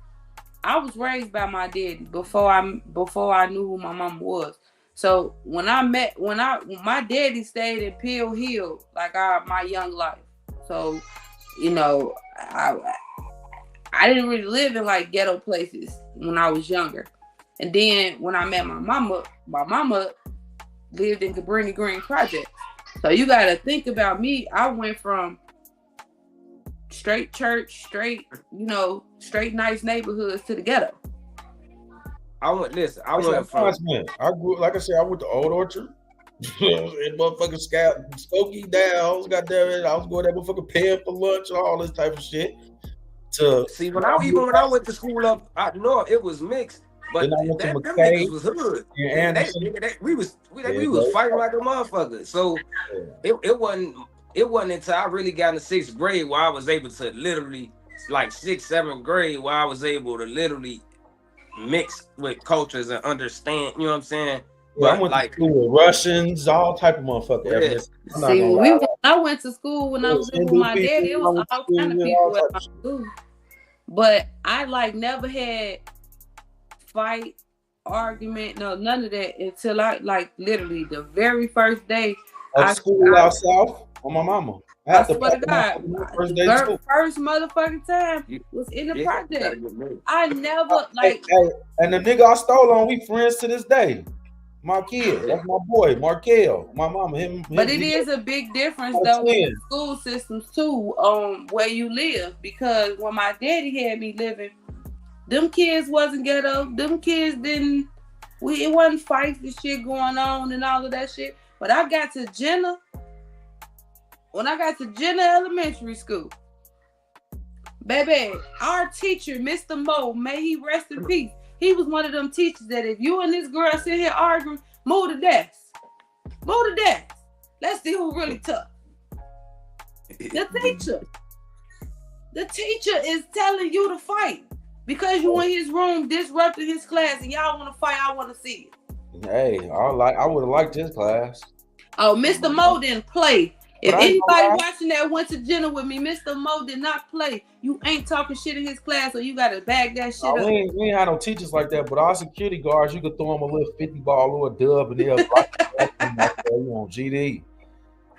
I was raised by my daddy before I knew who my mom was. So when my daddy stayed in Peel Hill like my young life. So you know I didn't really live in like ghetto places when I was younger. And then when I met my mama lived in Cabrini Green Project. So you got to think about me. I went from straight church, straight nice neighborhoods to the ghetto. I went from. I grew, like I said, I went to Old Orchard. And motherfucking Skokie Downs, goddamn it. I was going there motherfucking paying for lunch and all this type of shit. See, when I went to school up north, it was mixed, but them niggas was hood. We was fighting like a motherfucker. So it wasn't until I really got in the 6th grade where I was able to literally, like 6th, 7th grade, where I was able to literally mix with cultures and understand. You know what I'm saying? Well, I went to school with Russians, all type of motherfuckers. Yeah. See, I went to school when I was living with my daddy. It was all kind of people at my school. But I never had fight, argument, none of that until I literally the very first day. At school out south on my mama. I swear to God, the first motherfucking time was in the project. I never and the nigga I stole on, we friends to this day. My kid, that's my boy, Markel. My mama, him. But it is a big difference though with school systems too, where you live. Because when my daddy had me living, them kids wasn't ghetto. Them kids it wasn't fights and shit going on and all of that shit. But I got to Jenna. When I got to Jenna Elementary School, baby, our teacher, Mr. Moe, may he rest in peace. He was one of them teachers that if you and this girl sit here arguing, move the desk. Move the desk. Let's see who really tough. The teacher is telling you to fight because you in his room disrupting his class and y'all want to fight. I want to see it. Hey, I would have liked his class. Oh, Mr. Moe didn't play. If anybody watching that went to Jenna with me, Mr. Moe did not play. You ain't talking shit in his class, or you gotta bag that shit up. We ain't had no teachers like that, but our security guards, you could throw them a little 50 ball or a dub, and they'll block you on GD.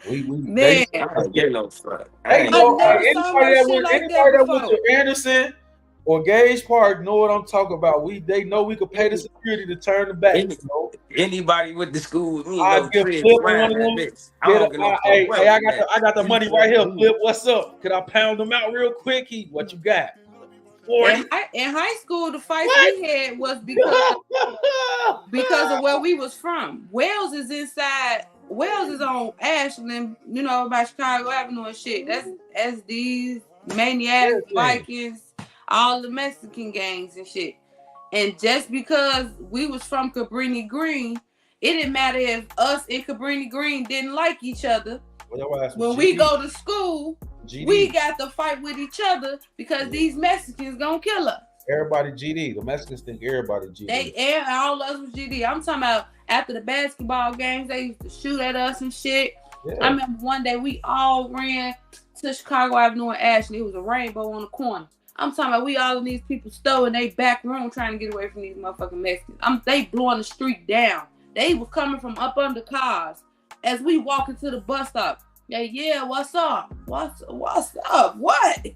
Man, I don't get no fuck. Hey, I never saw no shit like anybody that that went before. to Anderson or Gage Park know what I'm talking about. They know we could pay the security to turn the back. Anybody with the school with me, I no give Flip, Flip mind one of that them. bitch. I don't give no fuck. Hey, Well, I got the money right here, Flip. What's up? Could I pound them out real quick? What you got? 40. In high school, the fights we had was because of where we was from. Wells is on Ashland, you know, by Chicago Avenue and shit. That's SDs, Maniacs, Vikings, all the Mexican gangs and shit. And just because we was from Cabrini Green, it didn't matter if us and Cabrini Green didn't like each other. When we go to school, we got to fight with each other because these Mexicans gonna kill us. Everybody GD. The Mexicans think everybody GD. All of us was GD. I'm talking about after the basketball games, they used to shoot at us and shit. Yeah. I remember one day we all ran to Chicago Avenue and Ashley. It was a rainbow on the corner. I'm talking about we all in these people's store in they back room trying to get away from these motherfucking Mexicans. They blowing the street down. They was coming from up under cars as we walk into the bus stop. Yeah, what's up? What's up? What?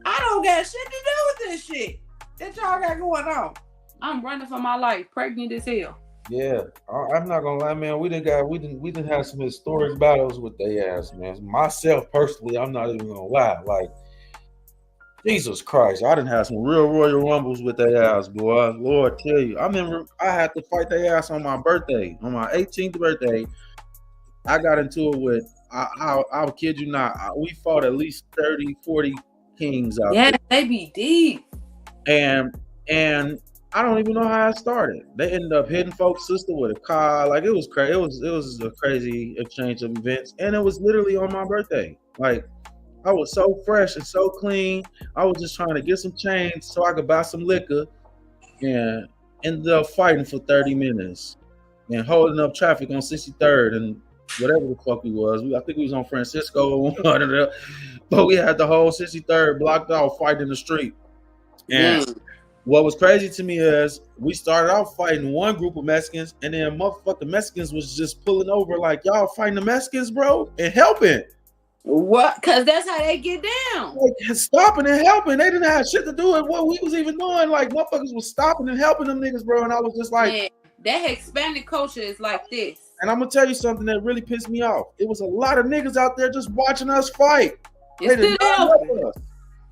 I don't got shit to do with this shit that y'all got going on. I'm running for my life, pregnant as hell. Yeah, I'm not gonna lie, man. We didn't have some historic battles with their ass, man. Myself personally, I'm not even gonna lie. Like, Jesus Christ, I didn't have some real Royal Rumbles with their ass, boy. Lord tell you, I remember I had to fight their ass on my birthday, on my 18th birthday. I got into it with. I'll kid you not. We fought at least 30, 40 kings out there. Yeah, they be deep. And I don't even know how it started. They ended up hitting folks' sister with a car. Like, it was crazy. It was a crazy exchange of events, and it was literally on my birthday. Like, I was so fresh and so clean. I was just trying to get some change so I could buy some liquor, and ended up fighting for 30 minutes and holding up traffic on 63rd and whatever the fuck we was. I think we was on Francisco, but we had the whole 63rd blocked off fighting in the street. And what was crazy to me is we started out fighting one group of Mexicans, and then motherfucking Mexicans was just pulling over like, y'all fighting the Mexicans, bro, and helping. What? Because that's how they get down. Like, stopping and helping. They didn't have shit to do with what we was even doing. Like, motherfuckers was stopping and helping them niggas, bro. And I was just like, yeah, that Hispanic culture is like this. And I'm gonna tell you something that really pissed me off. It was a lot of niggas out there just watching us fight. They did not help us.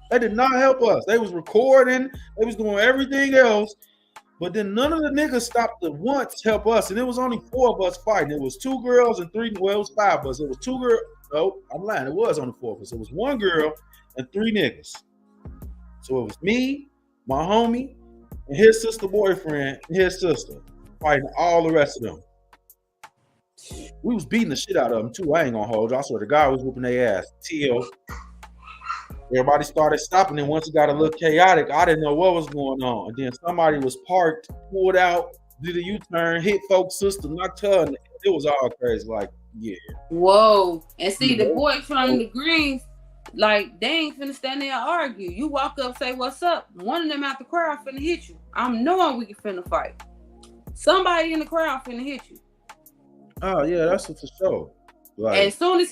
They did not help us. They was recording. They was doing everything else. But then none of the niggas stopped to once help us. And it was only 4 of us fighting. It was 2 girls and 3. Well, it was 5 of us. It was 2 girls. No, I'm lying. It was only 4 of us. It was 1 girl and 3 niggas. So it was me, my homie, and his sister boyfriend, and his sister, fighting all the rest of them. We was beating the shit out of them too. I ain't gonna hold you. I swear the guy was whooping their ass till everybody started stopping. And once it got a little chaotic, I didn't know what was going on. And then somebody was parked, pulled out, did a U-turn, hit folks' sister, knocked her, and it was all crazy. Like, yeah. Whoa. And see, the boys from the Greens, like, they ain't finna stand there and argue. You walk up, say, what's up? One of them out the crowd finna hit you. I'm knowing we can finna fight. Somebody in the crowd finna hit you. Oh yeah, that's for sure. Like, and soon as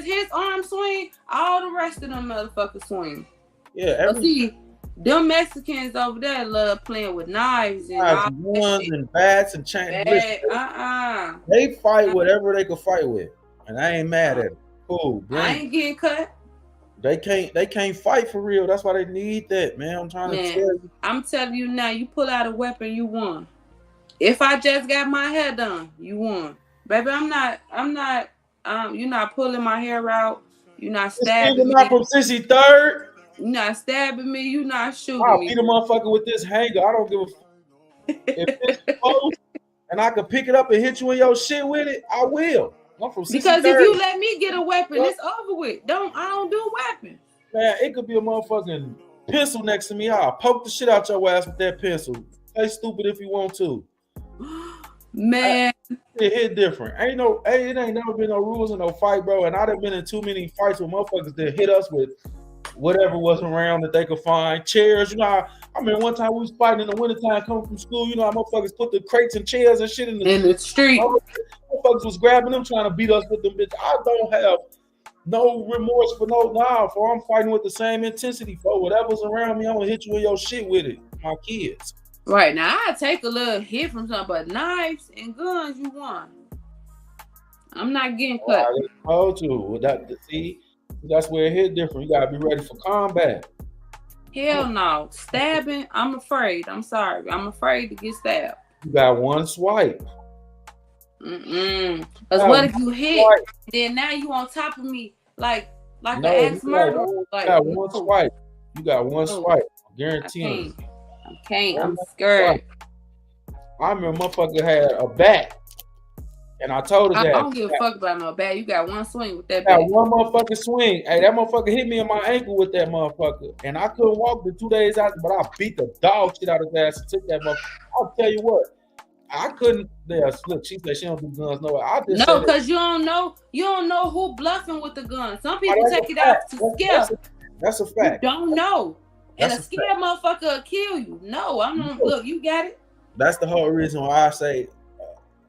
his arm swing, all the rest of them motherfuckers swing. Yeah, but see, them Mexicans over there love playing with knives and guns and bats and chains. They fight whatever they can fight with, and I ain't mad at it. Cool, I ain't getting cut. They can't fight for real. That's why they need that, man. I'm trying to tell you. I'm telling you now, you pull out a weapon, you won. If I just got my hair done, you won. Baby, I'm not, you're not pulling my hair out. You're not stabbing me. Not from 63rd. You're not stabbing me. You're not shooting I'll me. beat a motherfucker with this hanger. I don't give a fuck. If it's close and I can pick it up and hit you in your shit with it, I will. I'm from 63rd. Because if you let me get a weapon, it's over with. I don't do weapons. Man, it could be a motherfucking pencil next to me. I'll poke the shit out your ass with that pencil. Play stupid if you want to. Man, it hit different. It ain't never been no rules in no fight, bro. And I done been in too many fights with motherfuckers that hit us with whatever was around that they could find. Chairs, you know. I mean, one time we was fighting in the wintertime coming from school. You know how motherfuckers put the crates and chairs and shit in the street. Motherfuckers was grabbing them, trying to beat us with them bitch. I don't have no remorse for for I'm fighting with the same intensity for whatever's around me. I'm gonna hit you in your shit with it. My kids. Right now, I take a little hit from something, but knives and guns, you won. I'm not getting cut. See, that's where it hit different. You gotta be ready for combat. Hell no, stabbing. I'm afraid. I'm sorry. I'm afraid to get stabbed. You got one swipe. Because what if you hit? Then now you on top of me, like an ex-murderer. You got one swipe. You got one swipe. Guarantee you. I can't. I'm scared. I remember motherfucker had a bat, and I told her that. I don't give a fuck about no bat. You got one swing with that bat. bat. One motherfucking swing. Hey, that motherfucker hit me in my ankle with that motherfucker, and I couldn't walk for 2 days after. But I beat the dog shit out of his ass and took that motherfucker. I'll tell you what. I couldn't. Look, she said she don't do guns. No, because you don't know. You don't know who bluffing with the gun. Some people take it out to scare. That's a fact. You don't know, and a scared motherfucker will kill you. No, I'm not. Look, you got it. That's the whole reason why I say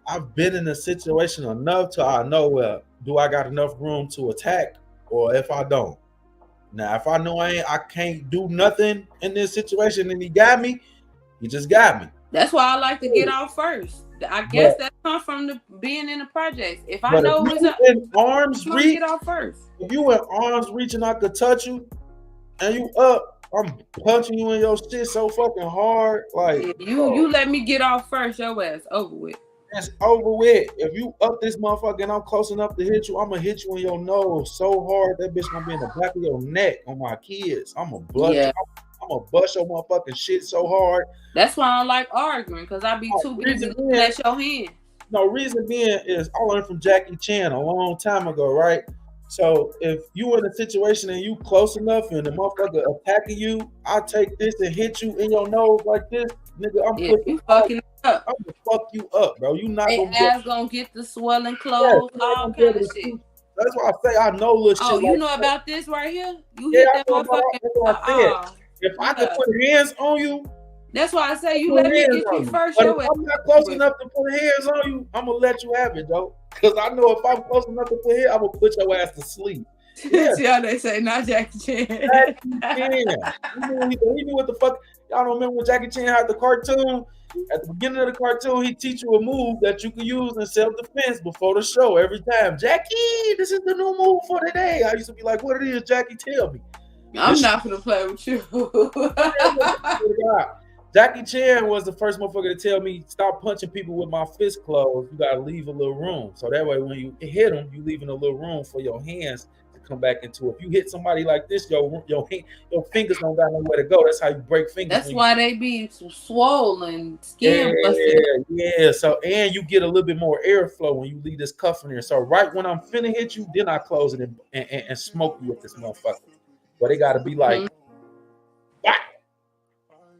I've been in a situation enough to I know do I got enough room to attack, or if I don't. Now, if I know I can't do nothing in this situation, and he got me, he just got me. That's why I like to get off first. I guess that comes from being in the projects. If I know who's in arm's reach, get off first. If you in arm's reach and I could touch you, and you up, I'm punching you in your shit so fucking hard. Like you let me get off first, your ass over with. It's over with. If you up this motherfucker and I'm close enough to hit you, I'm gonna hit you in your nose so hard that bitch gonna be in the back of your neck on my kids. I'm gonna blush. Yeah. I'm gonna bust your motherfucking shit so hard. That's why I don't like arguing, because I be too busy looking at your hand. No, reason being is I learned from Jackie Chan a long time ago, right? So if you in a situation and you close enough and the motherfucker attacking you, I'll take this and hit you in your nose like this, nigga. You fucking up. I'm gonna fuck you up, bro. You not gonna get the swelling clothes, all kind of shit. That's why I say I know little shit. Oh, you know about this right here? You hit that motherfucker. If I can put hands on you, that's why I say you let me get you first. But if I'm not close enough to put hands on you, I'm gonna let you have it, though. Because I know if I'm close enough to put hands, I'm gonna put your ass to sleep. Yeah. See how they say not Jackie Chan. Jackie Chan. He knew what the fuck. Y'all don't remember when Jackie Chan had the cartoon? At the beginning of the cartoon, he teach you a move that you can use in self-defense before the show every time. Jackie, this is the new move for today. I used to be like, what it is, Jackie, tell me. I'm not gonna play with you. Jackie Chan was the first motherfucker to tell me stop punching people with my fist closed. You gotta leave a little room, so that way when you hit them, you leaving a little room for your hands to come back into it. If you hit somebody like this, your fingers don't got nowhere to go. That's how you break fingers. That's why they be swollen, skin busted. Yeah. So and you get a little bit more airflow when you leave this cuff in there. So right when I'm finna hit you, then I close it and smoke you with this motherfucker. But they gotta be like, bah,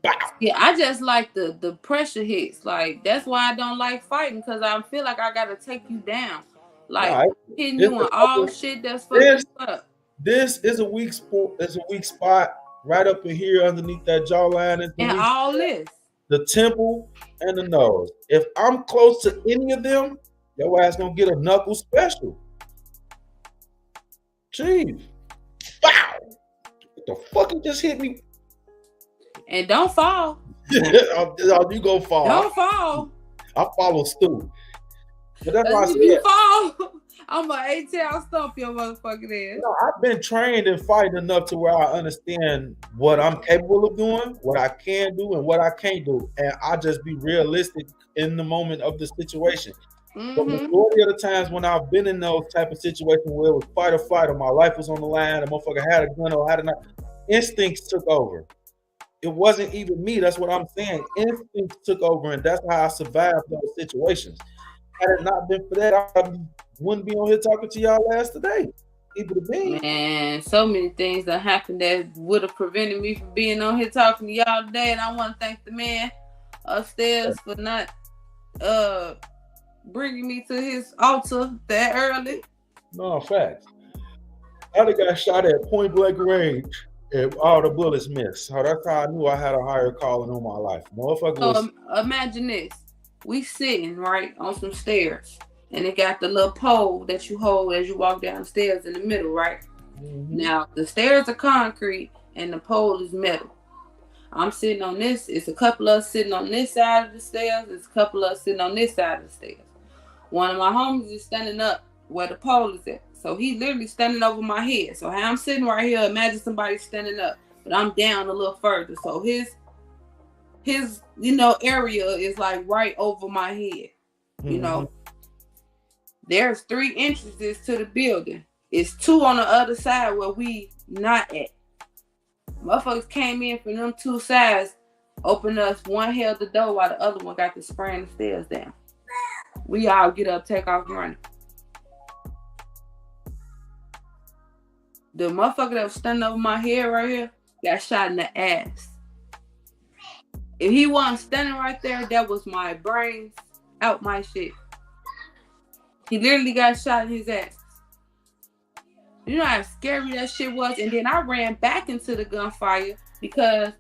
bah. Yeah, I just like the pressure hits. Like that's why I don't like fighting, because I feel like I gotta take you down. Like hitting you on all shit that's fucking up. This is a weak spot. It's a weak spot right up in here underneath that jawline and all this. The temple and the nose. If I'm close to any of them, your ass gonna get a knuckle special. Jeez. Wow. The fuck you just hit me? And don't fall. You go fall. Don't fall. I follow Stu. But that's why I said, you fall, I'm an 8-tail stomp your motherfucking ass. No, I've been trained in fighting enough to where I understand what I'm capable of doing, what I can do, and what I can't do. And I just be realistic in the moment of the situation. But majority of the times when I've been in those type of situations where it was fight or flight, or my life was on the line, a motherfucker had a gun or had a knife, instincts took over. It wasn't even me. That's what I'm saying. Instincts took over, and that's how I survived those situations. Had it not been for that, I wouldn't be on here talking to y'all last today. Man, so many things that happened that would have prevented me from being on here talking to y'all today, and I want to thank the man upstairs for not bringing me to his altar that early. No, facts. I got shot at point blank range and all the bullets missed. So that's how I knew I had a higher calling on my life. Motherfucker was... Imagine this. We sitting right on some stairs. and it got the little pole that you hold as you walk down the stairs in the middle, right? Now the stairs are concrete and the pole is metal. I'm sitting on this. It's a couple of us sitting on this side of the stairs. It's a couple of us sitting on this side of the stairs. One of my homies is standing up where the pole is at. So he's literally standing over my head. So how I'm sitting right here, imagine somebody standing up, but I'm down a little further. So his area is like right over my head. You know, there's 3 entrances to the building. It's 2 on the other side where we not at. Motherfuckers came in from them 2 sides, opened us. One held the door while the other one got to spraying the stairs down. We all get up, take off running. The motherfucker that was standing over my head right here got shot in the ass. If he wasn't standing right there, that was my brains out my shit. He literally got shot in his ass. You know how scary that shit was? And then I ran back into the gunfire because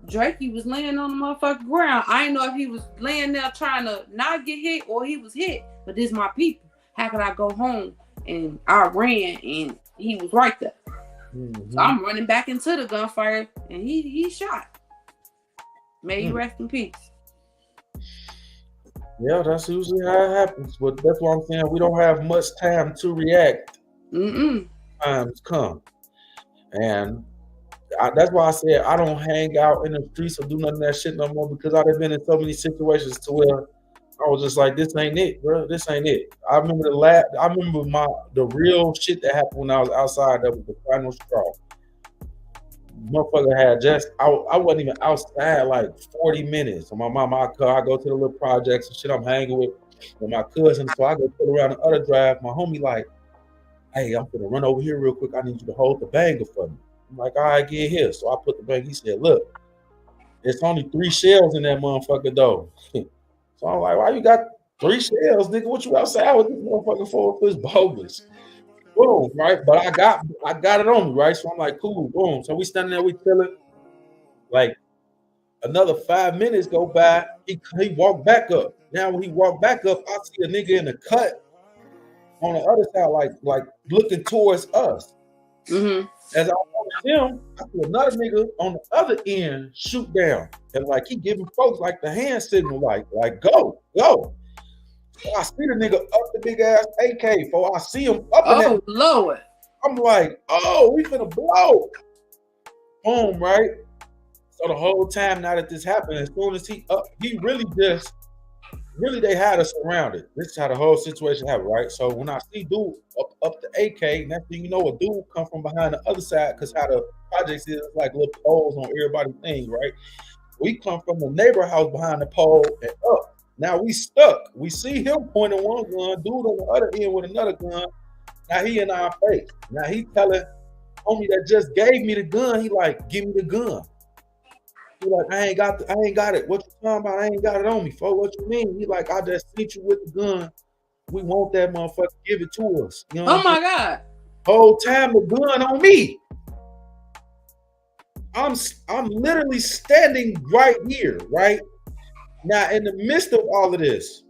Drakey was laying on the motherfucking ground. I didn't know if he was laying there trying to not get hit or he was hit. But this is my people. How could I go home? And I ran and he was right there. So I'm running back into the gunfire and he shot. May he rest in peace. Yeah, that's usually how it happens. But that's what I'm saying. We don't have much time to react. Times come. And that's why I said I don't hang out in the streets or do none of that shit no more, because I've been in so many situations to where I was just like, this ain't it, bro. This ain't it. I remember the real shit that happened when I was outside. That was the final straw. Motherfucker had I wasn't even outside like 40 minutes. So my mama, I go to the little projects and shit. I'm hanging with my cousin. So I go pull around the other drive. My homie like, hey, I'm gonna run over here real quick. I need you to hold the banger for me. I'm like, all right, get here. So I put the banger. He said, look, it's only 3 shells in that motherfucker though. So I'm like, why you got 3 shells, nigga? What you outside with this motherfucker for? It's bogus. Boom, right? But I got it on me, right? So I'm like, cool, boom. So we standing there, we chilling. Like another 5 minutes go by, he walked back up. Now when he walked back up, I see a nigga in the cut on the other side, like looking towards us. As I watched him, I see another nigga on the other end shoot down, and like he giving folks like the hand signal, like go. So I see the nigga up the big ass AK. For I see him up. Oh Lord! I'm like, oh, we finna blow. Boom, right? So the whole time now that this happened, as soon as he they had us surrounded. This is how the whole situation happened, right? So when I see dude up the AK, next thing you know, a dude come from behind the other side, because how the projects is like little poles on everybody's thing, right? We come from the neighbor house behind the pole and up. Now we stuck. We see him pointing one gun, dude on the other end with another gun. Now he in our face. Now he telling homie that just gave me the gun, he like, give me the gun. He like, I ain't got it. What you talking about? I ain't got it on me, folks. What you mean? He like, I just sent you with the gun. We want that motherfucker. Give it to us. You know oh my God. Whole time the gun on me. I'm literally standing right here, right? Now in the midst of all of this,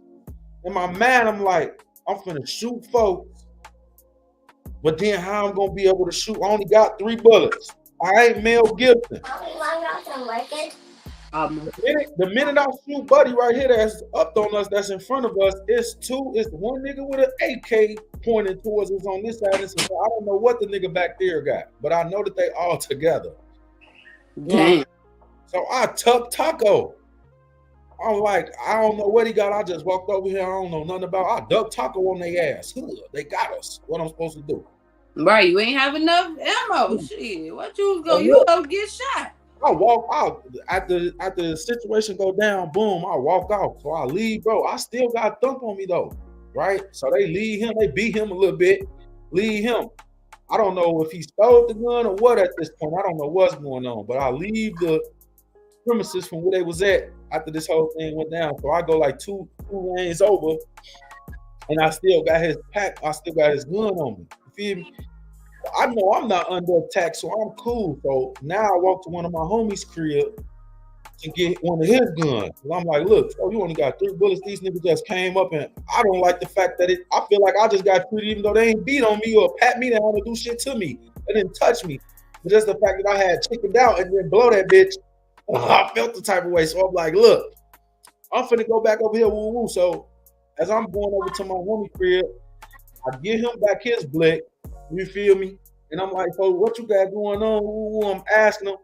in my mind, I'm like, I'm finna shoot folks. But then how I'm gonna be able to shoot? I only got 3 bullets. I ain't Mel Gibson. The minute I shoot buddy right here that's up on us, that's in front of us, it's one nigga with an AK pointing towards us on this side. So I don't know what the nigga back there got, but I know that they all together. Damn. So I tuck Taco. I'm like, I don't know what he got. I just walked over here. I don't know nothing about. I ducked Taco on their ass. They got us. What I'm supposed to do? Right, you ain't have enough ammo. Shit, what you was going? You gonna get shot? I walk out after the situation go down. Boom, I walk out. So I leave, bro. I still got thump on me though, right? So they leave him. They beat him a little bit. Leave him. I don't know if he stole the gun or what at this point. I don't know what's going on. But I leave the premises from where they was at after this whole thing went down. So I go like two lanes over, and I still got his pack. I still got his gun on me. You feel me? I know I'm not under attack, so I'm cool. So now I walk to one of my homies' crib, to get one of his guns. And I'm like, look, oh, you only got 3 bullets. These niggas just came up, and I don't like the fact that I feel like I just got treated, even though they ain't beat on me or pat me down or do shit to me. They didn't touch me. But just the fact that I had chickened out and then blow that bitch, I felt the type of way. So I'm like, look, I'm finna go back over here, woo woo. So as I'm going over to my homie crib, I give him back his blick. You feel me? And I'm like, so what you got going on? Woo woo. I'm asking him.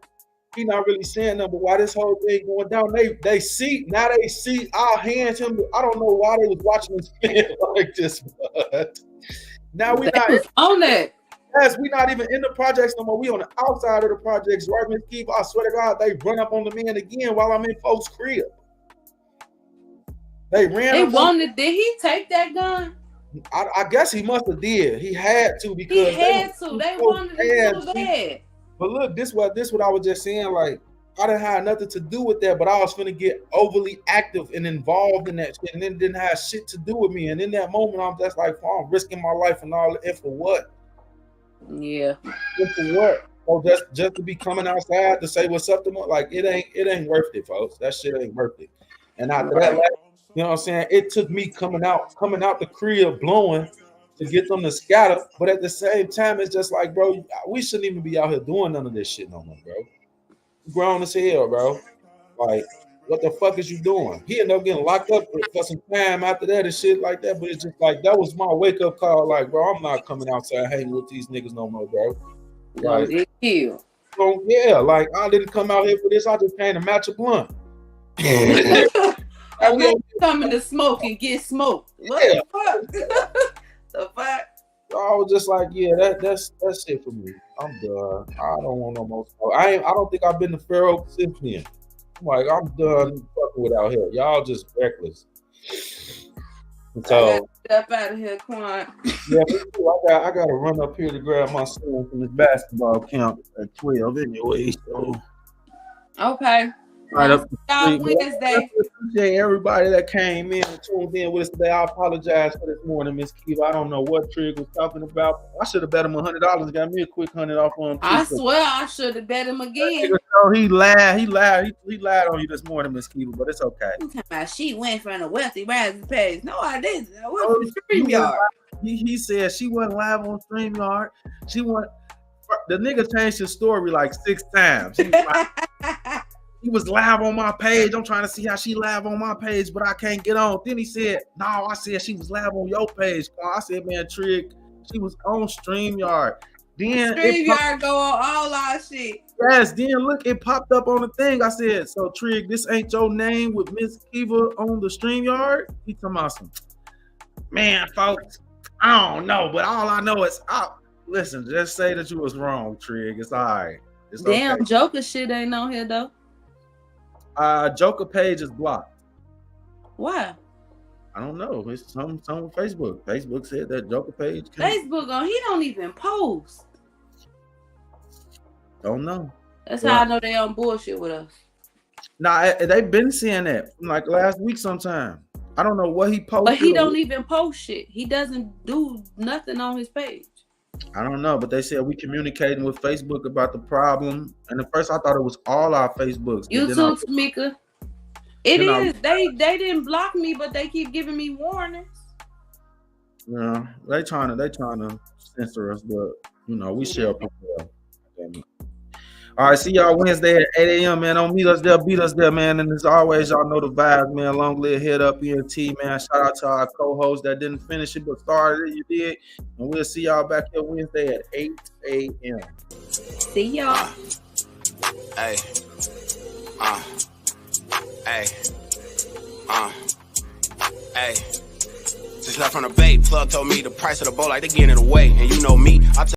He not really saying nothing, but why this whole thing going down, they see our hands him. I don't know why they was watching this film like this, but now we not on that. Yes, we not even in the projects no more. We on the outside of the projects. Right, Miss Keith, I swear to God, they run up on the man again while I'm in folks' crib. They ran. They wanted. Did he take that gun? I guess he must have did. He had to because he had to. They wanted it so bad. But look, this what I was just saying. Like I didn't have nothing to do with that, but I was finna get overly active and involved in that shit, and it didn't have shit to do with me. And in that moment, I'm just like, oh, I'm risking my life and all, and for what? Yeah. And for what? Oh, just to be coming outside to say what's up to me? Like it ain't worth it, folks. That shit ain't worth it. And after that, you know what I'm saying? It took me coming out the crib blowing to get them to scatter. But at the same time, it's just like, bro, we shouldn't even be out here doing none of this shit no more, bro. You grown as hell, bro. Like, what the fuck is you doing? He ended up getting locked up for some time after that and shit like that. But it's just like, that was my wake-up call. Like, bro, I'm not coming outside hanging with these niggas no more, bro. Like, so, yeah, like, I didn't come out here for this. I just came to match a blunt. I'm coming to smoke and get smoked. What the fuck? The fuck? I was just like, yeah, that's it for me. I'm done. I don't want no more smoke. I don't think I've been to Pharaoh since then. I'm like, I'm done fucking with out here. Y'all just reckless. So up out of here, Quan. Yeah, I gotta run up here to grab my son from his basketball camp at 12 anyway. So okay. Right up y'all Wednesday. I appreciate everybody that came in and tuned in with us today. I apologize for this morning, Miss Kiva. I don't know what Trig was talking about. I should have bet him $100. Got me a quick $100 off on. I swear I should have bet him again. He lied. He lied on you this morning, Miss Kiva, but it's okay. She went from the wealthy rising page. No, I didn't. I went from the StreamYard. He said she wasn't live on StreamYard. The nigga changed his story like 6 times. He was live on my page. I'm trying to see how she live on my page, but I can't get on. Then he said, no, I said she was live on your page. I said, man, Trig, she was on StreamYard. Then StreamYard go on all our shit. Yes, then look, it popped up on the thing. I said, so Trig, this ain't your name with Miss Kiva on the StreamYard? He talking about some, man, folks, I don't know, but all I know is, listen, just say that you was wrong, Trig. It's all right. It's damn, okay. Joker shit ain't on here, though. Joker page is blocked. Why? I don't know. It's some Facebook. Facebook said that Joker page. Facebook he don't even post. Don't know. That's how I know they on bullshit with us. Nah, they've been seeing that from like last week sometime. I don't know what he posted. But he don't even post shit. He doesn't do nothing on his page. I don't know, but they said we communicating with Facebook about the problem. And at first I thought it was all our Facebooks. You too, Tamika. It is. They didn't block me, but they keep giving me warnings. Yeah, they trying to censor us, but you know, we share people. All right, see y'all Wednesday at 8 a.m., man. Don't meet us there, beat us there, man. And as always, y'all know the vibes, man. Long live Head Up ENT, man. Shout out to our co-host that didn't finish it but started it. You did. And we'll see y'all back here Wednesday at 8 a.m. See y'all. Hey. Just left from the bait. Plug told me the price of the boat like they getting it away. And you know me.